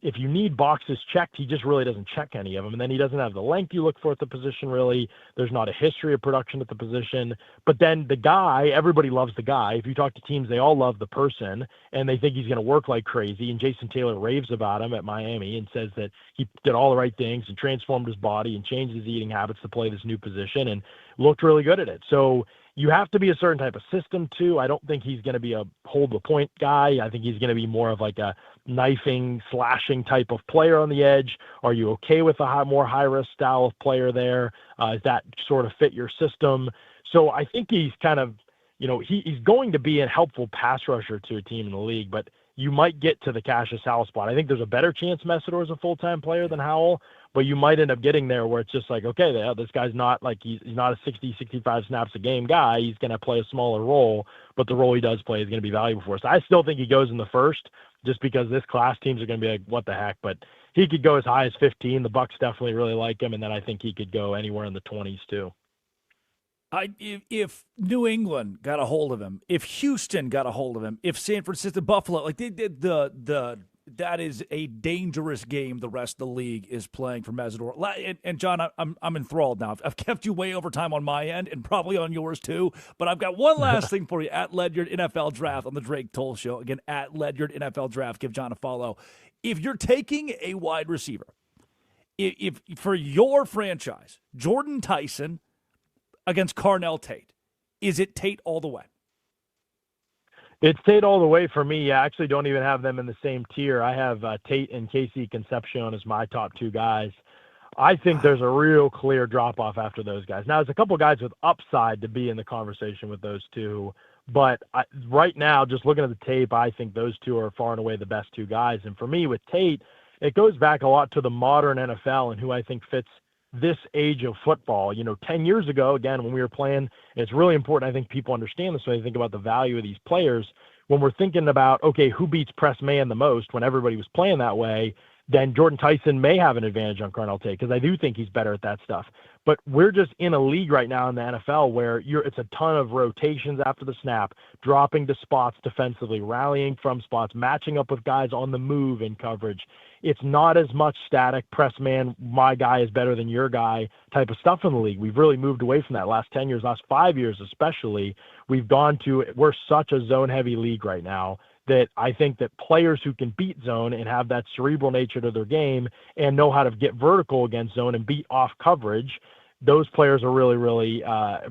Speaker 4: if you need boxes checked, he just really doesn't check any of them. And then he doesn't have the length you look for at the position, really. There's not a history of production at the position. But then the guy, everybody loves the guy. If you talk to teams, they all love the person, and they think he's going to work like crazy. And Jason Taylor raves about him at Miami and says that he did all the right things and transformed his body and changed his eating habits to play this new position and looked really good at it. So you have to be a certain type of system too. I don't think he's going to be a hold the point guy. I think he's going to be more of like a knifing, slashing type of player on the edge. Are you okay with a more high risk style of player there? Does that sort of fit your system? So I think he's kind of, he's going to be a helpful pass rusher to a team in the league, but you might get to the Cassius Howell spot. I think there's a better chance Messidor is a full-time player than Howell, but you might end up getting there where it's just like, okay, this guy's not like he's not a 60, 65 snaps a game guy. He's going to play a smaller role, but the role he does play is going to be valuable for us. I still think he goes in the first just because this class teams are going to be like, what the heck? But he could go as high as 15. The Bucs definitely really like him, and then I think he could go anywhere in the 20s too.
Speaker 1: If New England got a hold of him, if Houston got a hold of him, if San Francisco, Buffalo, like they did that is a dangerous game the rest of the league is playing for Messidor. And John, I'm enthralled now. I've kept you way over time on my end and probably on yours too. But I've got one last thing for you at Ledyard NFL Draft on the Drake Toll Show. Again, at Ledyard NFL Draft. Give John a follow. If you're taking a wide receiver, if for your franchise, Jordan Tyson against Carnell Tate, is it Tate all the way?
Speaker 4: It's Tate all the way for me. I actually don't even have them in the same tier. I have Tate and Casey Concepcion as my top two guys. I think there's a real clear drop-off after those guys. Now, there's a couple guys with upside to be in the conversation with those two, but right now, just looking at the tape, I think those two are far and away the best two guys. And for me, with Tate, it goes back a lot to the modern NFL and who I think fits this age of football. 10 years ago, again, when we were playing, it's really important. I think people understand this when they think about the value of these players. When we're thinking about, okay, who beats press man the most when everybody was playing that way, then Jordan Tyson may have an advantage on Carnell Tate because I do think he's better at that stuff. But we're just in a league right now in the NFL where it's a ton of rotations after the snap, dropping to spots defensively, rallying from spots, matching up with guys on the move in coverage. It's not as much static press man, my guy is better than your guy type of stuff in the league. We've really moved away from that last 10 years, last 5 years especially. We're such a zone heavy league right now that I think that players who can beat zone and have that cerebral nature to their game and know how to get vertical against zone and beat off coverage, those players are really, really,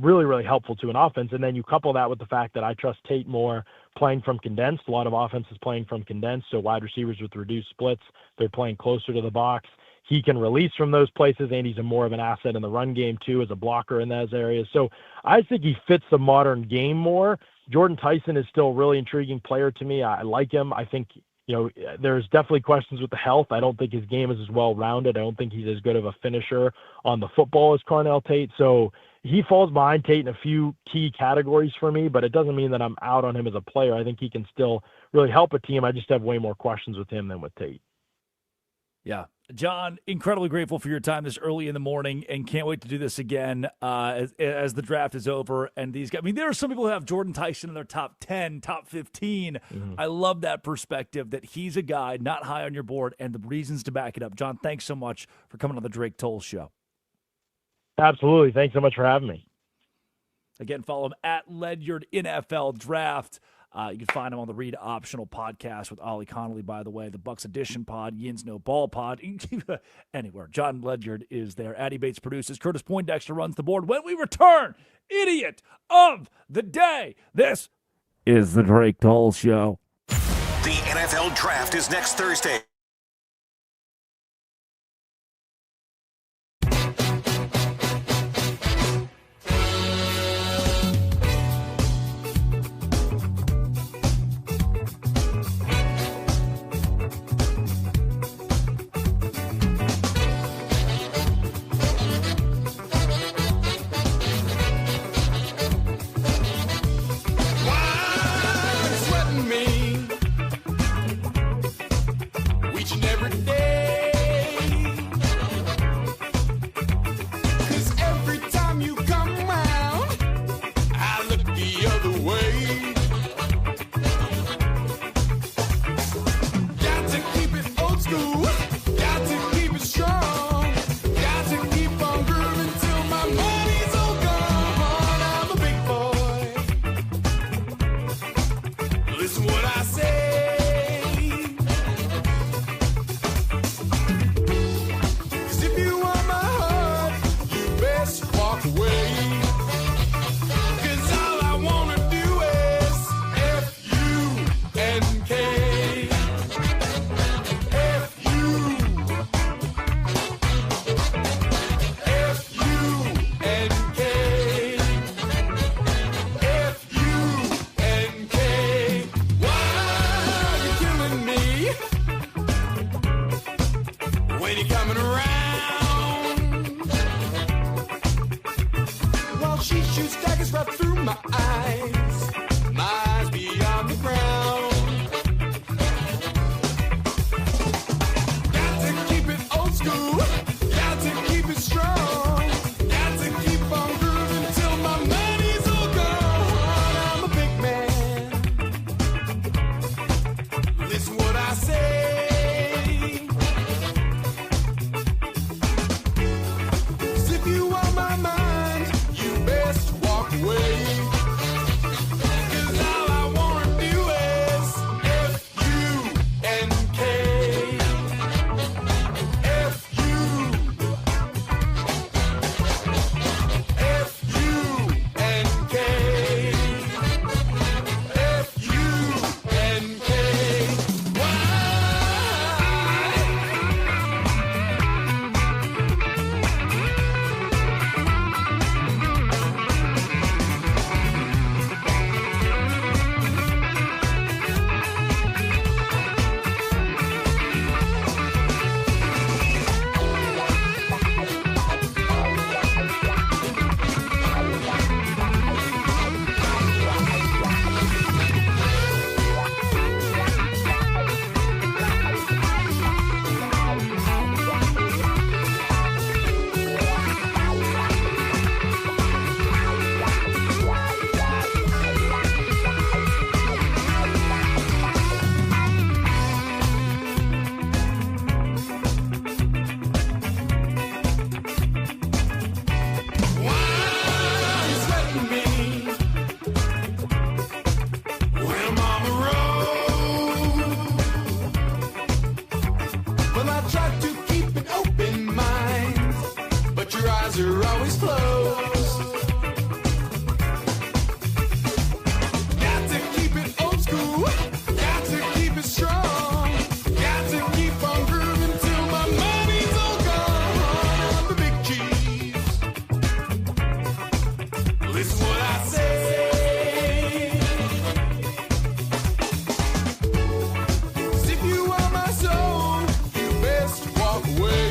Speaker 4: really helpful to an offense. And then you couple that with the fact that I trust Tate more playing from condensed. A lot of offenses playing from condensed, so wide receivers with reduced splits, they're playing closer to the box. He can release from those places, and he's more of an asset in the run game too as a blocker in those areas. So I think he fits the modern game more. Jordan Tyson is still a really intriguing player to me. I like him. I think there's definitely questions with the health. I don't think his game is as well-rounded. I don't think he's as good of a finisher on the football as Carnell Tate. So he falls behind Tate in a few key categories for me, but it doesn't mean that I'm out on him as a player. I think he can still really help a team. I just have way more questions with him than with Tate.
Speaker 1: Yeah. John, incredibly grateful for your time this early in the morning and can't wait to do this again as the draft is over. And these guys, there are some people who have Jordan Tyson in their top 10, top 15. Mm-hmm. I love that perspective that he's a guy not high on your board and the reasons to back it up. John, thanks so much for coming on the Drake Toll Show.
Speaker 4: Absolutely. Thanks so much for having me.
Speaker 1: Again, follow him at Ledyard NFL Draft. You can find him on the Read Optional podcast with Ollie Connolly, by the way, the Bucks Edition pod, Yin's No Ball pod, anywhere. John Ledard is there. Addy Bates produces. Curtis Poindexter runs the board. When we return, Idiot of the Day. This is the Drake Toll Show.
Speaker 20: The NFL Draft is next Thursday.
Speaker 3: Way
Speaker 6: when you're coming around. While she shoots daggers right through my eyes beyond the ground. Got to keep it old school, got to keep it strong, got to keep on grooving till my money's all gone. I'm a big man, listen what I say. If you want my mind, you best walk away. Are always closed. Got to keep it old school, got to keep it strong, got to keep on grooving till my money's all gone. I'm the big cheese, listen what I say. If you want my soul, you best walk away.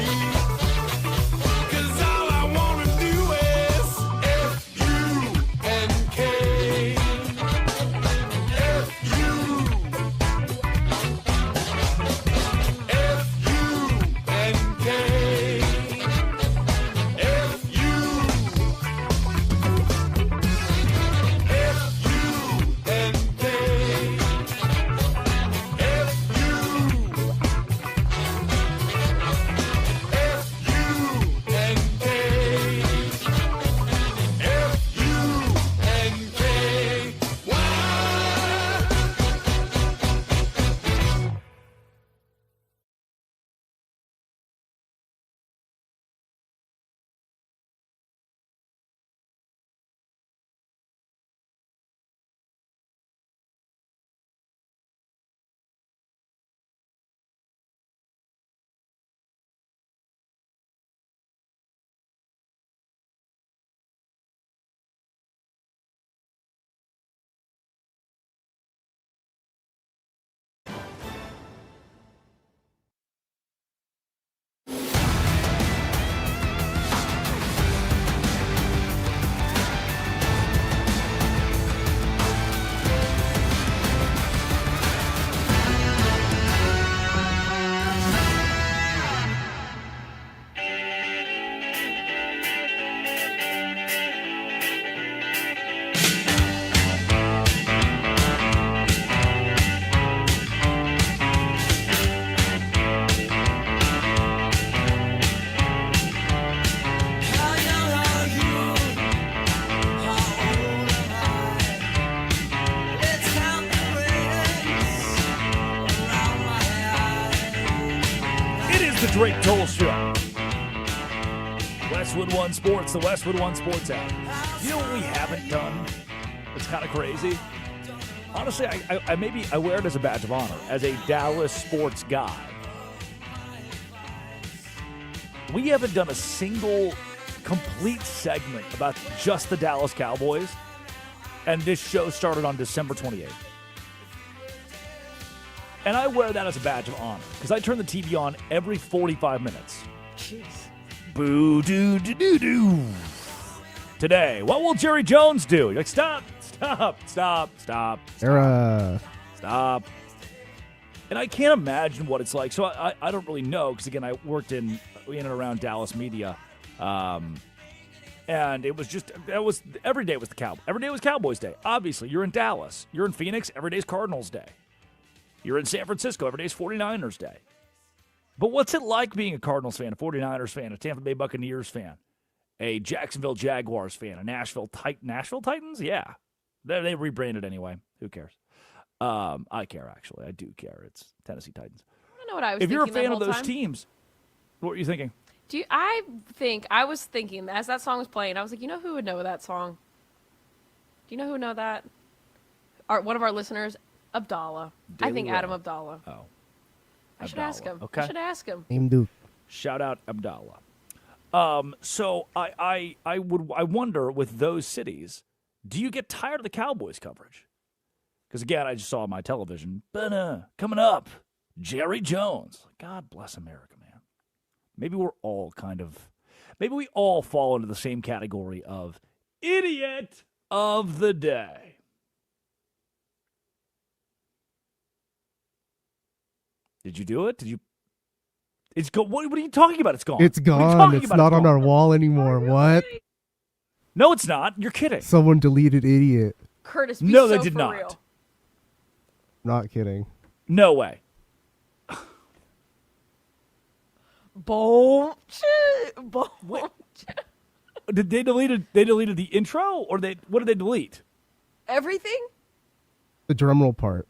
Speaker 1: Drake Toll Show. Westwood One Sports, the Westwood One Sports app. You know what we haven't done? It's kind of crazy. Honestly, I wear it as a badge of honor, as a Dallas sports guy. We haven't done a single complete segment about just the Dallas Cowboys, and this show started on December 28th. And I wear that as a badge of honor because I turn the TV on every 45 minutes.
Speaker 8: Jeez.
Speaker 1: Boo doo doo doo doo. Today, what will Jerry Jones do? You're like, stop.
Speaker 9: Era.
Speaker 1: Stop. And I can't imagine what it's like. So I don't really know because, again, I worked in and around Dallas media. And it was just, every day was every day was Cowboys Day. Obviously, you're in Dallas. You're in Phoenix, every day's Cardinals Day. You're in San Francisco, every day's 49ers Day. But what's it like being a Cardinals fan, a 49ers fan, a Tampa Bay Buccaneers fan, a Jacksonville Jaguars fan, a Nashville Titans? Yeah. They rebranded anyway. Who cares? I care, actually. I do care. It's Tennessee Titans.
Speaker 8: I know what I was
Speaker 1: thinking. If you're a fan of those
Speaker 8: time.
Speaker 1: Teams, what were you thinking?
Speaker 8: I was thinking, as that song was playing, I was like, you know who would know that song? Do you know who would know that? One of our listeners, Abdallah. I think Adam Abdallah.
Speaker 1: Oh.
Speaker 8: I should ask him.
Speaker 1: Okay.
Speaker 8: I should ask him.
Speaker 9: Name Duke.
Speaker 1: Shout out Abdallah. So I wonder with those cities, do you get tired of the Cowboys coverage? Because again, I just saw on my television, coming up, Jerry Jones. God bless America, man. Maybe we all fall into the same category of idiot of the day. Did you do it? It's gone. What are you talking about? It's gone.
Speaker 9: It's gone. It's not on our wall anymore. What?
Speaker 1: No, it's not. You're kidding.
Speaker 9: Someone deleted idiot.
Speaker 8: Curtis,
Speaker 1: no, they did not.
Speaker 8: Real.
Speaker 9: Not kidding.
Speaker 1: No way.
Speaker 8: Boom.
Speaker 1: Did they deleted the intro or what did they delete?
Speaker 8: Everything?
Speaker 9: The drumroll part.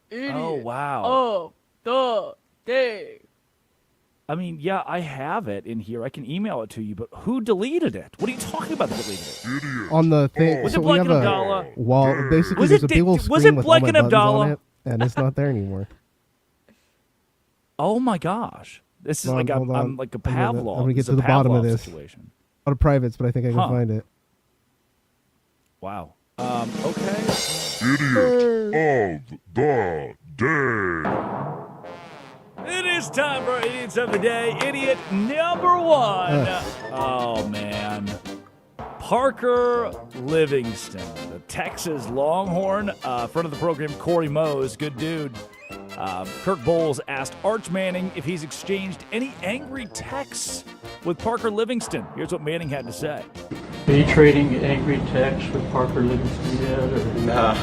Speaker 8: Idiot.
Speaker 1: Oh, wow.
Speaker 8: Oh, the day.
Speaker 1: I mean, yeah, I have it in here. I can email it to you, but who deleted it? What are you talking about that deleted it?
Speaker 9: Idiot. On the thing.
Speaker 1: Was
Speaker 9: so
Speaker 1: it Blake
Speaker 9: we
Speaker 1: and
Speaker 9: have
Speaker 1: Abdallah?
Speaker 9: a wall. Basically,
Speaker 1: Was
Speaker 9: there's
Speaker 1: it
Speaker 9: a big old
Speaker 1: was
Speaker 9: screen
Speaker 1: it
Speaker 9: with
Speaker 1: Blake
Speaker 9: all my
Speaker 1: and
Speaker 9: buttons
Speaker 1: Abdallah?
Speaker 9: on it, and it's not there anymore.
Speaker 1: Oh, my gosh. This is like I'm like a Pavlov.
Speaker 9: I'm going to get to the bottom of this.
Speaker 1: Situation.
Speaker 9: Out of privates, but I think I can find it.
Speaker 1: Wow. Okay.
Speaker 3: Idiot of the day.
Speaker 1: It is time for Idiots of the Day. Idiot number one. Oh, man. Parker Livingston, the Texas Longhorn. Friend of the program, Corey Mose, good dude. Kirk Bowles asked Arch Manning if he's exchanged any angry texts with Parker Livingston. Here's what Manning had to say.
Speaker 11: Are you trading angry texts with Parker Livingston yet? Or?
Speaker 15: Nah.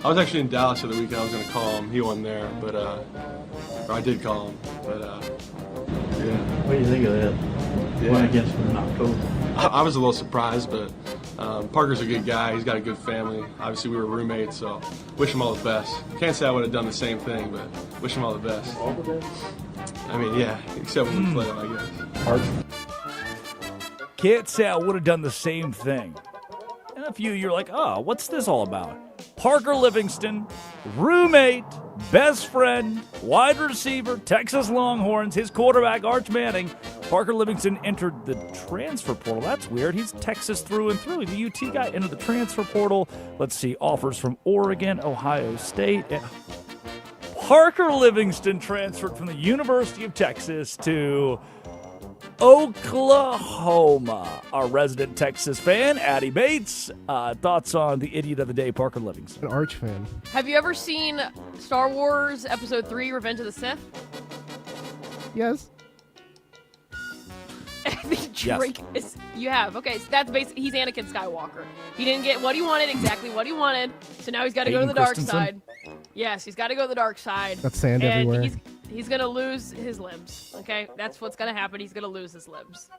Speaker 15: I was actually in Dallas the other weekend. I was going to call him. He wasn't there, but or I did call him. But yeah.
Speaker 11: What do you think of that?
Speaker 15: Yeah.
Speaker 11: Went against him in October.
Speaker 15: I was a little surprised, but Parker's a good guy. He's got a good family. Obviously, we were roommates, so wish him all the best. Can't say I would have done the same thing, but wish him all the best.
Speaker 11: All the best?
Speaker 15: I mean, yeah, except when we play him, I guess.
Speaker 1: Can't say I would have done the same thing. And a few, you're like, oh, what's this all about? Parker Livingston, roommate, best friend, wide receiver, Texas Longhorns, his quarterback, Arch Manning. Parker Livingston entered the transfer portal. That's weird. He's Texas through and through. The UT guy entered the transfer portal. Let's see, offers from Oregon, Ohio State. Parker Livingston transferred from the University of Texas to Oklahoma. Our resident Texas fan, Addie Bates. Thoughts on the idiot of the day, Parker Livingston?
Speaker 9: An Arch fan.
Speaker 8: Have you ever seen Star Wars Episode 3, Revenge of the Sith?
Speaker 9: Yes.
Speaker 8: Drake is, you have. Okay, so that's basically, he's Anakin Skywalker. He didn't get what he wanted, exactly what he wanted, so now he's got to go to the dark side. Yes, he's got to go to the dark side.
Speaker 9: Got sand everywhere.
Speaker 8: He's going to lose his limbs, okay? That's what's going to happen. He's going to lose his limbs.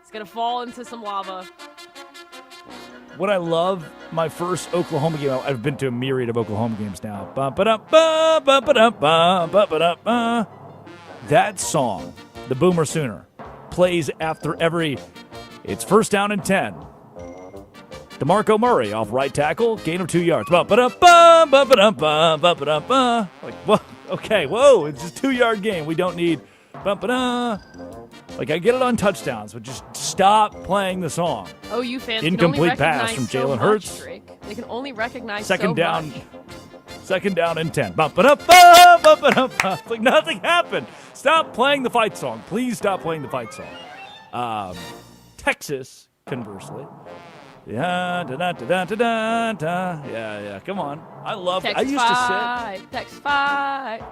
Speaker 8: He's going to fall into some lava.
Speaker 1: What I love, my first Oklahoma game, I've been to a myriad of Oklahoma games now. That song, the Boomer Sooner, plays after every, it's first down and 10. DeMarco Murray off right tackle, gain of 2 yards. Like, whoa, okay, whoa, it's just 2-yard game. We don't need, like, I get it on touchdowns, but just stop playing the song.
Speaker 8: Oh, you fans
Speaker 1: Incomplete
Speaker 8: can only
Speaker 1: pass from
Speaker 8: recognize
Speaker 1: Jalen
Speaker 8: so
Speaker 1: Hurts.
Speaker 8: much, Drake. They can only recognize
Speaker 1: Second
Speaker 8: so
Speaker 1: down.
Speaker 8: much.
Speaker 1: Second down and 10. It's like nothing happened. Stop playing the fight song. Please stop playing the fight song. Texas, conversely. Yeah, yeah. Come on. I love it. I used to sit.
Speaker 8: Texas fight.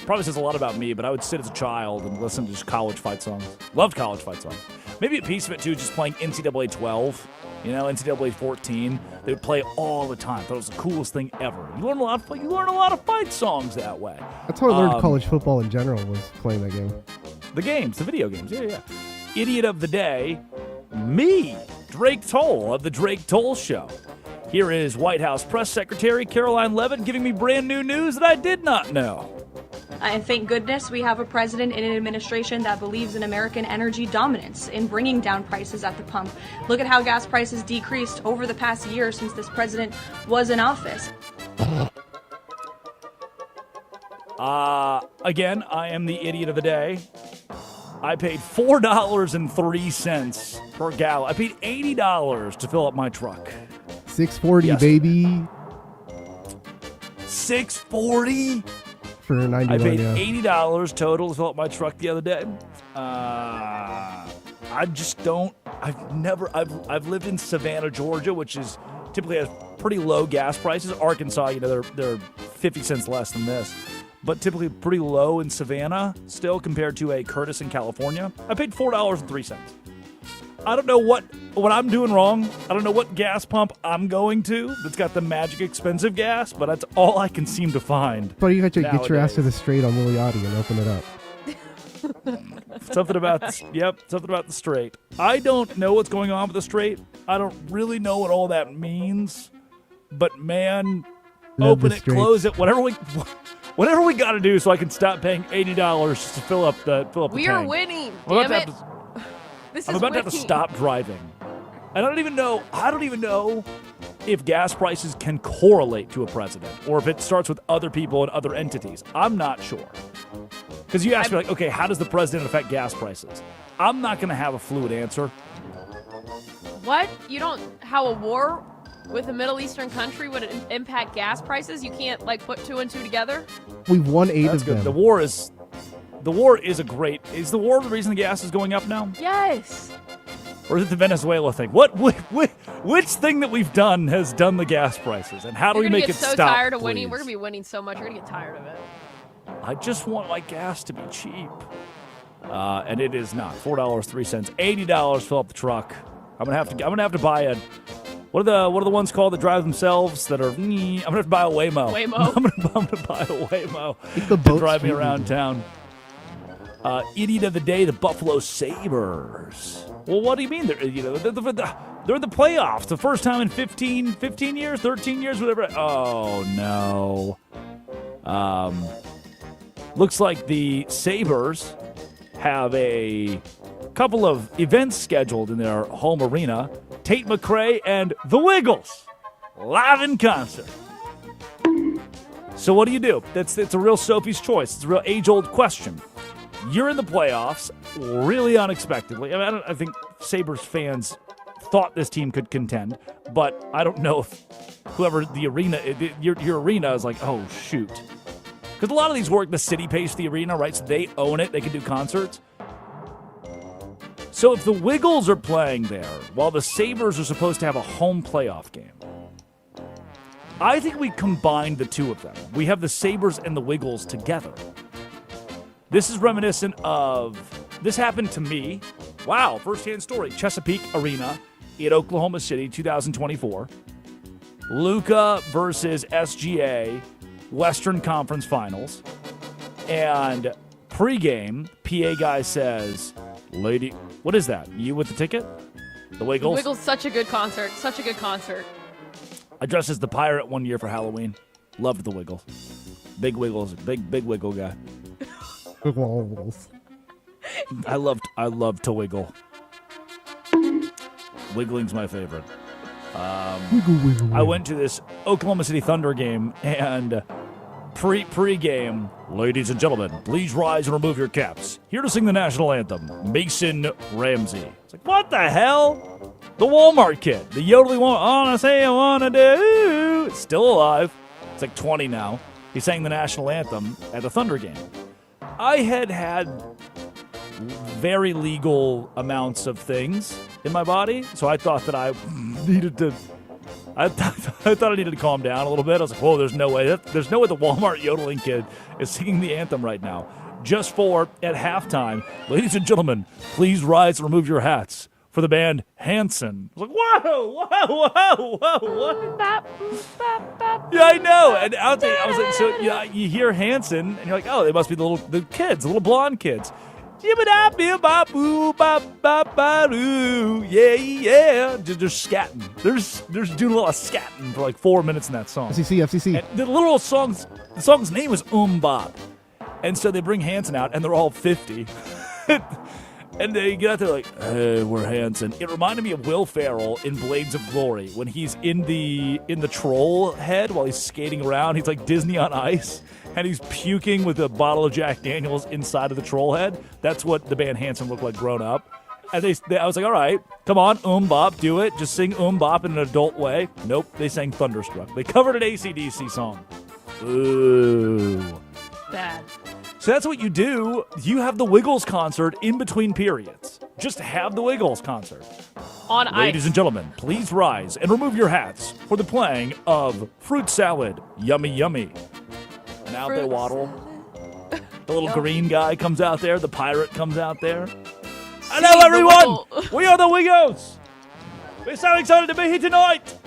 Speaker 1: Probably says a lot about me, but I would sit as a child and listen to just college fight songs. Loved college fight songs. Maybe a piece of it, too, just playing NCAA 12, NCAA 14. They would play all the time. Thought it was the coolest thing ever. You learn a lot of fight songs that way.
Speaker 9: That's how I learned college football in general, was playing that game.
Speaker 1: The games, the video games. Yeah. Idiot of the day, me, Drake Toll of The Drake Toll Show. Here is White House Press Secretary Caroline Leavitt giving me brand new news that I did not know.
Speaker 10: And thank goodness we have a president and an administration that believes in American energy dominance, in bringing down prices at the pump. Look at how gas prices decreased over the past year since this president was in office.
Speaker 1: Again, I am the idiot of the day. I paid $4.03 per gallon. I paid $80 to fill up my truck.
Speaker 9: $6.40, baby.
Speaker 1: $6.40?
Speaker 9: For 91,
Speaker 1: I paid $80 total to fill up my truck the other day. I just don't. I've lived in Savannah, Georgia, which is typically has pretty low gas prices. Arkansas, they're 50 cents less than this, but typically pretty low in Savannah still compared to a Curtis in California. I paid $4.03. I don't know what I'm doing wrong. I don't know what gas pump I'm going to that's got the magic expensive gas, but that's all I can seem to find.
Speaker 9: But you got to get your ass to the straight on Liliati and open it up.
Speaker 1: Something about the straight. I don't know what's going on with the straight. I don't really know what all that means. But man, open it, close it, whatever we got to do so I can stop paying $80 just to fill up the tank.
Speaker 8: We are winning. Damn it.
Speaker 1: I'm about to have to stop driving. I don't even know if gas prices can correlate to a president or if it starts with other people and other entities. I'm not sure. Because you ask me, okay, how does the president affect gas prices? I'm not going to have a fluid answer.
Speaker 8: What? How a war with a Middle Eastern country would impact gas prices? You can't, put two and two together?
Speaker 9: We've won 8
Speaker 1: That's
Speaker 9: of
Speaker 1: good.
Speaker 9: them.
Speaker 1: The war is the war the reason the gas is going up now?
Speaker 8: Yes.
Speaker 1: Or is it the Venezuela thing? Which thing that we've done has done the gas prices, and how do we make it stop?
Speaker 8: You're going to get so tired of
Speaker 1: please?
Speaker 8: winning. We're going to be winning so much. You're going to get tired of it.
Speaker 1: I just want my gas to be cheap. And it is not. $4.03. $80 fill up the truck. I'm gonna have to buy a what are the ones called that drive themselves that are I'm gonna have to buy a Waymo. I'm gonna buy a Waymo to drive me around town. Idiot of the day, the Buffalo Sabres. Well, what do you mean? They're in the playoffs. The first time in 15 years, 13 years, whatever. Oh, no. Looks like the Sabres have a couple of events scheduled in their home arena. Tate McRae and the Wiggles live in concert. So what do? It's a real Sophie's choice. It's a real age-old question. You're in the playoffs, really unexpectedly. I think Sabres fans thought this team could contend, but I don't know if whoever the arena, your arena is like, oh, shoot. Because a lot of these work, the city pays for the arena, right? So they own it. They can do concerts. So if the Wiggles are playing there while the Sabres are supposed to have a home playoff game, I think we combine the two of them. We have the Sabres and the Wiggles together. This is reminiscent of, this happened to me. Wow, firsthand story. Chesapeake Arena in Oklahoma City, 2024. Luka versus SGA, Western Conference Finals. And pregame, PA guy says, lady, what is that? You with the ticket? The Wiggles?
Speaker 8: The Wiggles, such a good concert. Such a good concert.
Speaker 1: I dressed as the pirate one year for Halloween. Loved the Wiggles. Big Wiggles, big Wiggle guy. I love to wiggle. Wiggling's my favorite.
Speaker 9: Wiggle.
Speaker 1: I went to this Oklahoma City Thunder game, and pre-game, ladies and gentlemen, please rise and remove your caps. Here to sing the national anthem, Mason Ramsey. It's like, what the hell? The Walmart kid, the yodeling one. All I say I wanna do. It's still alive. It's like 20 now. He sang the national anthem at the Thunder game. I had very legal amounts of things in my body, so I thought that I needed to. I thought I needed to calm down a little bit. I was like, "Whoa, there's no way! There's no way the Walmart yodeling kid is singing the anthem right now." Just for at halftime, ladies and gentlemen, please rise and remove your hats for the band Hanson. I was like, whoa, what? Yeah, I know. And out there, I was like, so yeah, you hear Hanson, and you're like, oh, they must be the kids, the little blonde kids. Yeah, yeah. They're scatting. They're doing a lot of scatting for like 4 minutes in that song.
Speaker 9: FCC.
Speaker 1: And the song's name is Bop. And so they bring Hanson out, and they're all 50. And they get out there like, hey, we're Hanson. It reminded me of Will Ferrell in Blades of Glory when he's in the troll head while he's skating around. He's like Disney on Ice, and he's puking with a bottle of Jack Daniels inside of the troll head. That's what the band Hanson looked like grown up. And I was like, all right, come on, Bop, do it. Just sing Bop in an adult way. Nope, they sang Thunderstruck. They covered an AC/DC song. Ooh.
Speaker 8: Bad.
Speaker 1: So that's what you do. You have the Wiggles concert in between periods. Just have the Wiggles concert.
Speaker 8: On ice.
Speaker 1: Ladies and gentlemen, please rise and remove your hats for the playing of Fruit Salad. Yummy, yummy. And out they waddle. The little green guy comes out there. The pirate comes out there. Hello, everyone. We are the Wiggles. We're so excited to be here tonight.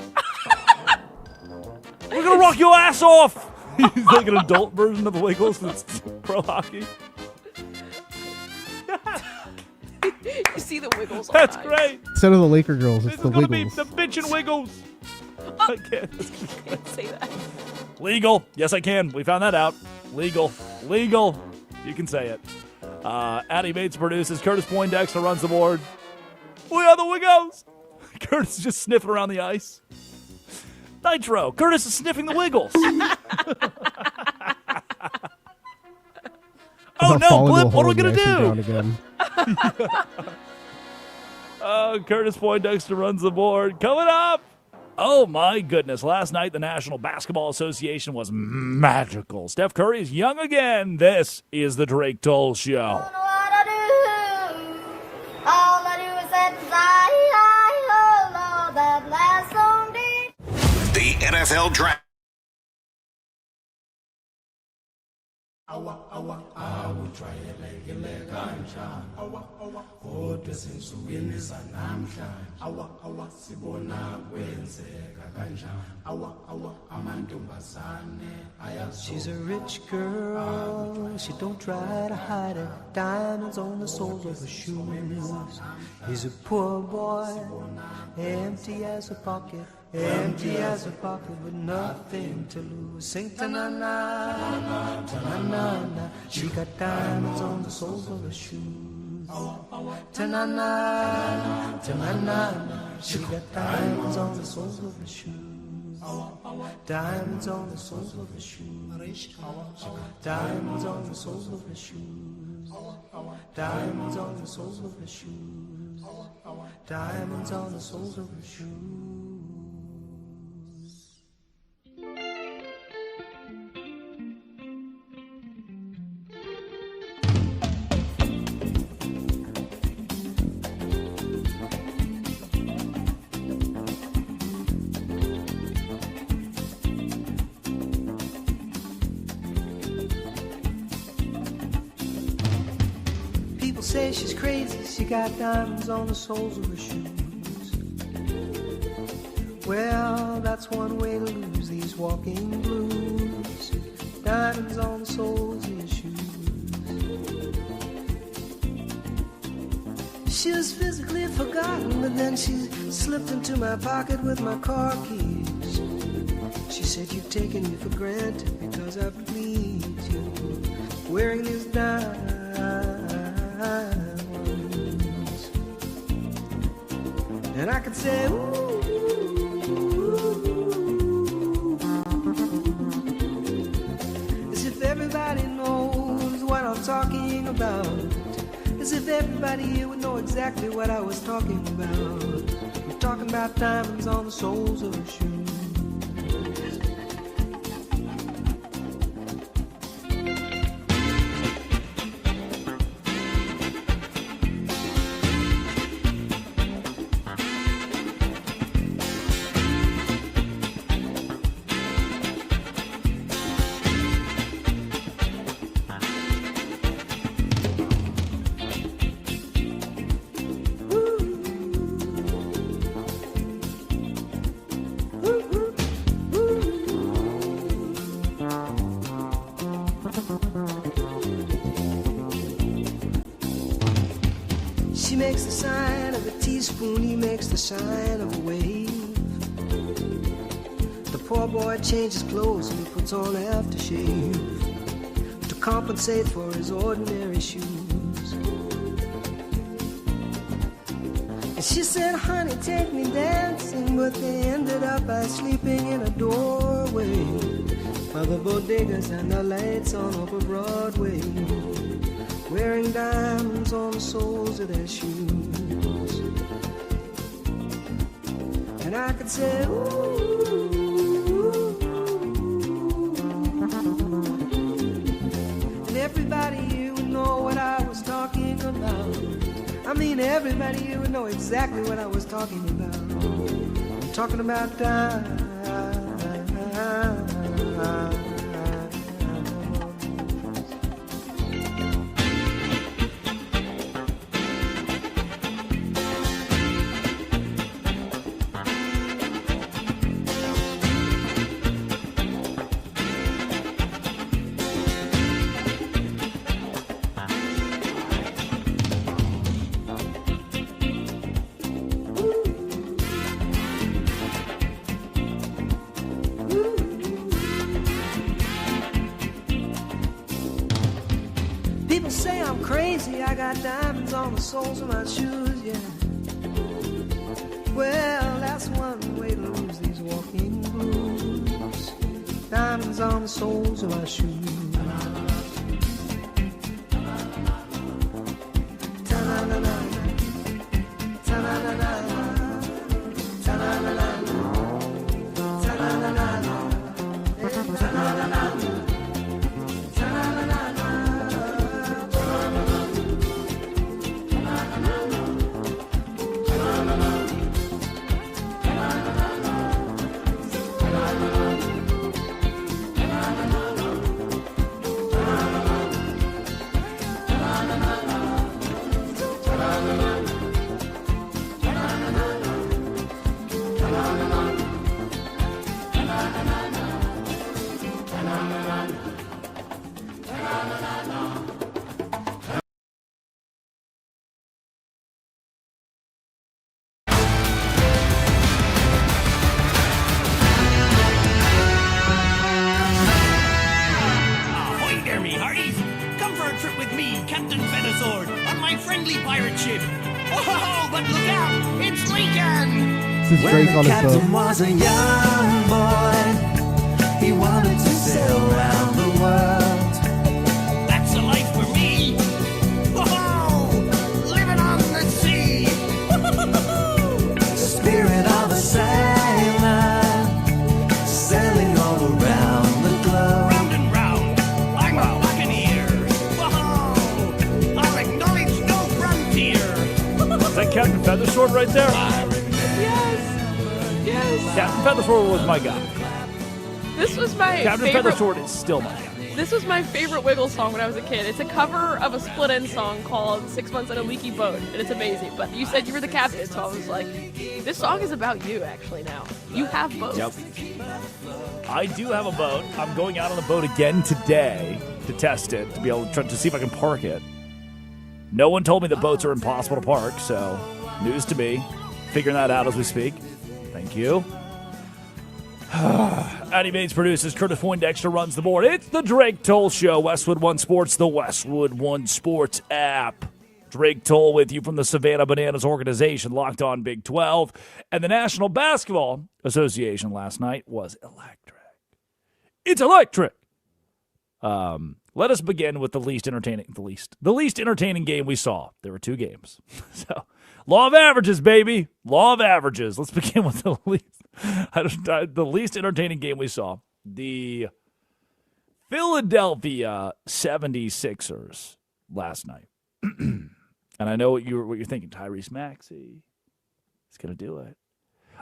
Speaker 1: We're going to rock your ass off. He's like an adult version of the Wiggles that's pro hockey.
Speaker 8: You see the Wiggles on
Speaker 1: That's
Speaker 8: ice.
Speaker 1: great.
Speaker 9: Instead of the Laker girls, it's
Speaker 1: This
Speaker 9: the
Speaker 1: is going to be
Speaker 9: Wiggles.
Speaker 1: the bitchin' Wiggles. I
Speaker 8: Can't say that.
Speaker 1: Legal. Yes, I can. We found that out. Legal. You can say it. Addie Bates produces. Curtis Poindexter runs the board. We are the Wiggles. Curtis is just sniffing around the ice. Nitro. Curtis is sniffing the Wiggles. Oh no, Blip, what are we going to do? Curtis Poindexter runs the board. Coming up. Oh my goodness. Last night, the National Basketball Association was magical. Steph Curry is young again. This is the Drake Toll Show.
Speaker 12: All I do is set desire, oh Lord, that last song did.
Speaker 20: The NFL Draft.
Speaker 14: She's a rich girl, she don't try to hide it. Diamonds on the soles of her shoes. He's a poor boy, empty as a pocket. Empty as a pocket with nothing to lose. Sing ta-na-na, ta-na-na-na. She got diamonds on the soles of her shoes. Ta-na-na, ta-na-na-na. She got diamonds on the soles of her shoes. Diamonds on the soles of her shoes. Diamonds on the soles of her shoes. Diamonds on the soles of her shoes. Diamonds on the soles of her shoes. Say she's crazy, she got diamonds on the soles of her shoes. Well, that's one way to lose these walking blues. Diamonds on the soles of your shoes. She was physically forgotten, but then she slipped into my pocket with my car keys. She said, you've taken me for granted because I pleased you. Wearing these diamonds. And I could say, ooh, as if everybody knows what I'm talking about. As if everybody here would know exactly what I was talking about. I'm talking about diamonds on the soles of her shoes. She makes the sign of a teaspoon, he makes the sign of a wave. The poor boy changes clothes and he puts on aftershave to compensate for his ordinary shoes. And she said, honey, take me dancing, but they ended up by sleeping in a doorway by the bodegas and the lights on Upper Broadway, wearing diamonds on the soles of their shoes. And I could say, ooh, and everybody here would know what I was talking about. I mean, everybody here would know exactly what I was talking about. I'm talking about time. People say I'm crazy, I got diamonds on the soles of my shoes, yeah. Well, that's one way to lose these walking blues. Diamonds on the soles of my shoes. Ta-na-na-na, ta-na-na-na, ta-na-na-na, ta-na-na-na, ta-na-na-na.
Speaker 9: When the
Speaker 14: captain was a young boy, he wanted to sail around the world.
Speaker 13: That's the life for me. Whoa, living on the sea.
Speaker 14: The spirit of a sailor, sailing all around the globe.
Speaker 13: Round and round, I'm a buccaneer. Whoa, I'll acknowledge no frontier.
Speaker 1: Is that Captain Feathersword right there? Captain Feathersword was my guy.
Speaker 8: This was my
Speaker 1: Captain
Speaker 8: favorite.
Speaker 1: Feathersword is still my guy.
Speaker 8: This was my favorite Wiggles song when I was a kid. It's a cover of a Split End song called 6 Months in a Leaky Boat, and it's amazing. But you said you were the captain, so I was like, this song is about you, actually, now. You have boats.
Speaker 1: Yep. I do have a boat. I'm going out on the boat again today to test it, to be able to try to see if I can park it. No one told me that boats are impossible to park, so news to me. Figuring that out as we speak. Thank you. Addy Bates produces. Curtis Poindexter runs the board. It's the Drake Toll Show. Westwood One Sports, the Westwood One Sports app. Drake Toll with you from the Savannah Bananas organization, Locked On Big 12. And the National Basketball Association last night was electric. It's electric. Let us begin with the least entertaining game we saw. There were two games. So, law of averages, baby. Law of averages. Let's begin with the least entertaining game we saw. The Philadelphia 76ers last night. And I know what you're thinking. Tyrese Maxey is going to do it.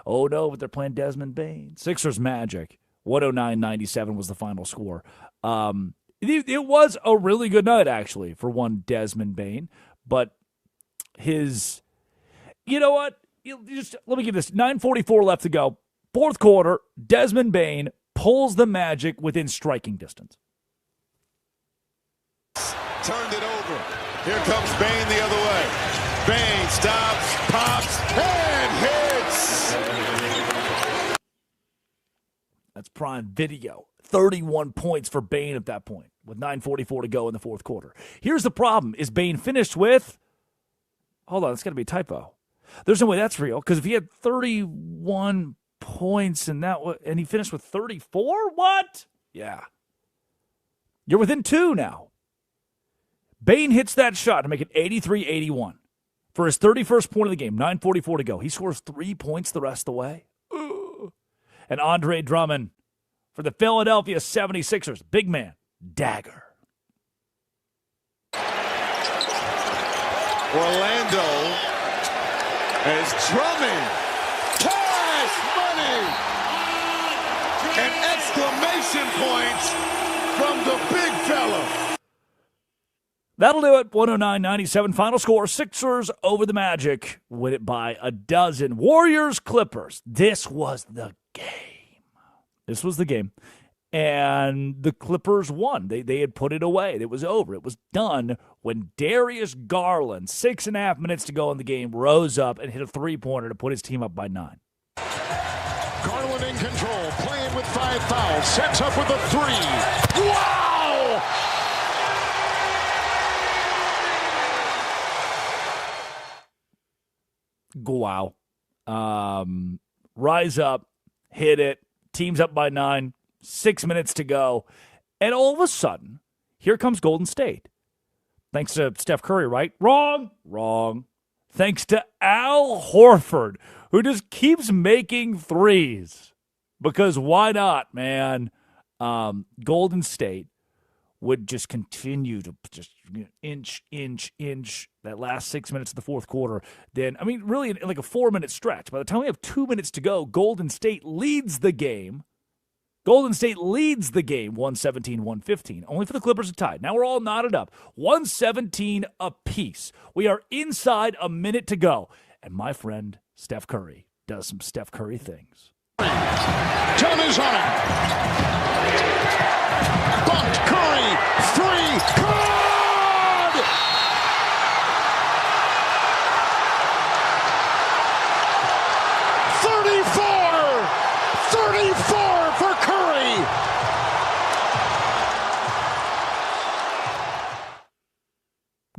Speaker 1: Oh, no, but they're playing Desmond Bane. Sixers Magic. 109-97 was the final score. It was a really good night, actually, for one Desmond Bane. But his, you know what? Let me give this. 9:44 left to go. Fourth quarter, Desmond Bane pulls the Magic within striking distance.
Speaker 3: Turned it over. Here comes Bane the other way. Bane stops, pops, and hits.
Speaker 1: That's Prime Video. 31 points for Bane at that point with 9:44 to go in the fourth quarter. Here's the problem. Is Bane finished with... Hold on, it's got to be a typo. There's no way that's real, because if he had 31 points and he finished with 34, what? Yeah. You're within 2 now. Bane hits that shot to make it 83-81 for his 31st point of the game, 9:44 to go. He scores 3 points the rest of the way. Ugh. And Andre Drummond for the Philadelphia 76ers. Big man, dagger.
Speaker 3: Orlando as Drummond. Cash money. And exclamation points from the big fella.
Speaker 1: That'll do it. 109-97 final score. Sixers over the Magic. Win it by a dozen. Warriors, Clippers. This was the game. This was the game. And the Clippers won. They had put it away. It was over. It was done when Darius Garland, 6.5 minutes to go in the game, rose up and hit a three-pointer to put his team up by 9.
Speaker 3: Garland in control, playing with 5 fouls, sets up with a 3. Wow!
Speaker 1: Wow. Rise up, hit it, team's up by 9, 6 minutes to go, and all of a sudden, here comes Golden State. Thanks to Steph Curry, right? Wrong. Thanks to Al Horford, who just keeps making threes. Because why not, man? Golden State would just continue to just inch that last 6 minutes of the fourth quarter. Then, I mean, really, in like a 4-minute stretch. By the time we have 2 minutes to go, Golden State leads the game. 117-115, only for the Clippers to tie. Now we're all knotted up. 117 apiece. We are inside a minute to go. And my friend Steph Curry does some Steph Curry things.
Speaker 3: John is on it. Bumped Curry. 3. Good! 34 for Curry.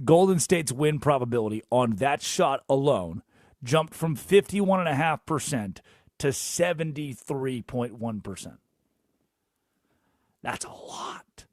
Speaker 1: Golden State's win probability on that shot alone jumped from 51.5% to 73.1%. That's a lot.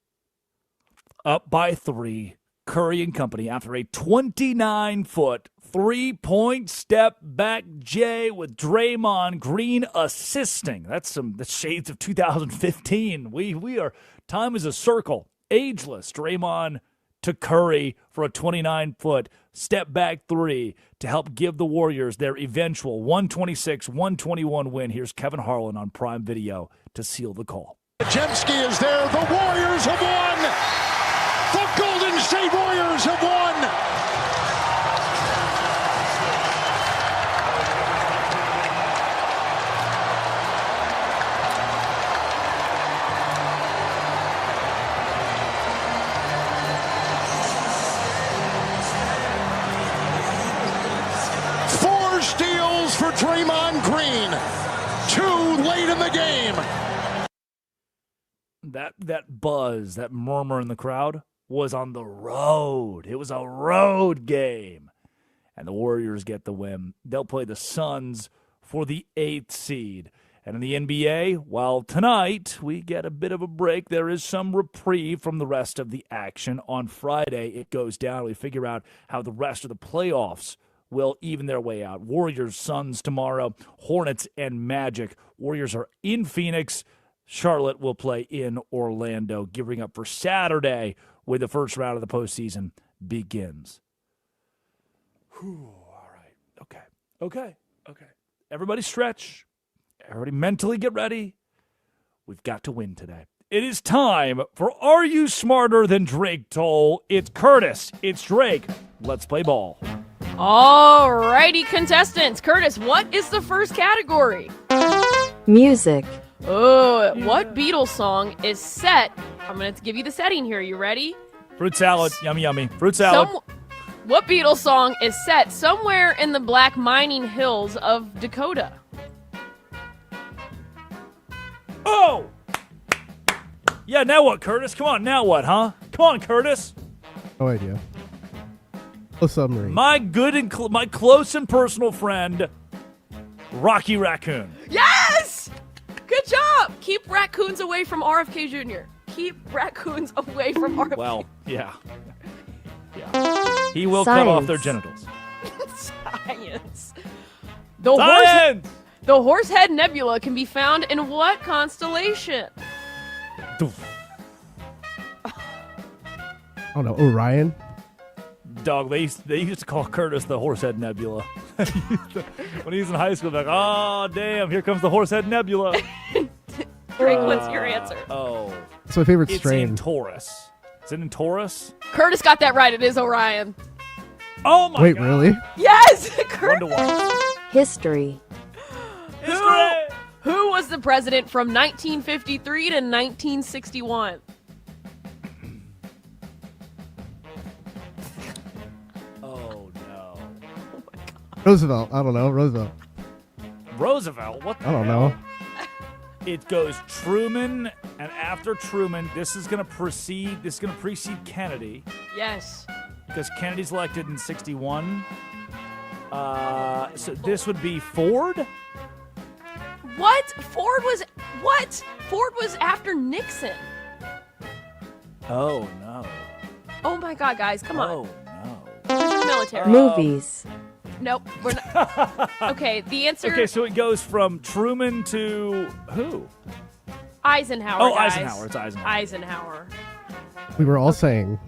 Speaker 1: Up by 3, Curry and company after a 29-foot three-point step back J with Draymond Green assisting. That's the shades of 2015. We are, time is a circle, ageless. Draymond to Curry for a 29-foot step back 3 to help give the Warriors their eventual 126-121 win. Here's Kevin Harlan on Prime Video to seal the call.
Speaker 3: Jemski is there. The Warriors have won. The Golden State Warriors have won. Steals for Draymond Green. 2 late in the game.
Speaker 1: That buzz, that murmur in the crowd was on the road. It was a road game. And the Warriors get the win. They'll play the Suns for the 8th seed. And in the NBA, well, tonight we get a bit of a break. There is some reprieve from the rest of the action. On Friday, it goes down. We figure out how the rest of the playoffs will even their way out. Warriors, Suns tomorrow, Hornets, and Magic. Warriors are in Phoenix. Charlotte will play in Orlando, gearing up for Saturday where the first round of the postseason begins. Whew, all right. Okay. Everybody stretch. Everybody mentally get ready. We've got to win today. It is time for Are You Smarter Than Drake Toll? It's Curtis. It's Drake. Let's play ball.
Speaker 8: All righty, contestants. Curtis, what is the first category?
Speaker 17: Music.
Speaker 8: Oh, what Beatles song is set? I'm going to give you the setting here. You ready?
Speaker 1: Fruit salad. Yummy. Fruit salad.
Speaker 8: What Beatles song is set somewhere in the black mining hills of Dakota?
Speaker 1: Oh! Yeah, now what, Curtis? Come on, now what, huh? Come on, Curtis.
Speaker 9: No idea. A submarine.
Speaker 1: My good and my close and personal friend, Rocky Raccoon.
Speaker 8: Yes! Good job! Keep raccoons away from RFK Jr. Keep raccoons away from RFK.
Speaker 1: Well, yeah. He will cut off their genitals.
Speaker 8: Science.
Speaker 1: Science!
Speaker 8: The Horsehead Nebula can be found in what constellation?
Speaker 9: I don't know. Orion?
Speaker 1: Dog, they used to call Curtis the Horsehead Nebula. When he was in high school, they're like, oh, damn, here comes the Horsehead Nebula.
Speaker 8: Drake, what's your answer?
Speaker 1: Oh.
Speaker 9: It's my favorite
Speaker 1: It's
Speaker 9: strain.
Speaker 1: in Taurus. Is it in Taurus?
Speaker 8: Curtis got that right. It is Orion.
Speaker 1: Oh, my
Speaker 9: Wait,
Speaker 1: God.
Speaker 9: really?
Speaker 8: Yes!
Speaker 1: 1-1.
Speaker 17: History.
Speaker 8: Who was the president from 1953 to 1961?
Speaker 1: Oh, no.
Speaker 9: Roosevelt. I don't know. Roosevelt.
Speaker 1: Roosevelt? What the
Speaker 9: I don't
Speaker 1: hell?
Speaker 9: know.
Speaker 1: It goes Truman, and after Truman, this is going to precede Kennedy,
Speaker 8: Yes.
Speaker 1: because Kennedy's elected in 61. So this would be Ford?
Speaker 8: What? Ford was after Nixon.
Speaker 1: Oh, no.
Speaker 8: Oh my God, guys, come on.
Speaker 1: Oh, no.
Speaker 8: Who's in the military?
Speaker 17: Movies.
Speaker 8: Nope, we're not. Okay, the answer.
Speaker 1: Okay, so it goes from Truman to who?
Speaker 8: Eisenhower.
Speaker 1: Oh,
Speaker 8: guys.
Speaker 1: Eisenhower. It's Eisenhower.
Speaker 8: Eisenhower.
Speaker 9: We were all saying.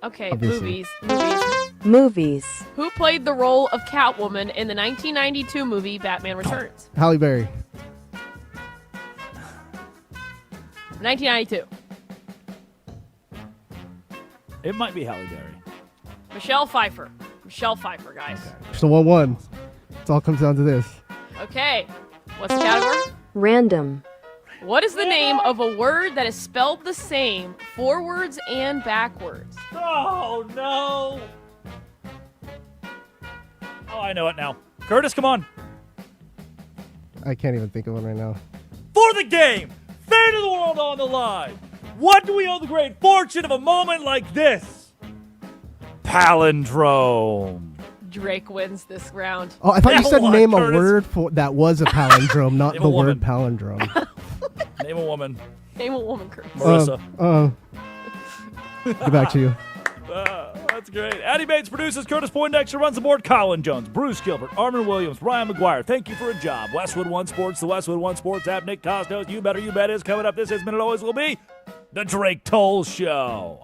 Speaker 8: Okay,
Speaker 9: Obviously.
Speaker 17: Movies.
Speaker 8: Who played the role of Catwoman in the 1992 movie Batman Returns?
Speaker 9: Halle Berry.
Speaker 8: 1992.
Speaker 1: It might be Halle Berry.
Speaker 8: Michelle Pfeiffer. Michelle Pfeiffer, guys.
Speaker 9: So 1-1. It all comes down to this.
Speaker 8: Okay. What's the category?
Speaker 17: Random.
Speaker 8: What is the name of a word that is spelled the same forwards and backwards?
Speaker 1: Oh, no. Oh, I know it now. Curtis, come on.
Speaker 9: I can't even think of one right now.
Speaker 1: For the game, fate of the world on the line. What do we owe the great fortune of a moment like this? Palindrome.
Speaker 8: Drake wins this round.
Speaker 9: Oh, I thought you said
Speaker 1: What,
Speaker 9: name
Speaker 1: Curtis?
Speaker 9: a word that was a palindrome, not
Speaker 1: Name
Speaker 9: the
Speaker 1: a woman.
Speaker 9: word palindrome.
Speaker 1: Name a woman.
Speaker 8: Name a woman, Curtis.
Speaker 1: Marissa.
Speaker 9: Get back to you.
Speaker 1: That's great. Addie Bates produces, Curtis Poindexter runs the board, Colin Jones, Bruce Gilbert, Armin Williams, Ryan McGuire. Thank you for a job. Westwood One Sports, the Westwood One Sports app. Nick Costos, You Better You Bet is coming up. This has been and always will be the Drake Toll Show.